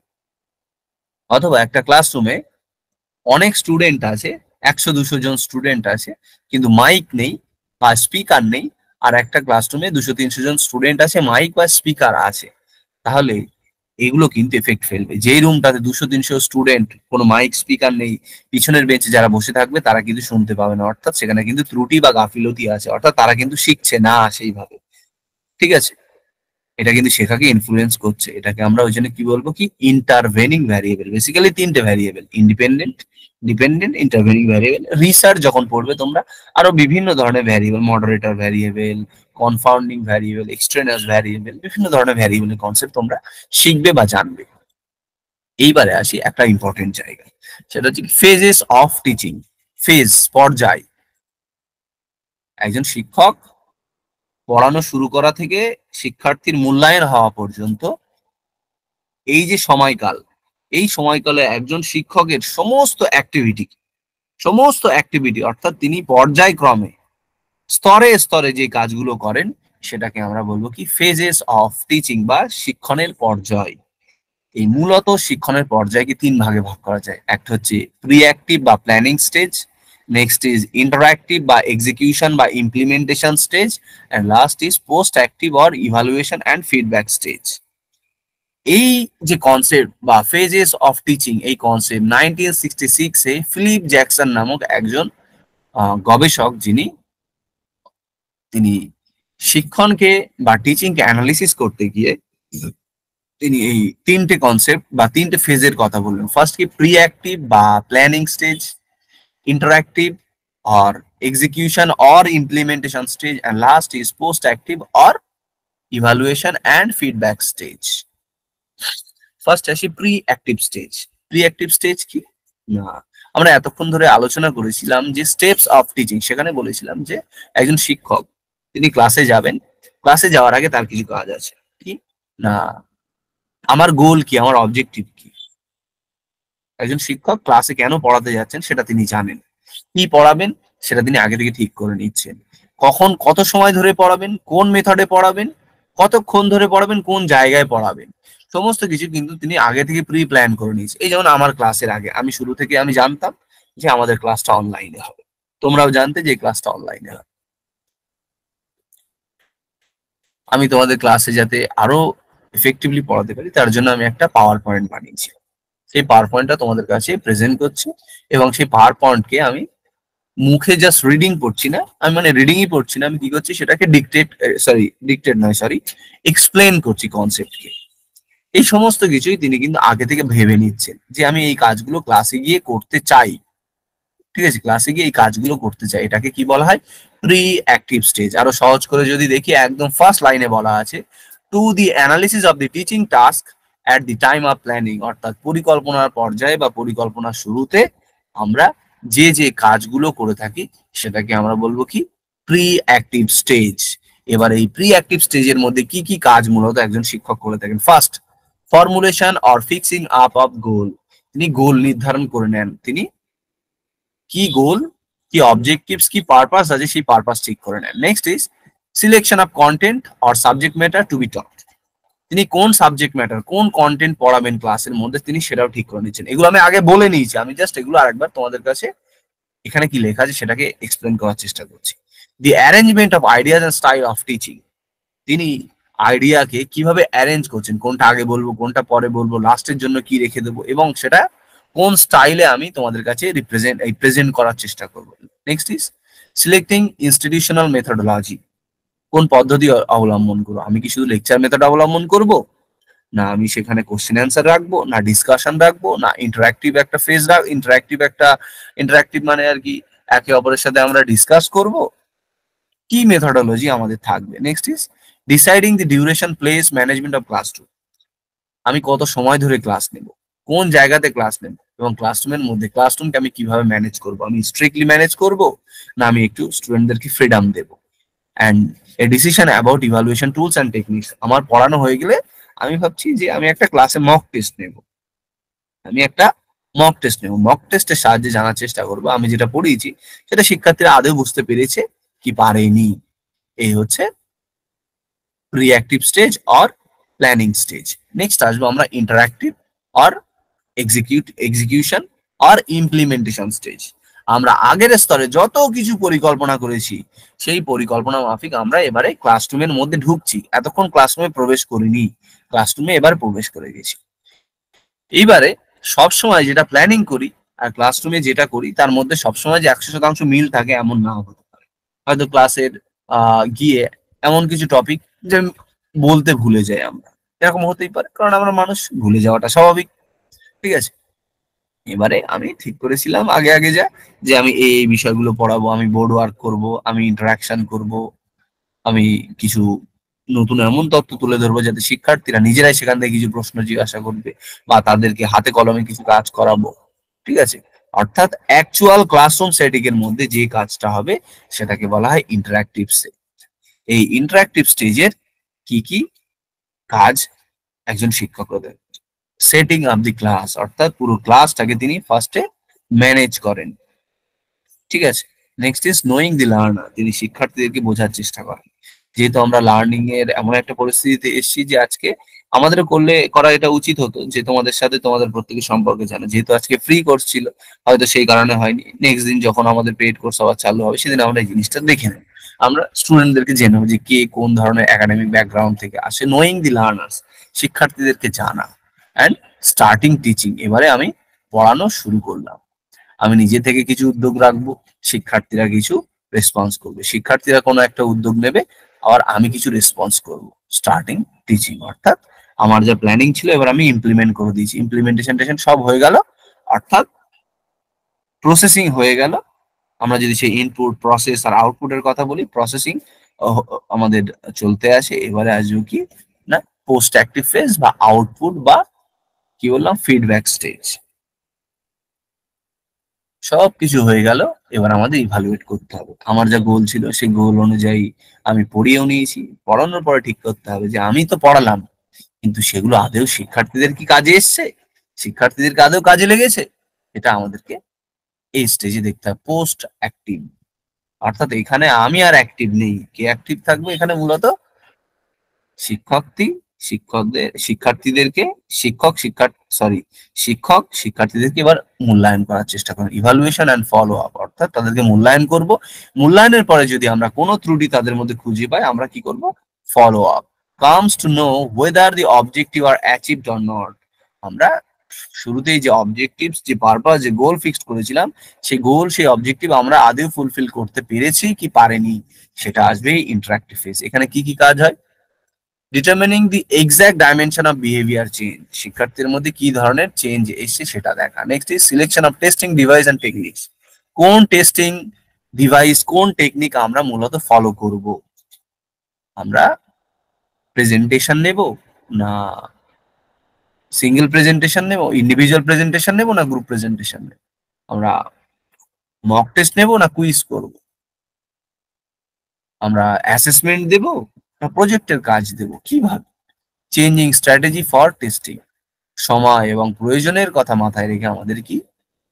অথবা একটা ক্লাসরুমে অনেক স্টুডেন্ট আছে, 100-200 জন স্টুডেন্ট আছে, কিন্তু মাইক নেই বা স্পিকার নেই, আর একটা ক্লাসরুমে 200-300 জন স্টুডেন্ট আছে, মাইক বা স্পিকার আছে, তাহলে এগুলো কিন্তু এফেক্ট ফেলবে। যেই রুমটাতে 200-300 স্টুডেন্ট, কোনো মাইক স্পিকার নেই, পিছনের বেঞ্চে যারা বসে থাকবে তারা কিন্তু শুনতে পাবে না, অর্থাৎ সেখানে কিন্তু ত্রুটি বা গাফিলতি আছে, অর্থাৎ তারা কিন্তু শিখছে না সেইভাবে, ঠিক আছে, এটা কিন্তু শেখাকে ইনফ্লুয়েন্স করছে। এটাকে আমরা ওই জন্য কি বলবো কি ইন্টারভেনিং ভ্যারিয়েবল। বেসিক্যালি তিনটে variable, independent, dependent, intervening variable. Research যখন পড়বে তোমরা, আরো বিভিন্ন ধরনের variable, moderator variable, confounding variable, extraneous variable, বিভিন্ন ধরনের ভ্যারিয়েবলের কনসেপ্ট তোমরা শিখবে বা জানবে। এইবারে আসি একটা ইম্পর্টেন্ট জায়গা, সেটা হচ্ছে ফেজেস অফ টিচিং। ফেজ, পর্যায়। একজন শিক্ষক পড়ানো শুরু করা থেকে শিক্ষার্থীর মূল্যায়ন হওয়া পর্যন্ত এই যে সময়কাল, এই সময়কালে একজন শিক্ষকের সমস্ত অ্যাক্টিভিটি অর্থাৎ তিনি পর্যায়ক্রমে স্তরে স্তরে যে কাজগুলো করেন, সেটাকে আমরা বলবো কি ফেজেস অফ টিচিং বা শিক্ষণের পর্যায়। এই মূলত শিক্ষণের পর্যায়কে তিন ভাগে ভাগ করা যায়। একটা হচ্ছে প্রি অ্যাক্টিভ বা planning stage, next is interactive বা এক্সিকিউশন বা implementation stage, and last is post active or evaluation and feedback stage. এই যে কনসেপ্ট বা ফেজেস অফ টিচিং, এই কনসেপ্ট 1966-এ ফিলিপ জ্যাকসন নামক একজন গবেষক, তিনি শিক্ষণকে বা টিচিংকে অ্যানালিসিস করতে গিয়ে তিনি এই তিনটে কনসেপ্ট বা তিনটে ফেজের কথা বললেন। ফার্স্ট কি প্রি অ্যাক্টিভ বা planning stage, interactive or execution or implementation stage, and last is post active or evaluation and feedback stage. First আসি pre active stage. Pre active stage কি না, আমরা এতক্ষণ ধরে আলোচনা করেছিলাম যে স্টেপস অফ টিচিং, সেখানে বলেছিলাম যে একজন শিক্ষক তিনি ক্লাসে যাবেন, ক্লাসে যাওয়ার আগে তার কিছু কাজ আছে কি না, আমার গোল কি, আমার অবজেক্টিভ কি। একজন শিক্ষক ক্লাসে কেন পড়াতে যাচ্ছেন সেটা তিনি জানেন, কি পড়াবেন সেটা তিনি আগে থেকে ঠিক করে নিচ্ছেন, কখন কত সময় ধরে পড়াবেন, কোন মেথডে পড়াবেন, কতক্ষণ ধরে পড়াবেন, কোন জায়গায় পড়াবেন, সমস্ত কিছু কিন্তু তিনি আগে থেকে প্রি প্ল্যান করে নিয়েছে। এই যেমন আমার ক্লাসের আগে আমি শুরু থেকে আমি জানতাম যে আমাদের ক্লাসটা অনলাইনে হবে, তোমরাও জানতে যে ক্লাসটা অনলাইনে হবে। আমি তোমাদের ক্লাসে যাতে আরো এফেক্টিভলি পড়াতে পারি তার জন্য আমি একটা পাওয়ার পয়েন্ট বানিয়েছি, সেই পাওয়ার পয়েন্টটা তোমাদের কাছে প্রেজেন্ট করছি, এবং সেই পাওয়ার পয়েন্টকে আমি মুখে জাস্ট রিডিং করছি না, আমি মানে রিডিংই পড়ছি না, আমি কি করছি সেটাকে এক্সপ্লেন করছি কনসেপ্টকে। এই সমস্ত কিছুই তিনি কিন্তু আগে থেকে ভেবে নিচ্ছেন যে আমি এই কাজগুলো ক্লাসে গিয়ে করতে চাই, ঠিক আছে, ক্লাসে গিয়ে এই কাজগুলো করতে চাই। এটাকে কি বলা হয় প্রি অ্যাক্টিভ স্টেজ। আরো সহজ করে যদি দেখি, একদম ফার্স্ট লাইনে বলা আছে to the analysis of the teaching task at the time of planning, অর্থাৎ পরিকল্পনার পর্যায়ে বা পরিকল্পনার শুরুতে আমরা যে যে কাজগুলো করে থাকি সেটাকে আমরা বলবো কি প্রি অ্যাক্টিভ স্টেজ। এবার এই প্রি অ্যাক্টিভ স্টেজের মধ্যে কি কি কাজ মূলত একজন শিক্ষক করে থাকেন? First, formulation or fixing up of goal. তিনি গোল নির্ধারণ করে নেন, তিনি কি গোল, কি অবজেক্টিভস, কি পারপাস আছে সেই পারপাস ঠিক করে নেন। Next is selection of content or subject matter to B টট। তিনি কোন সাবজেক্ট ম্যাটার, কোন কন্টেন্ট পড়াবেন ক্লাসের মধ্যে তিনি সেটাও ঠিক করে নিচ্ছেন। এগুলো আমি আগে বলে নিয়েছি, আমি জাস্ট এগুলো আরেকবার তোমাদের কাছে এখানে কি লেখা আছে সেটাকে এক্সপ্লেন করার চেষ্টা করছি। The arrangement of ideas and style of teaching. তিনি আইডিয়াকে কিভাবে অ্যারেঞ্জ করছেন, কোনটা আগে বলবো, কোনটা পরে বলবো, লাস্টের জন্য কি রেখে দেবো, এবং সেটা কোন স্টাইলে আমি তোমাদের কাছে প্রেজেন্ট করার চেষ্টা করবো। Next is selecting institutional methodology. কোন পদ্ধতি অবলম্বন করবো, আমি কি শুধু লেকচার মেথড অবলম্বন করব, না আমি সেখানে কোশ্চেন অ্যান্সার রাখবো, না ডিসকাশন রাখবো, না ইন্টারাক্টিভ একটা ফেজ ইন্টারাক্টিভ মানে আর কি একে অপরের সাথে আমরা ডিসকাস করব, কি মেথোডোলজি আমাদের থাকবে। Next is deciding the duration, place, management of classroom. আমি কত সময় ধরে ক্লাস নেব, কোন জায়গাতে ক্লাস নেব, এবং ক্লাসরুমের মধ্যে ক্লাসরুমকে আমি কিভাবে ম্যানেজ করব, আমি স্ট্রিক্টলি ম্যানেজ করব, না আমি একটু স্টুডেন্টদেরকে ফ্রিডম দেব। And a decision about evaluation tools and techniques. আমার পড়ানো হয়ে গেলে আমি ভাবছি যে আমি একটা ক্লাসে মক টেস্ট নেব, মক টেস্টের সাহায্যে জানার চেষ্টা করবো আমি যেটা পড়িয়েছি সেটা শিক্ষার্থীরা আদৌ বুঝতে পেরেছে কি পারেনি। এই হচ্ছে reactive stage or planning stage. Next আসবো আমরা interactive or execution or implementation stage. আমরা আগের স্তরে যত কিছু পরিকল্পনা করেছি সেই পরিকল্পনা মাফিক আমরা এবারে ক্লাসরুমের মধ্যে ঢুকছি, এতক্ষণ ক্লাসরুমে প্রবেশ করিনি, ক্লাসরুমে এবার প্রবেশ করে গেছি। এইবারে সবসময় যেটা প্ল্যানিং করি আর ক্লাসরুমে যেটা করি তার মধ্যে সবসময় যে 100% মিল থাকে এমন নাও হতে পারে। হয়তো ক্লাসের গিয়ে এমন কিছু টপিক যে বলতে ভুলে যাই আমরা, এরকম হতেই পারে, কারণ আমরা মানুষ, ভুলে যাওয়াটা স্বাভাবিক। ঠিক আছে, এবারে আমি ঠিক করেছিলাম আগে আগে যে আমি এই বিষয়গুলো পড়াবো, আমি বোর্ড ওয়ার্ক করব, আমি ইন্টারাকশন করব, আমি কিছু নতুন এমন তথ্য তুলে ধরবো যাতে শিক্ষার্থীরা নিজেরাই সেখান থেকে কিছু প্রশ্ন জিজ্ঞাসা করবে বা তাদেরকে হাতে কলমে কিছু কাজ করাবো। ঠিক আছে, অর্থাৎ অ্যাকচুয়াল ক্লাসরুম সেটিং এর মধ্যে যে কাজটা হবে সেটাকে বলা হয় ইন্টারঅ্যাক্টিভ স্টেজ। এই ইন্টারঅ্যাক্টিভ স্টেজের কি কি কাজ একজন শিক্ষক দেন? সেটিং আপ দি ক্লাস, অর্থাৎ পুরো ক্লাসটাকে তিনি ফার্স্টে ম্যানেজ করেন। ঠিক আছে, next is knowing the learner. তিনি শিক্ষার্থীদেরকে বোঝার চেষ্টা করেন। যেহেতু আমরা লার্নিং এর এমন একটা পরিস্থিতিতে এসেছি যে আজকে আমাদের করা এটা উচিত হতো যে তোমাদের সাথে তোমাদের প্রত্যেকের সম্পর্কে জানো, যেহেতু আজকে ফ্রি কোর্স ছিল হয়তো সেই কারণে হয়নি, নেক্সট দিন যখন আমাদের পেইড কোর্স আবার চালু হবে সেদিন আমরা এই জিনিসটা দেখে নেব, আমরা স্টুডেন্টদেরকে জেনে নেবো যে কে কোন ধরনের একাডেমিক ব্যাকগ্রাউন্ড থেকে আসে। নোয়িং দি লার্নার্স, শিক্ষার্থীদেরকে জানা। অ্যান্ড স্টার্টিং টিচিং, এবারে আমি পড়ানো শুরু করলাম, আমি নিজে থেকে কিছু উদ্যোগ রাখবো, শিক্ষার্থীরা কিছু রেসপন্স করবে, শিক্ষার্থীরা কোনো একটা উদ্যোগ নেবে আর আমি কিছু রেসপন্স করব। স্টার্টিং টিচিং, অর্থাৎ আমার যা প্ল্যানিং ছিল এবার আমি ইমপ্লিমেন্ট করে দিয়েছি, ইমপ্লিমেন্টেশন সব হয়ে গেল, অর্থাৎ প্রসেসিং হয়ে গেল। আমরা যদি সেই ইনপুট, প্রসেস আর আউটপুটের কথা বলি, প্রসেসিং আমাদের চলতে আসে। এবারে আসবে কি না, পোস্ট অ্যাক্টিভ ফেজ বা আউটপুট বা কি বললাম ফিডব্যাক স্টেজ। সবকিছু হয়ে গেল, এবার আমাদের ইভালুয়েট করতে হবে। আমার যা গোল ছিল সেই গোল অনুযায়ী আমি পড়িয়েও নিয়েছি, পড়ানোর পরে ঠিক করতে হবে যে আমি তো পড়ালাম কিন্তু সেগুলো আদৌ শিক্ষার্থীদের কি কাজে এসছে, শিক্ষার্থীদেরকে আদৌ কাজে লেগেছে, এটা আমাদেরকে এই স্টেজে দেখতে হবে। পোস্ট অ্যাক্টিভ, অর্থাৎ এখানে আমি আর অ্যাক্টিভ নেই, কে অ্যাক্টিভ থাকবে এখানে? মূলত শিক্ষার্থী শিক্ষার্থীদেরকে শিক্ষক শিক্ষার্থীদেরকে এবার মূল্যায়ন করার চেষ্টা করেন, ইভালুয়েশন অ্যান্ড ফলো আপ, অর্থাৎ তাদেরকে মূল্যায়ন করব। মূল্যায়নের পরে যদি আমরা কোনো ত্রুটি তাদের মধ্যে খুঁজে পাই আমরা কি করব? Follow up. Comes to know whether the objective are achieved or not. আমরা শুরুতেই যে অবজেক্টিভ, যে পারপাস, যে গোল ফিক্সড করেছিলাম সেই গোল, সেই অবজেক্টিভ আমরা আদৌ ফুলফিল করতে পেরেছি কি পারেনি, সেটা আসবে ইন্টারঅ্যাক্টিভ ফেজ। এখানে কি কি কাজ হয়? Determining the exact dimension of behaviour change, শিক্ষার্থীর মধ্যে কি ধরনের চেঞ্জ এসছে সেটা দেখা। Next is selection of testing device and techniques, কোন টেস্টিং ডিভাইস, কোন টেকনিক আমরা মূলত ফলো করব। আমরা প্রেজেন্টেশন নেব, না সিঙ্গেল প্রেজেন্টেশন নেব, ইন্ডিভিজুয়াল প্রেজেন্টেশন নেব, না গ্রুপ প্রেজেন্টেশন নেব, আমরা মক টেস্ট নেব না কুইজ করব, আমরা অ্যাসেসমেন্ট দেব না প্রজেক্টের কাজ দেব, কিভাবে? চেঞ্জিং স্ট্র্যাটেজি ফর টেস্টিং, সময় এবং প্রয়োজনের কথা মাথায় রেখে আমাদের কি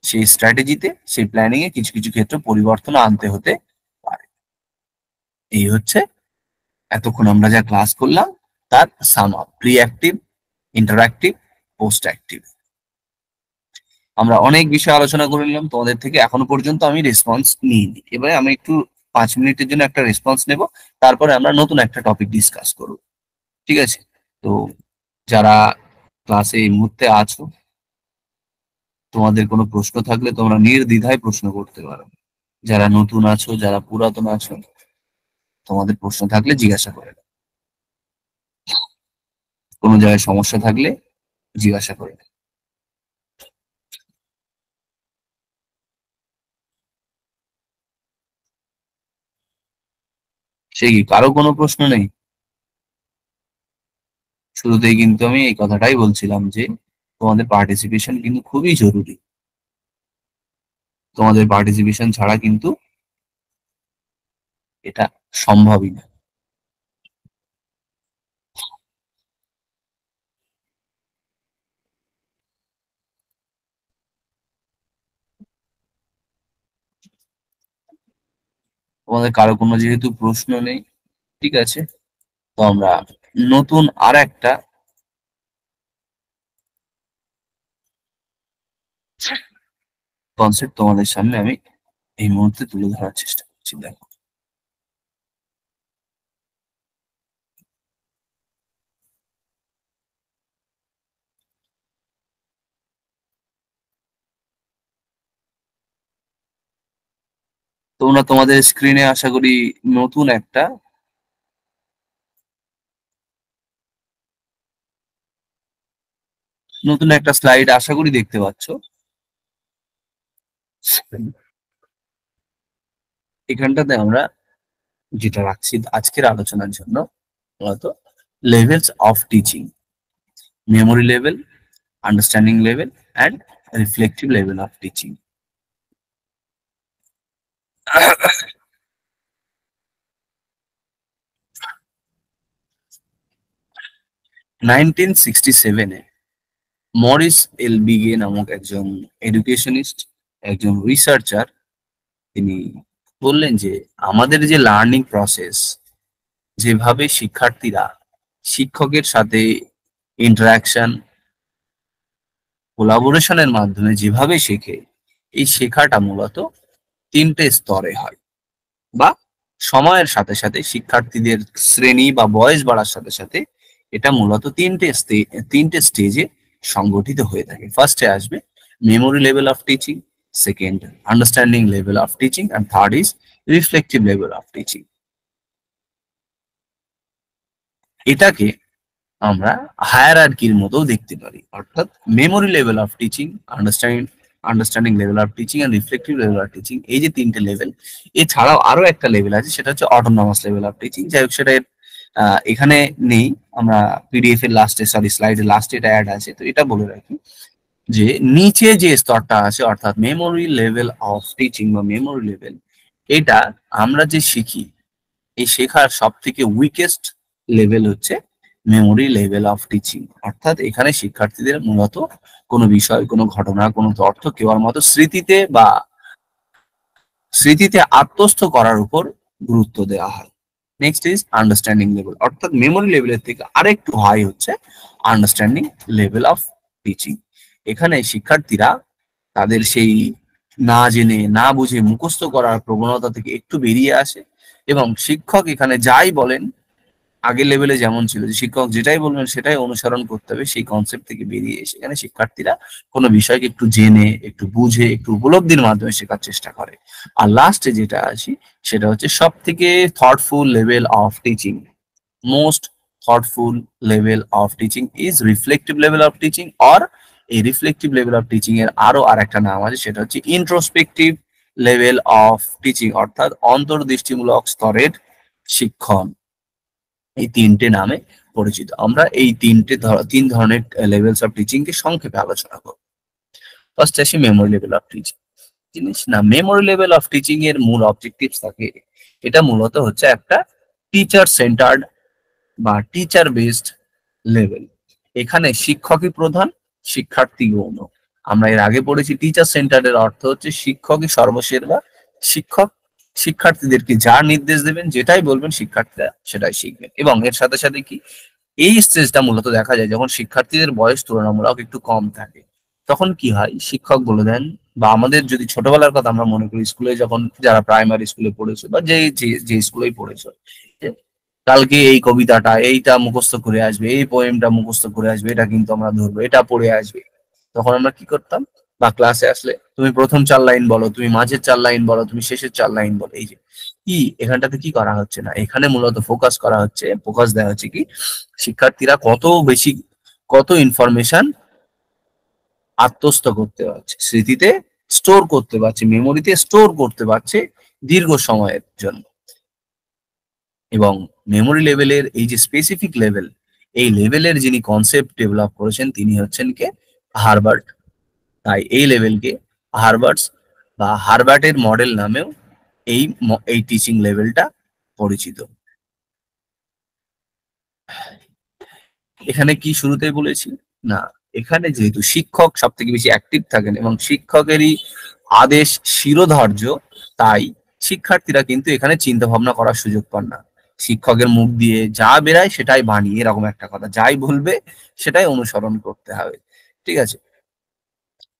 সেই স্ট্র্যাটেজিতে, সেই প্ল্যানিং এ কিছু কিছু ক্ষেত্রে পরিবর্তন আনতে হতে পারে। এই হচ্ছে এতক্ষণ আমরা যা ক্লাস করলাম তার sum up, pre active, interactive, post active. আমরা অনেক বিষয় আলোচনা করে নিলাম, তোমাদের থেকে এখনো পর্যন্ত আমি রেসপন্স নিইনি। এবারে আমি একটু 5 মিনিটের জন্য একটা রেসপন্স নেব, তারপরে আমরা নতুন একটা টপিক ডিসকাস করব। ঠিক আছে? তো যারা ক্লাসে এই মুহূর্তে আছো, তোমাদের কোনো প্রশ্ন থাকলে তোমরা নির্দ্বিধায় প্রশ্ন করতে পারো। যারা নতুন আছো, যারা পুরাতন আছো, তোমাদের প্রশ্ন থাকলে জিজ্ঞাসা করে নাও। কোনো জায়গায় সমস্যা থাকলে জিজ্ঞাসা করে নাও। সে কি, কারো কোনো প্রশ্ন নেই? শুরুতেই কিন্তু আমি এই কথাটাই বলছিলাম যে তোমাদের পার্টিসিপেশন কিন্তু খুবই জরুরি। তোমাদের পার্টিসিপেশন ছাড়া কিন্তু এটা সম্ভবই না। তোমাদের কারো কোনো যেহেতু প্রশ্ন নেই, ঠিক আছে, তো আমরা নতুন আর একটা কনসেপ্ট তোমাদের সামনে আমি এই মুহূর্তে তুলে ধরার চেষ্টা করছি। দেখো, তোমরা তোমাদের স্ক্রিনে আশা করি নতুন একটা স্লাইড আশা করি দেখতে পাচ্ছ। এখানটাতে আমরা যেটা রাখছি আজকের আলোচনার জন্য, মূলত levels of teaching, memory level, understanding level and reflective level of teaching. 1967-এ মরিস এলবিগে নামক একজন এডুকেশনিস্ট, একজন রিসার্চার, তিনি বললেন যে আমাদের যে লার্নিং প্রসেস, যেভাবে শিক্ষার্থীরা শিক্ষকের সাথে ইন্টারাকশন, কোলাবোরেশনের মাধ্যমে যেভাবে শেখে, এই শেখাটা মূলত 3টে স্তরে হয়, বা সময়ের সাথে সাথে শিক্ষার্থীদের শ্রেণী বা বয়স বাড়ার সাথে সাথে এটা মূলত 3টে স্টেজে সংগঠিত হয়ে থাকে। ফার্স্টে আসবে memory level of teaching, second understanding level of teaching, and third is reflective level of teaching. এটাকে আমরা হায়ারার্কির মতো দেখতে পারি, অর্থাৎ memory level of teaching, understanding level of teaching and reflective level of teaching, এই যে 3টে লেভেল, এছাড়াও আরো একটা লেভেল আছে, সেটা হচ্ছে অটোনমাস লেভেল অফ টিচিং। যাই হোক, সেটা এখানে নেই, আমরা পিডিএফ এর লাস্টে, সরি স্লাইডের লাস্টে এটা অ্যাড আছে, তো এটা বলে রাখি যে নিচে যে স্তরটা আছে, অর্থাৎ মেমোরি লেভেল অফ টিচিং বা মেমোরি লেভেল, এটা আমরা যে শিখি, এই শেখার সব থেকে উইকেস্ট লেভেল হচ্ছে মেমোরি লেভেল অফ টিচিং। অর্থাৎ এখানে শিক্ষার্থীদের মূলত কোনো বিষয়, কোনো ঘটনা, কোনো তথ্য কেবলমাত্র স্মৃতিতে আত্মস্থ করার উপর গুরুত্ব দেওয়া হয়। নেক্সট ইজ আন্ডারস্ট্যান্ডিং লেভেল, অর্থাৎ মেমোরি লেভেলের থেকে আরেকটু হাই হচ্ছে আন্ডারস্ট্যান্ডিং লেভেল অফ টিচিং। এখানে শিক্ষার্থীরা তাদের সেই না জেনে না বুঝে মুখস্থ করার প্রবণতা থেকে একটু বেরিয়ে আসে, এবং শিক্ষক এখানে যাই বলেন, আগের লেভেলে যেমন ছিল যে শিক্ষক যেটাই বলবেন সেটাই অনুসরণ করতে হবে, সেই কনসেপ্ট থেকে বেরিয়ে এসে এখানে শিক্ষার্থীরা কোনো বিষয়কে একটু জেনে, একটু বুঝে, একটু উপলব্ধির মাধ্যমে শেখার চেষ্টা করে। আর লাস্টে যেটা আসি, সেটা হচ্ছে সব থেকে thoughtful level of teaching. Most thoughtful level of teaching is reflective level of teaching, or এই রিফ্লেক্টিভ লেভেল অফ টিচিং এর আরো আর একটা নাম আছে, সেটা হচ্ছে ইন্ট্রোস্পেক্টিভ লেভেল অফ টিচিং, অর্থাৎ অন্তর্দৃষ্টিমূলক স্তরের শিক্ষণ। এই 3টে নামে পরিচিত। আমরা এই 3 ধরনের লেভেলস অফ টিচিং কে সংক্ষেপে আলোচনা করব। ফার্স্ট আসি মেমোরি লেভেল অফ টিচিং। জিনিস না, মেমোরি লেভেল অফ টিচিং এর মূল অবজেক্টিভস থাকে এটা মূলত হচ্ছে একটা টিচার সেন্টার্ড বা টিচার বেসড লেভেল। এখানে শিক্ষকই প্রধান, শিক্ষার্থী গৌণ। আমরা এর আগে পড়েছি টিচার সেন্টারের অর্থ হচ্ছে শিক্ষকই সর্বশেষবা, শিক্ষক শিক্ষার্থীদেরকে যা নির্দেশ দেবেন, যেটাই বলবেন শিক্ষার্থীরা সেটাই শিখবেন। এবং এর সাথে সাথে কি, এই স্টেজটা মূলত দেখা যায় যখন শিক্ষার্থীদের বয়স তুলনামূলক একটু কম থাকে। তখন কি হয়, শিক্ষক বলে দেন, বা আমাদের যদি ছোটবেলার কথা আমরা মনে করি, স্কুলে যখন যারা প্রাইমারি স্কুলে পড়েছে বা যে যে স্কুলেই পড়েছে, যে কালকে এই কবিতাটা এইটা মুখস্থ করে আসবে, এই পোয়েমটা মুখস্থ করে আসবে, এটা কিন্তু আমরা ধরবো, এটা পড়ে আসবে। তখন আমরা কি করতাম, বা ক্লাসে আসলে তুমি প্রথম 4 লাইন বলো, তুমি মাঝের 4 লাইন বলো, তুমি শেষের 4 লাইন বলো। এই যে কি, এখানটাতে কি করা হচ্ছে না, এখানে মূলত ফোকাস করা হচ্ছে, ফোকাস দেওয়া হচ্ছে কি শিক্ষার্থীরা কত বেশি, কত ইনফরমেশন আত্মস্থ করতে পারছে, স্মৃতিতে স্টোর করতে পারছে, মেমোরিতে স্টোর করতে পারছে দীর্ঘ সময়ের জন্য। এবং মেমোরি লেভেলের এই যে স্পেসিফিক লেভেল, এই লেভেলের যিনি কনসেপ্ট ডেভেলপ করেছেন তিনি হচ্ছেন কে, হারবার্ট। তাই এই লেভেলকে হারবার্টস বা হারবার্টের মডেল নামেও এই টিচিং লেভেলটা পরিচিত। এখানে কি শুরুতেই বলেছি না, এখানে যেহেতু শিক্ষক সব থেকে বেশি অ্যাক্টিভ থাকেন এবং শিক্ষকেরই আদেশ শিরোধার্য, তাই শিক্ষার্থীরা কিন্তু এখানে চিন্তা ভাবনা করার সুযোগ পান না। শিক্ষকের মুখ দিয়ে যা বেরায় সেটাই বাণী, এরকম একটা কথা, যাই বলবে সেটাই অনুসরণ করতে হবে। ঠিক আছে,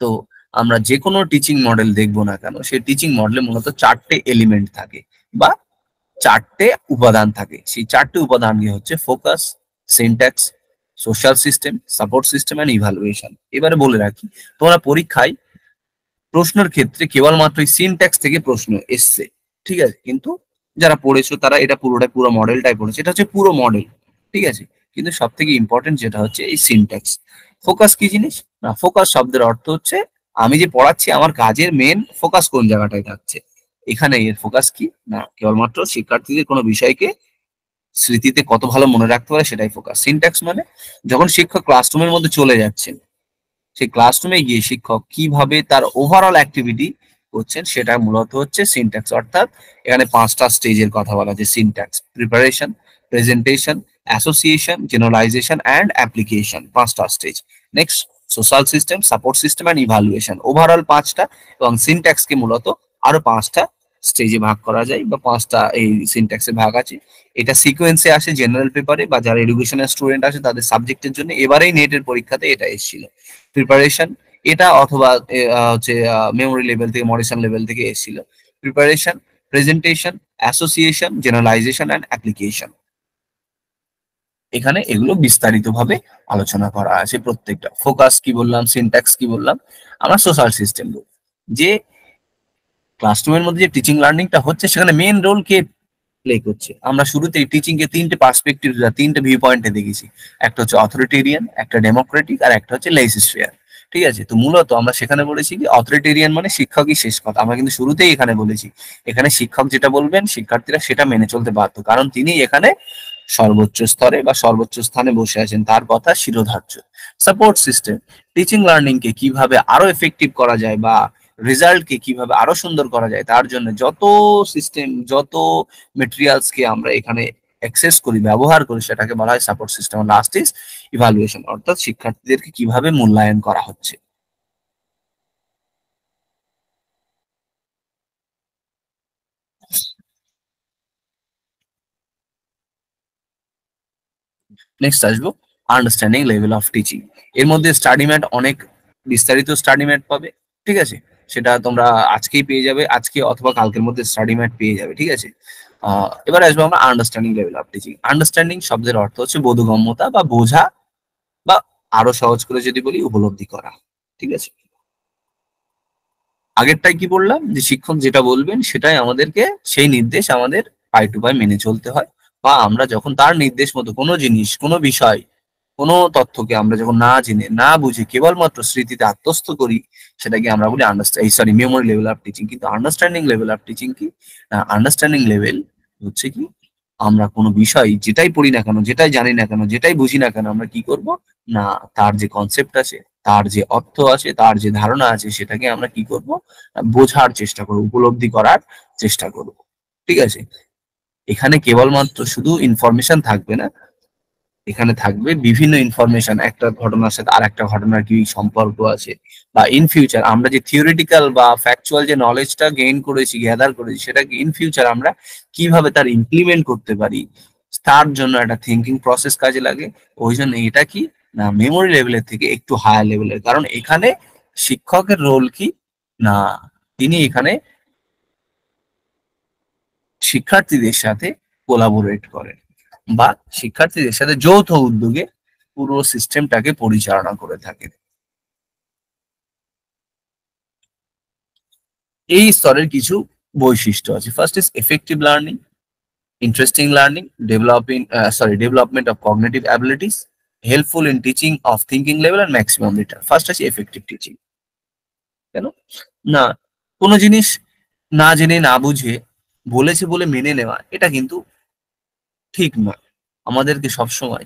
তো আমরা যে কোনো টিচিং মডেল দেখবো না কেন, সেই টিচিং মডেলে মূলত 4টে এলিমেন্ট থাকে বা 4টে উপাদান থাকে। সেই 4টে উপাদান হচ্ছে focus, syntax, social system, support system and evaluation. এবারে বলে রাখি, তোমরা পরীক্ষায় প্রশ্নের ক্ষেত্রে কেবলমাত্র সিনট্যাক্স থেকে প্রশ্ন এসছে, ঠিক আছে, কিন্তু যারা পড়েছো তারা এটা পুরোটাই, পুরো মডেলটাই পড়েছে, এটা হচ্ছে পুরো মডেল। ঠিক আছে, কিন্তু সব থেকে ইম্পর্টেন্ট যেটা হচ্ছে এই সিনট্যাক্স। ফোকাস কি জিনিস না, ফোকাস শব্দের অর্থ হচ্ছে আমি যে পড়াচ্ছি আমার কাজের মেন ফোকাস কোন জায়গাটায় থাকছে। এখানে এর ফোকাস কি না, কেবলমাত্র শিক্ষার্থীদের কোনো বিষয়কে স্মৃতিতে কত ভালো মনে রাখতে পারে সেটাই ফোকাস। সিনট্যাক্স মানে যখন শিক্ষক ক্লাসরুমের মধ্যে চলে যাচ্ছেন, সেই ক্লাসরুমে গিয়ে শিক্ষক কিভাবে তার ওভারঅল অ্যাক্টিভিটি করছেন সেটা মূলত হচ্ছে সিনট্যাক্স। অর্থাৎ এখানে 5টা স্টেজের কথা বলা যে syntax: preparation, presentation, association, generalisation and application. 5টা স্টেজ। Next social system, support system and evaluation. Overall 5টা, এবং সিনট্যাক্সকে মূলত আরো 5টা স্টেজে ভাগ করা যায়, বা 5টা এই সিনট্যাক্সে ভাগ আছে। এটা সিকোয়েন্সে আসে জেনারেল পেপারে, বা যারা এডুকেশনের স্টুডেন্ট আছে তাদের সাবজেক্টের জন্য এবারেই নেটের পরীক্ষাতে এটা এসেছিল। প্রিপারেশন, এটা অথবা হচ্ছে মেমোরি লেভেল থেকে, মডিশন লেভেল থেকে এসেছিল। Preparation, presentation, association, generalisation and application. এখানে এগুলো বিস্তারিত ভাবে আলোচনা করা আছে প্রত্যেকটা। ফোকাস কি বললাম, সিনট্যাক্স কি বললাম, আমরা সোশ্যাল সিস্টেম বলি। যে ক্লাসরুমের মধ্যে যে টিচিং লার্নিংটা হচ্ছে সেখানে মেন রোল কে প্লে করছে। আমরা শুরুতেই টিচিং কে 3টে পার্সপেক্টিভ, 3টে ভিউ পয়েন্টে দেখেছি। একটা হচ্ছে অথরিটেরিয়ান, একটা ডেমোক্রেটিক, আর একটা হচ্ছে লেজিসফেয়ার। ঠিক আছে, তো মূলত আমরা সেখানে বলেছি কি অথরিটেরিয়ান মানে শিক্ষকই শেষ কথা। আমরা কিন্তু শুরুতেই এখানে বলেছি, এখানে শিক্ষক যেটা বলবেন শিক্ষার্থীরা সেটা মেনে চলতে বাধ্য, কারণ তিনি এখানে সর্বোচ্চ স্তরে বা সর্বোচ্চ স্থানে বসে আছেন, তার কথা শিরোধার্য। সাপোর্ট সিস্টেম, টিচিং লার্নিং কে কিভাবে আরো এফেক্টিভ করা যায় বা রেজাল্টকে কিভাবে আরো সুন্দর করা যায় তার জন্য যত সিস্টেম, যত মেটেরিয়ালস কে আমরা এখানে অ্যাক্সেস করি, ব্যবহার করি, সেটাকে বলা হয় support system. Last is evaluation, অর্থাৎ শিক্ষার্থীদেরকে কিভাবে মূল্যায়ন করা হচ্ছে। নেক্সট আসবো আন্ডারস্ট্যান্ডিং লেভেল অফ টিচিং। এর মধ্যে স্টাডি ম্যাট অনেক বিস্তারিত স্টাডি ম্যাট পাবে। ঠিক আছে, সেটা তোমরা আজকেই পেয়ে যাবে, আজকে অথবা কালকের মধ্যে স্টাডি ম্যাট পেয়ে যাবে। ঠিক আছে, এবার আসবো আমরা understanding level of teaching. Understanding শব্দের অর্থ হচ্ছে বোধগম্যতা বা বোঝা, বা আরো সহজ করে যদি বলি উপলব্ধি করা। ঠিক আছে, আগেরটাই কি বললাম, যে শিক্ষক যেটা বলবেন সেটাই আমাদেরকে, সেই নির্দেশ আমাদের পাই টু পাই মেনে চলতে হয়। বা আমরা যখন তার নির্দেশ মতো কোনো জিনিস, কোনো বিষয়, কোনো তথ্যকে আমরা যখন না জেনে না বুঝে কেবলমাত্র স্মৃতিতে আত্মস্থ করি, সেটাকে আমরা বলি মেমোরি লেভেল অফ টিচিং। কিন্তু আন্ডারস্ট্যান্ডিং লেভেল অফ টিচিং কি, আন্ডারস্ট্যান্ডিং লেভেল হচ্ছে কি, আমরা কোনো বিষয় যেটাই পড়ি না কেন, যেটাই জানি না কেন, যেটাই বুঝি না কেন, আমরা কি করব না, তার যে কনসেপ্ট আছে, তার যে অর্থ আছে, তার যে ধারণা আছে, সেটাকে আমরা কি করব, বোঝার চেষ্টা করব, উপলব্ধি করার চেষ্টা করব। ঠিক আছে, এখানে কেবলমাত্র শুধু ইনফরমেশন থাকবে না, এখানে থাকবে বিভিন্ন ইনফরমেশন, একটা ঘটনার সাথে আর একটা ঘটনার কি সম্পর্ক আছে, বা ইন ফিউচার আমরা যে থিওরিটিক্যাল বা ফ্যাকচুয়াল যে নলেজটা গেইন করেছি, গ্যাদার করেছি, সেটাকে ইন ফিউচার আমরা কিভাবে তার ইমপ্লিমেন্ট করতে পারি, তার জন্য একটা থিঙ্কিং প্রসেস কাজে লাগে। ওই জন্য এটা কি না মেমোরি লেভেলের থেকে একটু হায়ার লেভেলের, কারণ এখানে শিক্ষকের রোল কি না, তিনি এখানে শিক্ষার্থীদের সাথে কোলাবোরেট করেন বা শিক্ষার্থীদের সাথে যৌথ উদ্যোগে পুরো সিস্টেমটাকে পরিচালনা করে থাকেন। এই স্তরের কিছু বৈশিষ্ট্য আছে। First is effective learning, interesting learning, development of cognitive abilities, helpful in teaching of thinking level and maximum return. First আছে এফেক্টিভ টিচিং। কেন না, কোনো জিনিস না জেনে না বুঝে বলেছে বলে মেনে নেওয়া, এটা কিন্তু ঠিক নয়। আমাদেরকে সবসময়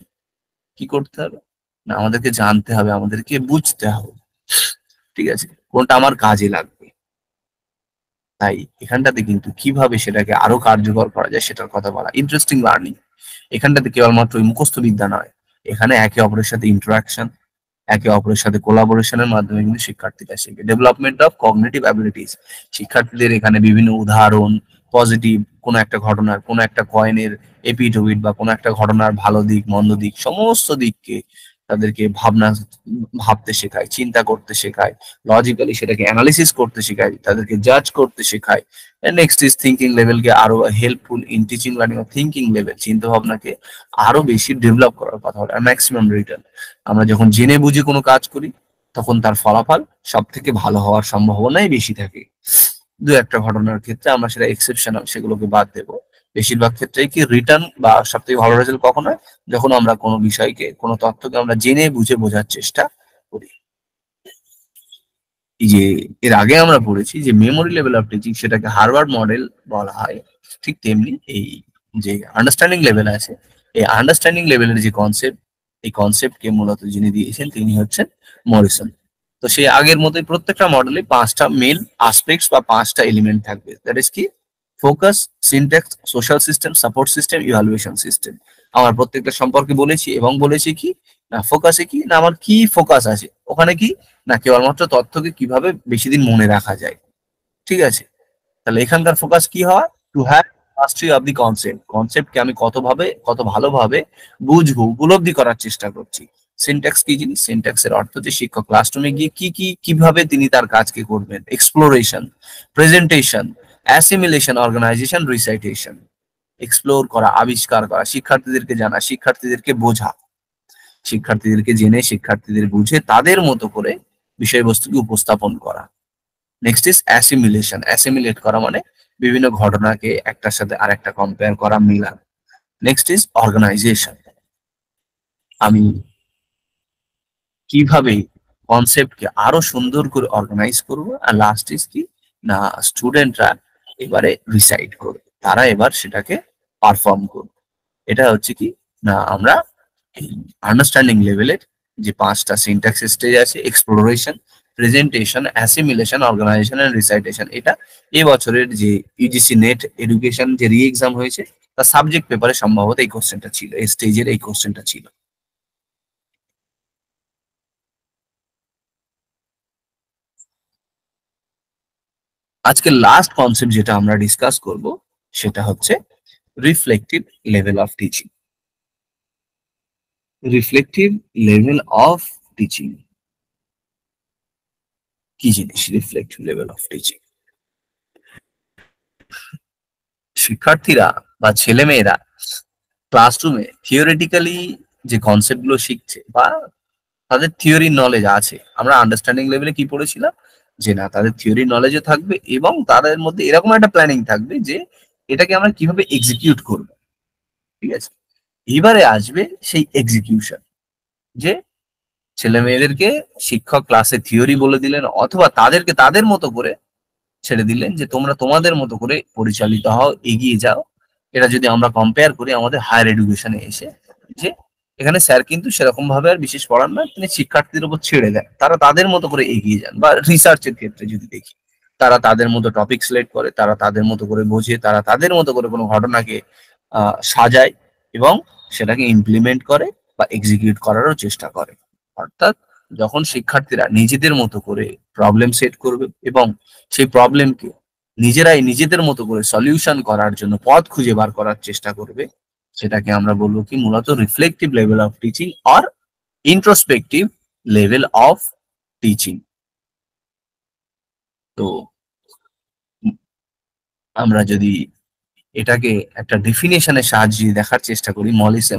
কি করতে হবে না, আমাদেরকে জানতে হবে, আমাদেরকে বুঝতে হবে, ঠিক আছে, কোনটা আমার কাজে লাগবে। তাই এখানটাতে কিন্তু কিভাবে সেটাকে আরো কার্যকর করা যায় সেটার কথা বলা। ইন্টারেস্টিং লার্নিং, এখানটাতে কেবলমাত্র ওই মুখস্থ বিদ্যা নয়, এখানে একে অপরের সাথে ইন্টারাকশন, একে অপরের সাথে কোলাবোরেশনের মাধ্যমে কিন্তু শিক্ষার্থীরা শেখে। ডেভেলপমেন্ট অফ কগনিটিভ অ্যাবিলিটিস, শিক্ষার্থীদের এখানে বিভিন্ন উদাহরণ, পজিটিভ কোনো একটা ঘটনার, কোনো একটা কয়েনের এপিঠ ওপিঠ বা কোনো একটা ঘটনার ভালো দিক মন্দ দিক সমস্ত দিককে তাদেরকে ভাবতে শেখায়, চিন্তা করতে শেখায়, লজিক্যালি সেটাকে অ্যানালিসিস করতে শেখায়, তাদেরকে জাজ করতে শেখায়। নেক্সট ইজ থিঙ্কিং লেভেলকে আরো helpful in teaching learning of thinking level, চিন্তা ভাবনাকে আরো বেশি ডেভেলপ করার কথা বলে। আর ম্যাক্সিমাম রিটার্ন, আমরা যখন জেনে বুঝে কোনো কাজ করি তখন তার ফলাফল সব থেকে ভালো হওয়ার সম্ভাবনাই বেশি থাকে। দু একটা ঘটনার ক্ষেত্রে আমরা সেটা এক্সেপশনাল, সেগুলোকে বাদ দেবো। বেশিরভাগ ক্ষেত্রেই কি রিটার্ন বা সব থেকে ভালো রেজাল্ট কখন হয়, যখন আমরা কোনো বিষয়কে, কোনো তথ্যকে আমরা জেনে বুঝে বোঝার চেষ্টা করি। এই যে এর আগে আমরা পড়েছি যে মেমোরি লেভেল অফ টিচিং, সেটাকে হার্ভার্ড মডেল বলা হয়, ঠিক তেমনি এই যে আন্ডারস্ট্যান্ডিং লেভেল আছে, এই আন্ডারস্ট্যান্ডিং লেভেলের যে কনসেপ্ট, এই কনসেপ্টকে মূলত যিনি দিয়েছেন তিনি হচ্ছেন মরিসন। তো সেই আগের মতোই প্রত্যেকটা মডেলে 5টা মেন আসপেক্টস বা 5টা এলিমেন্ট থাকবে। দ্যাট ইজ কি focus, syntax, social system, support system, evaluation system. আমার প্রত্যেকটা সম্পর্কে বলেছি এবং বলেছি কি না ফোকাসে কি না আমার কি ফোকাস আছে, ওখানে কি না কেবলমাত্র তথ্যকে কিভাবে বেশি দিন মনে রাখা যায়, ঠিক আছে। তাহলে এখানকার ফোকাস কি হয়, to have mastery of the concept, কনসেপ্টকে আমি কত ভালোভাবে বুঝবো, উপলব্ধি করার চেষ্টা করছি। সিনট্যাক্স কি জিনিস, সিনট্যাক্সের অর্থ যে শিক্ষক ক্লাসরুমে গিয়ে কিভাবে তিনি তার কাজকে করবেন। Exploration, presentation, assimilation, organisation, recitation. Explore করা, আবিষ্কার করা, শিক্ষার্থীদেরকে জানা, শিক্ষার্থীদেরকে বোঝা, শিক্ষার্থীদেরকে জেনে শিক্ষার্থীদের বুঝে তাদের মতো করে বিষয়বস্তুকে উপস্থাপন করা। নেক্সট ইজ অ্যাসিমিলেশন, অ্যাসিমিলেট করা মানে বিভিন্ন ঘটনাকে একটার সাথে আরেকটা কম্পেয়ার করা, মিলান। নেক্সট ইজ অর্গানাইজেশন, আমি কিভাবে কনসেপ্টকে আরো সুন্দর করে অর্গানাইজ করব। আর লাস্ট ইজ কি না স্টুডেন্টরা এবারে রিসাইট করবে, তারা এবার সেটাকে পারফর্ম করবে। এটা হচ্ছে কি না আমরা এই আন্ডারস্ট্যান্ডিং লেভেলের যে 5টা সিনট্যাক্স স্টেজ আছে, exploration, presentation, assimilation, organisation and recitation, এটা এই বছরের যে ইউজিসি নেট এডুকেশন যে রি এক্সাম হয়েছে তার সাবজেক্ট পেপারে সম্ভবত এই কোশ্চেনটা ছিল, এই স্টেজের এই কোশ্চেনটা ছিল। আজকে লাস্ট কনসেপ্ট যেটা আমরা ডিসকাস করব সেটা হচ্ছে reflective level of teaching. Reflective level of teaching কি জিনিস? রিফ্লেক্টিভ লেভেল অফ টিচিং, শিক্ষার্থীরা বা ছেলেমেয়েরা ক্লাসরুমে থিওরিটিক্যালি যে কনসেপ্ট গুলো শিখছে বা তাদের থিওরি নলেজ আছে, আমরা আন্ডারস্ট্যান্ডিং লেভেলে কি পড়েছিলাম যে না তাদের থিওরি নলেজও থাকবে এবং তাদের মধ্যে এরকম একটা প্ল্যানিং থাকবে যে এটাকে আমরা কিভাবে এক্সিকিউট করব, ঠিক আছে। এবারে আসবে সেই এক্সিকিউশন, যে ছেলে মেয়েদেরকে শিক্ষক ক্লাসে থিওরি বলে দিলেন অথবা তাদেরকে তাদের মতো করে ছেড়ে দিলেন যে তোমরা তোমাদের মতো করে পরিচালিত হও, এগিয়ে যাও। এটা যদি আমরা কম্পেয়ার করি আমাদের হায়ার এডুকেশনে এসে, যে এখানে স্যার কিন্তু সেরকম ভাবে আর বিশেষ পড়ান না, তিনি শিক্ষার্থীদের উপর ছেড়ে দেন, তারা তাদের মতো করে এগিয়ে যান। বা রিসার্চের ক্ষেত্রে যদি দেখি, তারা তাদের মতো টপিক সিলেক্ট করে, তারা তাদের মতো করে বোঝে, তারা তাদের মতো করে কোনো ঘটনাকে সাজায় এবং সেটাকে ইমপ্লিমেন্ট করে বা এক্সিকিউট করারও চেষ্টা করে। অর্থাৎ যখন শিক্ষার্থীরা নিজেদের মতো করে প্রবলেম সেট করবে এবং সেই প্রবলেমকে নিজেরাই নিজেদের মতো করে সলিউশন করার জন্য পথ খুঁজে বার করার চেষ্টা করবে, সেটাকে আমরা বলবো কি মূলত reflective level of teaching or ইন্ট্রোস্পেক্টিভ level of teaching. তো আমরা যদি এটাকে একটা ডেফিনেশনের সাহায্যে দেখার চেষ্টা করি,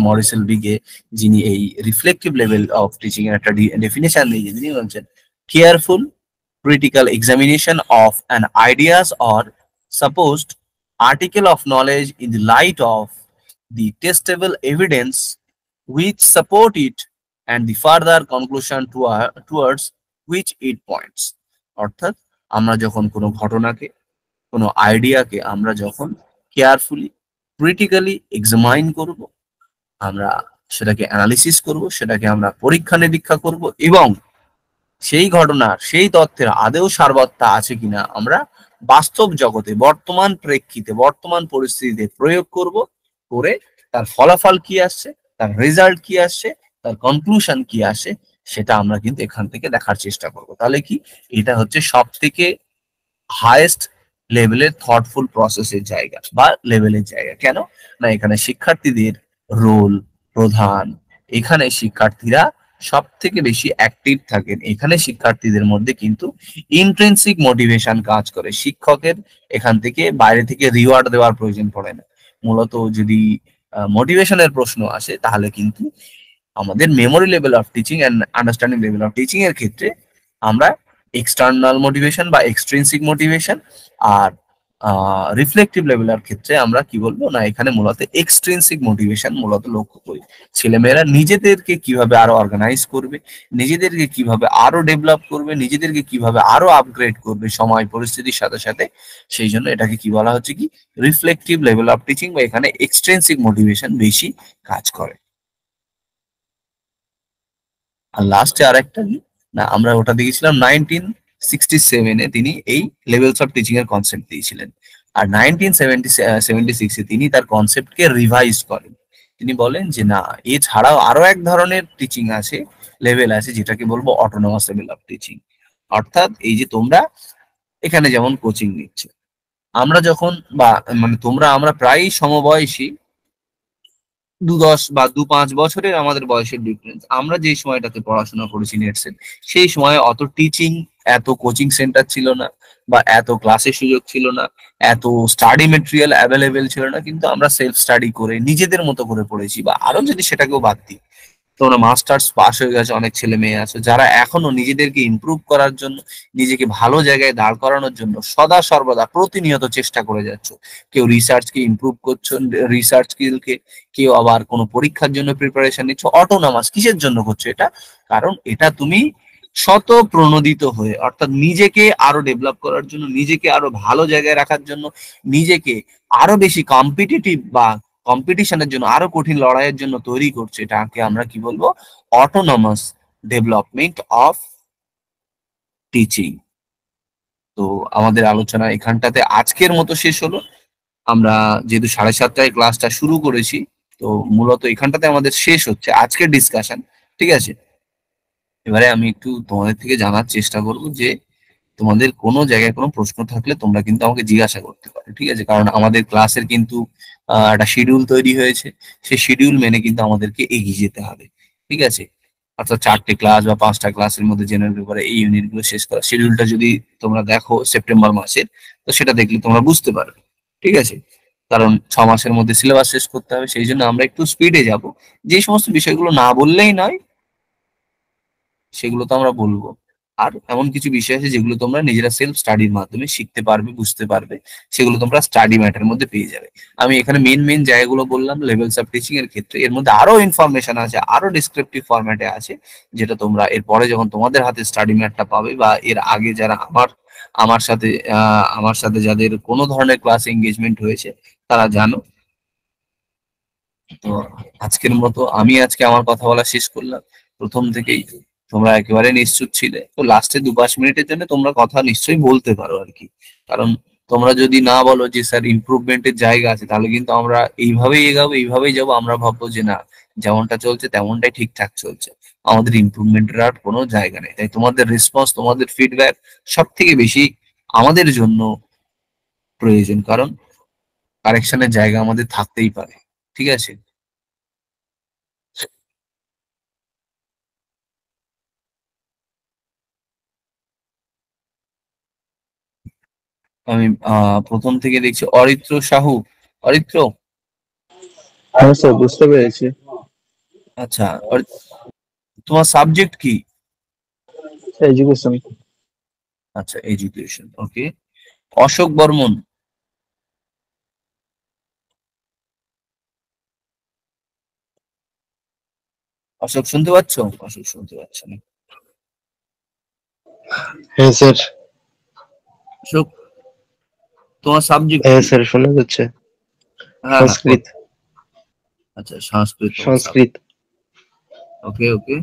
মরিসেল বিগে যিনি এই রিফ্লেক্টিভ লেভেল অফ টিচিং এর একটা ডেফিনেশন দিয়ে তিনি বলছেন, careful critical examination of an ideas or supposed article of knowledge in the light of the testable evidence which support it and the further conclusion towards which it points। অর্থাৎ আমরা যখন কোনো ঘটনাকে, কোনো আইডিয়াকে আমরা যখন কেয়ারফুলি ক্রিটিক্যালি এক্সামাইন করব, আমরা সেটাকে অ্যানালিসিস করব, সেটাকে আমরা পরীক্ষা নিরীক্ষা করব এবং সেই ঘটনার সেই তথ্যের আদৌ সারবত্তা আছে কিনা আমরা বাস্তব জগতে বর্তমান প্রেক্ষিতে বর্তমান পরিস্থিতিতে প্রয়োগ করব, করে তার ফলাফল কি আসছে, তার রেজাল্ট কি আসছে, তার কনক্লুশন কি আসে, সেটা আমরা কিন্তু এখান থেকে দেখার চেষ্টা করব। তাহলে কি এটা হচ্ছে সব থেকে হায়েস্ট লেভেলের থটফুল প্রসেসের জায়গা বা লেভেলের জায়গা। কেন না, এখানে শিক্ষার্থীদের রোল প্রধান, এখানে শিক্ষার্থীরা সব থেকে বেশি অ্যাক্টিভ থাকেন, এখানে শিক্ষার্থীদের মধ্যে কিন্তু ইন্ট্রিনসিক মোটিভেশন কাজ করে। শিক্ষকের এখান থেকে বাইরে থেকে রিওয়ার্ড দেওয়ার প্রয়োজন পড়ে না। মূলত যদি মোটিভেশনের প্রশ্ন আসে তাহলে কিন্তু আমাদের memory level of teaching and understanding level of teaching এর ক্ষেত্রে আমরা এক্সটার্নাল মোটিভেশন বা এক্সট্রিনসিক মোটিভেশন, আর রিফ্লেক্টিভ লেভেলের ক্ষেত্রে আমরা কি বলবো না, এখানে মূলত এক্সট্রিনসিক মোটিভেশন মূলত লক্ষ্য করি। ছেলেমেয়েরা নিজেদেরকে কিভাবে আরো অর্গানাইজ করবে, নিজেদেরকে কিভাবে আরো ডেভেলপ করবে, নিজেদেরকে কিভাবে আরো আপগ্রেড করবে সময় পরিস্থিতির সাথে সাথে, সেই জন্য এটাকে কি বলা হচ্ছে কি রিফ্লেক্টিভ লেভেল অফ টিচিং, বা এখানে এক্সট্রিনসিক মোটিভেশন বেশি কাজ করে। আর লাস্টে আরেকটা কি না, আমরা ওটা দেখেছিলাম 1967-এ তিনি এই লেভেলস অফ টিচিং এর কনসেপ্ট দিয়েছিলেন, আর 1976-এ তিনি তার কনসেপ্টকে রিভাইজ করেন। তিনি বলেন যে না, এছাড়াও আরো এক ধরনের টিচিং আছে, লেভেল আছে, যেটাকে বলবো অটোনমাস লেভেল অফ টিচিং। অর্থাৎ এই যে তোমরা এখানে যেমন কোচিং নিচ্ছ, আমরা যখন বা মানে তোমরা আমরা প্রায়ই সমবয়সী, 2-10 বা 2-5 বছরের আমাদের বয়সের ডিফারেন্স। আমরা যে সময়টাতে পড়াশোনা করেছি নেটসেট, সেই সময় অত টিচিং, এত কোচিং সেন্টার ছিল না, বা এত ক্লাসের সুযোগ ছিল না, এত স্টাডি মেটেরিয়াল অ্যাভেলেবেল ছিল না, কিন্তু আমরা সেলফ স্টাডি করে নিজেদের মতো করে পড়েছি। বা আরো যদি সেটাকেও বাদ দিই, তোমরা মাস্টার্স পাস হয়ে গেছে, অনেক ছেলে মেয়ে আছে যারা এখনো নিজেদেরকে ইমপ্রুভ করার জন্য, নিজেকে ভালো জায়গায় দাঁড় করানোর জন্য সদা সর্বদা প্রতিনিয়ত চেষ্টা করে যাচ্ছ। কেউ রিসার্চকে ইমপ্রুভ করছো, রিসার্চ স্কিলকে, কেউ আবার কোনো পরীক্ষার জন্য প্রিপারেশন নিচ্ছ। অটোনমাস কিসের জন্য করছো এটা? কারণ এটা তুমি শত প্রণোদিত হয়ে, অর্থাৎ নিজেকে আরো ডেভেলপ করার জন্য, নিজেকে আরো ভালো জায়গায় রাখার জন্য, নিজেকে আরো বেশি কম্পিটিটিভ বা কম্পিটিশনের জন্য, আরো কঠিন লড়াইয়ের জন্য তৈরি করছে। এটাকে আমরা কি বলবো? Autonomous development of teaching. তো আমাদের আলোচনা এখানটাতে আজকের মতো শেষ হলো। আমরা যেহেতু 7:30টায় ক্লাসটা শুরু করেছি, তো মূলত এখানটাতে আমাদের শেষ হচ্ছে আজকের ডিসকাশন। ঠিক আছে, এবারে আমি একটু তোমাদের থেকে জানার চেষ্টা করব যে তোমাদের কোনো জায়গায় কোনো প্রশ্ন থাকলে তোমরা কিন্তু আমাকে জিজ্ঞাসা করতে পারো। ঠিক আছে, কারণ আমাদের ক্লাসের কিন্তু একটা শিডিউল তৈরি হয়েছে, সেই শিডিউল মেনে কিন্তু আমাদেরকে এগিয়ে যেতে হবে। ঠিক আছে, অর্থাৎ 4টে ক্লাস বা 5টা ক্লাসের মধ্যে জেনারেল পেপারে এই ইউনিটগুলো শেষ করা। শিডিউলটা যদি তোমরা দেখো সেপ্টেম্বর মাসের, তো সেটা দেখলে তোমরা বুঝতে পারবে। ঠিক আছে, কারণ 6 মাসের মধ্যে সিলেবাস শেষ করতে হবে, সেই জন্য আমরা একটু স্পিডে যাব। যে সমস্ত বিষয়গুলো না বললেই নয়, সেগুলো তো আমরা বলবো। আর এমন কিছু বিষয় আছে যেগুলো তোমরা নিজেরা সেলফ স্টাডির মাধ্যমে শিখতে পারবে, বুঝতে পারবে, সেগুলো তোমরা স্টাডি ম্যাটের মধ্যে পেয়ে যাবে। আমি এখানে মেন মেন জায়গাগুলো বললাম লেভেলস অফ টিচিং এর ক্ষেত্রে। এর মধ্যে আরো ইনফরমেশন আছে, আরো ডিসক্রিপটিভ ফরম্যাটে আছে, যেটা তোমরা এরপরে যখন তোমাদের হাতে স্টাডি ম্যাটটা পাবে, বা এর আগে যারা আমার সাথে আমার সাথে যাদের কোনো ধরনের ক্লাস এঙ্গেজমেন্ট হয়েছে তারা জানো। তো আজকের মতো আমি আজকে আমার কথা বলা শেষ করলাম। প্রথম থেকেই তোমরা একেবারে নিশ্চুপ ছিলে, তো লাস্টে 2-5 মিনিটের জন্য তোমরা কথা নিশ্চয়ই বলতে পারো আর কি। কারণ তোমরা যদি না বলো যে স্যার ইমপ্রুভমেন্টের জায়গা আছে, তাহলে কিন্তু আমরা এইভাবেই এগাবো, এইভাবেই যাবো, আমরা ভাববো যে না, যেমনটা চলছে তেমনটাই ঠিকঠাক চলছে, আমাদের ইমপ্রুভমেন্টের আর কোনো জায়গা নেই। তাই তোমাদের রেসপন্স, তোমাদের ফিডব্যাক সব থেকে বেশি আমাদের জন্য প্রয়োজন, কারণ কারেকশনের জায়গা আমাদের থাকতেই পারে। ঠিক আছে? আমি প্রথম থেকে দেখছি অরিত্র সাহু। অরিত্র, হ্যাঁ স্যার, বুঝতে পেরেছি। আচ্ছা, তোমার সাবজেক্ট কি? এডুকেশন। আচ্ছা, এডুকেশন, ওকে। অশোক বর্মন। অশোক শুনতে পাচ্ছ? অশোক শুনতে পাচ্ছে না। হ্যাঁ স্যার। অশোক, তোমার সাবজেক্ট হ্যাঁ কি? স্যার, শোনা যাচ্ছে। হ্যাঁ হ্যাঁ, সংস্কৃত। আচ্ছা, সংস্কৃত তোমার সংস্কৃত। সাবজেক্ট। ওকে ওকে।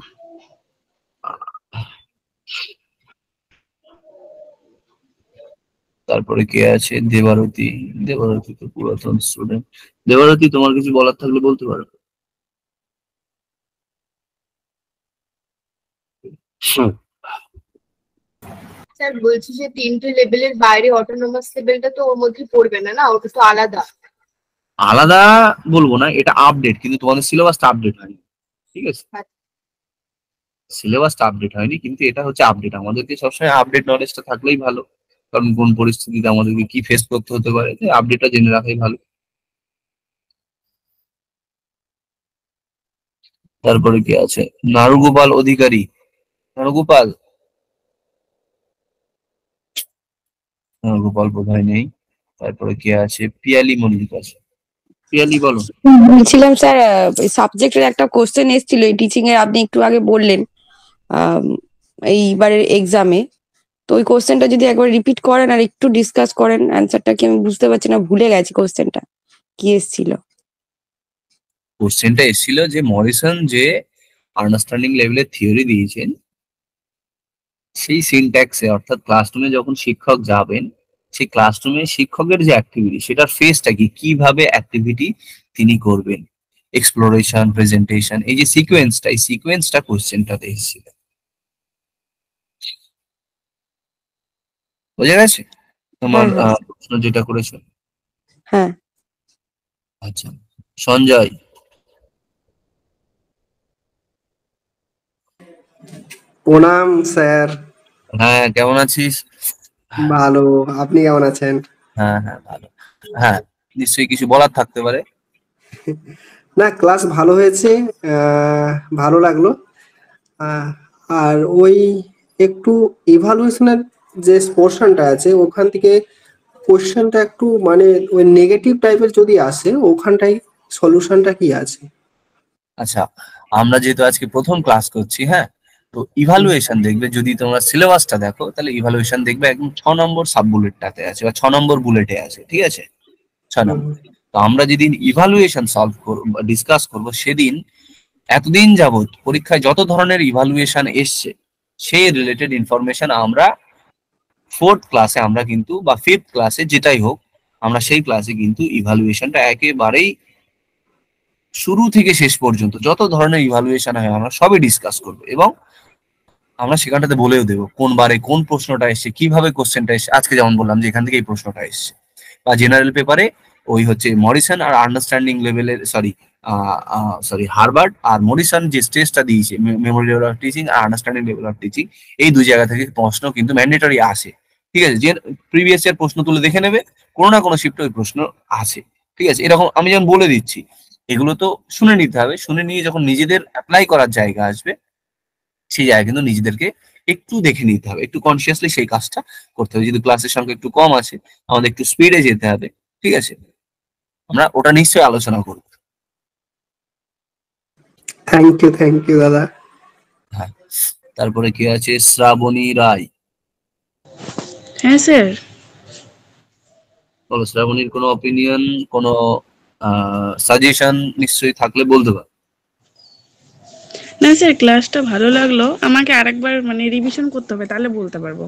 তারপরে কে আছে? দেবারতী। দেবারতী তো পুরাতন স্টুডেন্ট। দেবারতী, তোমার কিছু বলার থাকলে বলতে পারো। স্যার বলছি যে তিনটে লেভেলের বাইরে অটোনোমাস লেভেলটা তো ওর মধ্যে পড়বে না, না ওটা তো আলাদা। আলাদা বলবো না, এটা আপডেট, কিন্তু তোমাদের সিলেবাসটা আপডেট হয়নি। ঠিক আছে, সিলেবাসটা আপডেট হয়নি, কিন্তু এটা হচ্ছে আপডেট। আমাদেরকে সবসময় আপডেট নলেজটা থাকলেই ভালো, কারণ কোন পরিস্থিতিতে আমাদেরকে কি ফেস করতে হতে পারে, আপডেটটা জেনে রাখাই ভালো। তারপরে কে আছে? নারুগোপাল অধিকারী। নারুগোপাল, নারুগোপাল বোধহয় নেই। তারপরে কে আছে? পিয়ালি মল্লিক আছে। পিয়ালি, বলো। বলছিলাম স্যার, সাবজেক্টের একটা কোশ্চেন এসেছিল এই টিচিং এর, আপনি একটু আগে বললেন এইবারের এক্সামে। তো ওই কোশ্চেনটা যদি একবার রিপিট করেন আর একটু ডিসকাস করেন, অ্যান্সারটা কি আমি বুঝতে পারছি না, ভুলে গেছি কোশ্চেনটা কি এসেছিল। কোশ্চেনটা এসেছিল যে মরিসন যে আন্ডারস্ট্যান্ডিং লেভেলের থিওরি দিয়েছেন, সেই সিনট্যাক্সে, অর্থাৎ ক্লাসরুমে যখন শিক্ষক যাবেন, সেই ক্লাসরুমে শিক্ষকের যে অ্যাক্টিভিটি, সেটার ফেসটা কি, কিভাবে অ্যাক্টিভিটি তিনি করবেন, এক্সপ্লোরেশন, প্রেজেন্টেশন, এই যে সিকোয়েন্সটা, এই সিকোয়েন্সটা কোশ্চেনটাতে এসেছিল। বোঝা গেছে তোমার হ্যাঁ হ্যাঁ প্রশ্ন যেটা করেছো? হ্যাঁ। আচ্ছা, সঞ্জয়। প্রণাম স্যার। হ্যাঁ, কেমন আছিস? ভালো, আপনি কেমন আছেন? হ্যাঁ হ্যাঁ, ভালো। হ্যাঁ, নিশ্চয়ই কিছু বলার থাকতে পারে। না, ক্লাস ভালো হয়েছে, ভালো লাগলো। আহ, আর ওই একটু ইভালুয়েশনের যে পোর্শনটা আছে ওখান থেকে কোশ্চেনটা একটু মানে ওই নেগেটিভ টাইপের যদি আসে, ওখানটাই সলিউশনটা কি আছে? আচ্ছা, আমরা যেহেতু আজকে প্রথম ক্লাস করছি, হ্যাঁ, তো ইভালুয়েশন দেখবে, যদি তোমরা সিলেবাসটা দেখো তাহলে ইভালুয়েশন দেখবে একদম 6 নম্বর সাব বুলেটটাতে আছে, বা 6 নম্বর বুলেটে আছে। ঠিক আছে, 6 নম্বর। তো আমরা যেদিন ইভালুয়েশন সলভ করবো বা ডিসকাস করবো, সেদিন এতদিন যাবত পরীক্ষায় যত ধরনের ইভালুয়েশন এসছে, সেই রিলেটেড ইনফরমেশন আমরা ফোর্থ ক্লাসে, আমরা কিন্তু, বা ফিফথ ক্লাসে, যেটাই হোক, আমরা সেই ক্লাসে কিন্তু ইভালুয়েশনটা একেবারেই শুরু থেকে শেষ পর্যন্ত যত ধরনের ইভালুয়েশন হয় আমরা সবই ডিসকাস করবো, এবং আমরা সেখানটাতে বলেও দেবো কোন বারে কোন প্রশ্নটা এসছে, কিভাবে কোশ্চেনটা এসছে। আজকে যেমন বললাম যে এখান থেকে এই প্রশ্নটা এসছে, বা জেনারেল পেপারে ওই হচ্ছে মরিসন আর আন্ডারস্ট্যান্ডিং লেভেলের, সরি হারবার্ট আর মরিসন যে স্টেজটা দিয়েছে, মেমোরি লেভেল অফ টিচিং আর আন্ডারস্ট্যান্ডিং লেভেল অফ টিচিং, এই দুই জায়গা থেকে প্রশ্ন কিন্তু ম্যান্ডেটরি আসে। ঠিক আছে, যে প্রিভিয়াস ইয়ার প্রশ্ন তুলে দেখে নেবে, কোনো না কোনো শিফটে ওই প্রশ্ন আছে। ঠিক আছে, এরকম আমি যেমন বলে দিচ্ছি, এগুলো তো শুনে নিতে হবে, শুনে নিয়ে যখন নিজেদের অ্যাপ্লাই করার জায়গা আসবে, সেই জায়গায় কিন্তু নিজেদেরকে একটু দেখে নিতে হবে, একটু কনসিয়াসলি সেই কাজটা করতে হবে। যদি ক্লাসের সংখ্যা একটু কম আছে, আমাদের একটু স্পিডে যেতে হবে। ঠিক আছে, আমরা ওটা নিশ্চয়ই আলোচনা করব। থ্যাংক ইউ দাদা। হ্যাঁ, তারপরে কে আছে? শ্রাবণী রায়। হ্যাঁ স্যার। বলো, শ্রাবণীর কোনো অপিনিয়ন, কোনো সাজেশন নিশ্চয়ই থাকলে বলতে পারো। না স্যার, ক্লাসটা ভালো লাগলো, আমাকে আরেকবার মানে রিভিশন করতে হবে, তাহলে বলতে পারবো।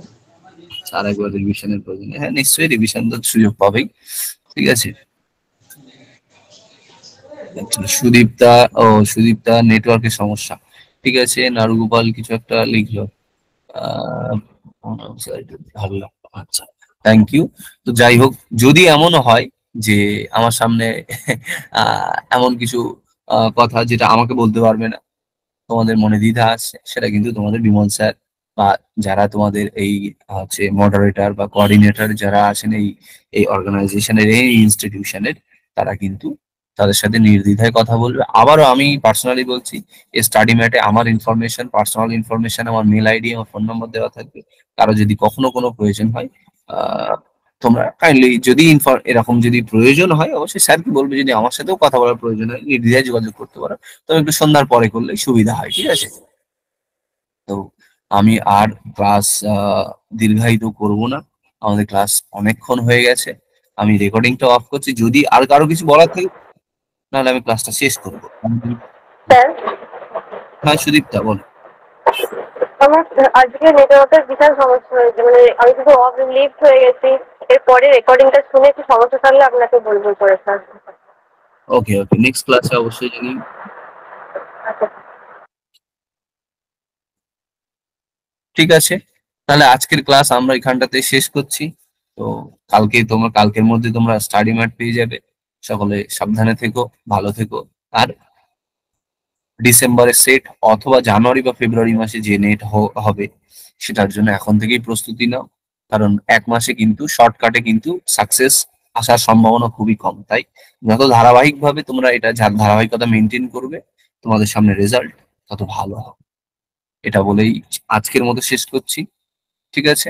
আর একবার রিভিশনের প্রয়োজন, হ্যাঁ নিশ্চয়ই রিভিশন তো সুযোগ পাবেই, ঠিক আছে। সুদীপ্তা, ও সুদীপ্তা নেটওয়ার্কের সমস্যা, ঠিক আছে। নারুগোপাল কিছু একটা লিখলো, আহ, ভালো লাগলো, আচ্ছা থ্যাংক ইউ। তো যাই হোক, যদি এমনও হয় যে আমার সামনে এমন কিছু কথা যেটা আমাকে বলতে পারবে না, তোমাদের মনে দ্বিধা আছে, সেটা কিন্তু তোমাদের বিমল স্যার বা যারা তোমাদের এই হচ্ছে মডারেটর বা কোঅর্ডিনেটর যারা আছেন এই এই অর্গানাইজেশনের এই ইনস্টিটিউশনের, তারা কিন্তু তাদের সাথে নির্দ্বিধায় কথা বলবে। আবারও আমি পার্সোনালি বলছি, এই স্টাডি ম্যাটে আমার ইনফরমেশন, পার্সোনাল ইনফরমেশন, আমার মেল আইডি, আমার ফোন নম্বর দেওয়া থাকবে। কারো যদি কখনো কোনো প্রয়োজন হয়, আহ তোমরা কাইন্ডলি যদি এরকম যদি প্রয়োজন হয়, অবশ্যই স্যারকে বলবে, যদি আমার সাথেও কথা বলার প্রয়োজন হয় নির্দ্বিধায় যোগাযোগ করতে পারো। তবে একটু সন্ধ্যার পরে করলে সুবিধা হয়, ঠিক আছে। তো আমি আর ক্লাস দীর্ঘায়িত করব না, আমাদের ক্লাস অনেকক্ষণ হয়ে গেছে। আমি রেকর্ডিংটা অফ করছি, যদি আর কারো কিছু বলার থাকে নাহলে আমি ক্লাসটা শেষ করবো। স্যার, হ্যাঁ সুদীপ্তা বল। আমার আজকে নেটওয়ার্কের বিশাল সমস্যা হয়েছে, মানে আমি শুধু অফ লিফট হয়ে গেছি। এরপরে রেকর্ডিংটা শুনে একটু সমস্যা থাকলে আপনাকে বলবো পরে স্যার। ওকে ওকে, নেক্সট ক্লাসে অবশ্যই জানি। আচ্ছা। ঠিক আছে, তাহলে আজকের ক্লাস আমরা এখানটাতে শেষ করছি। তো কালকের মধ্যে তোমরা স্টাডি ম্যাট পেয়ে যাবে। সকলে সাবধানে থেকো, ভালো থেকো। আর ডিসেম্বরের সেট অথবা জানুয়ারি বা ফেব্রুয়ারি মাসে যে নেট হবে সেটার জন্য এখন থেকেই প্রস্তুতি নাও, কারণ এক মাসে কিন্তু শর্টকাটে কিন্তু সাকসেস আসার সম্ভাবনা খুবই কম। তাই যত ধারাবাহিকভাবে তোমরা এটা ধারাবাহিকতা মেনটেন করবে, তোমাদের সামনে রেজাল্ট তত ভালো হবে। এটা বলেই আজকের মতো শেষ করছি, ঠিক আছে।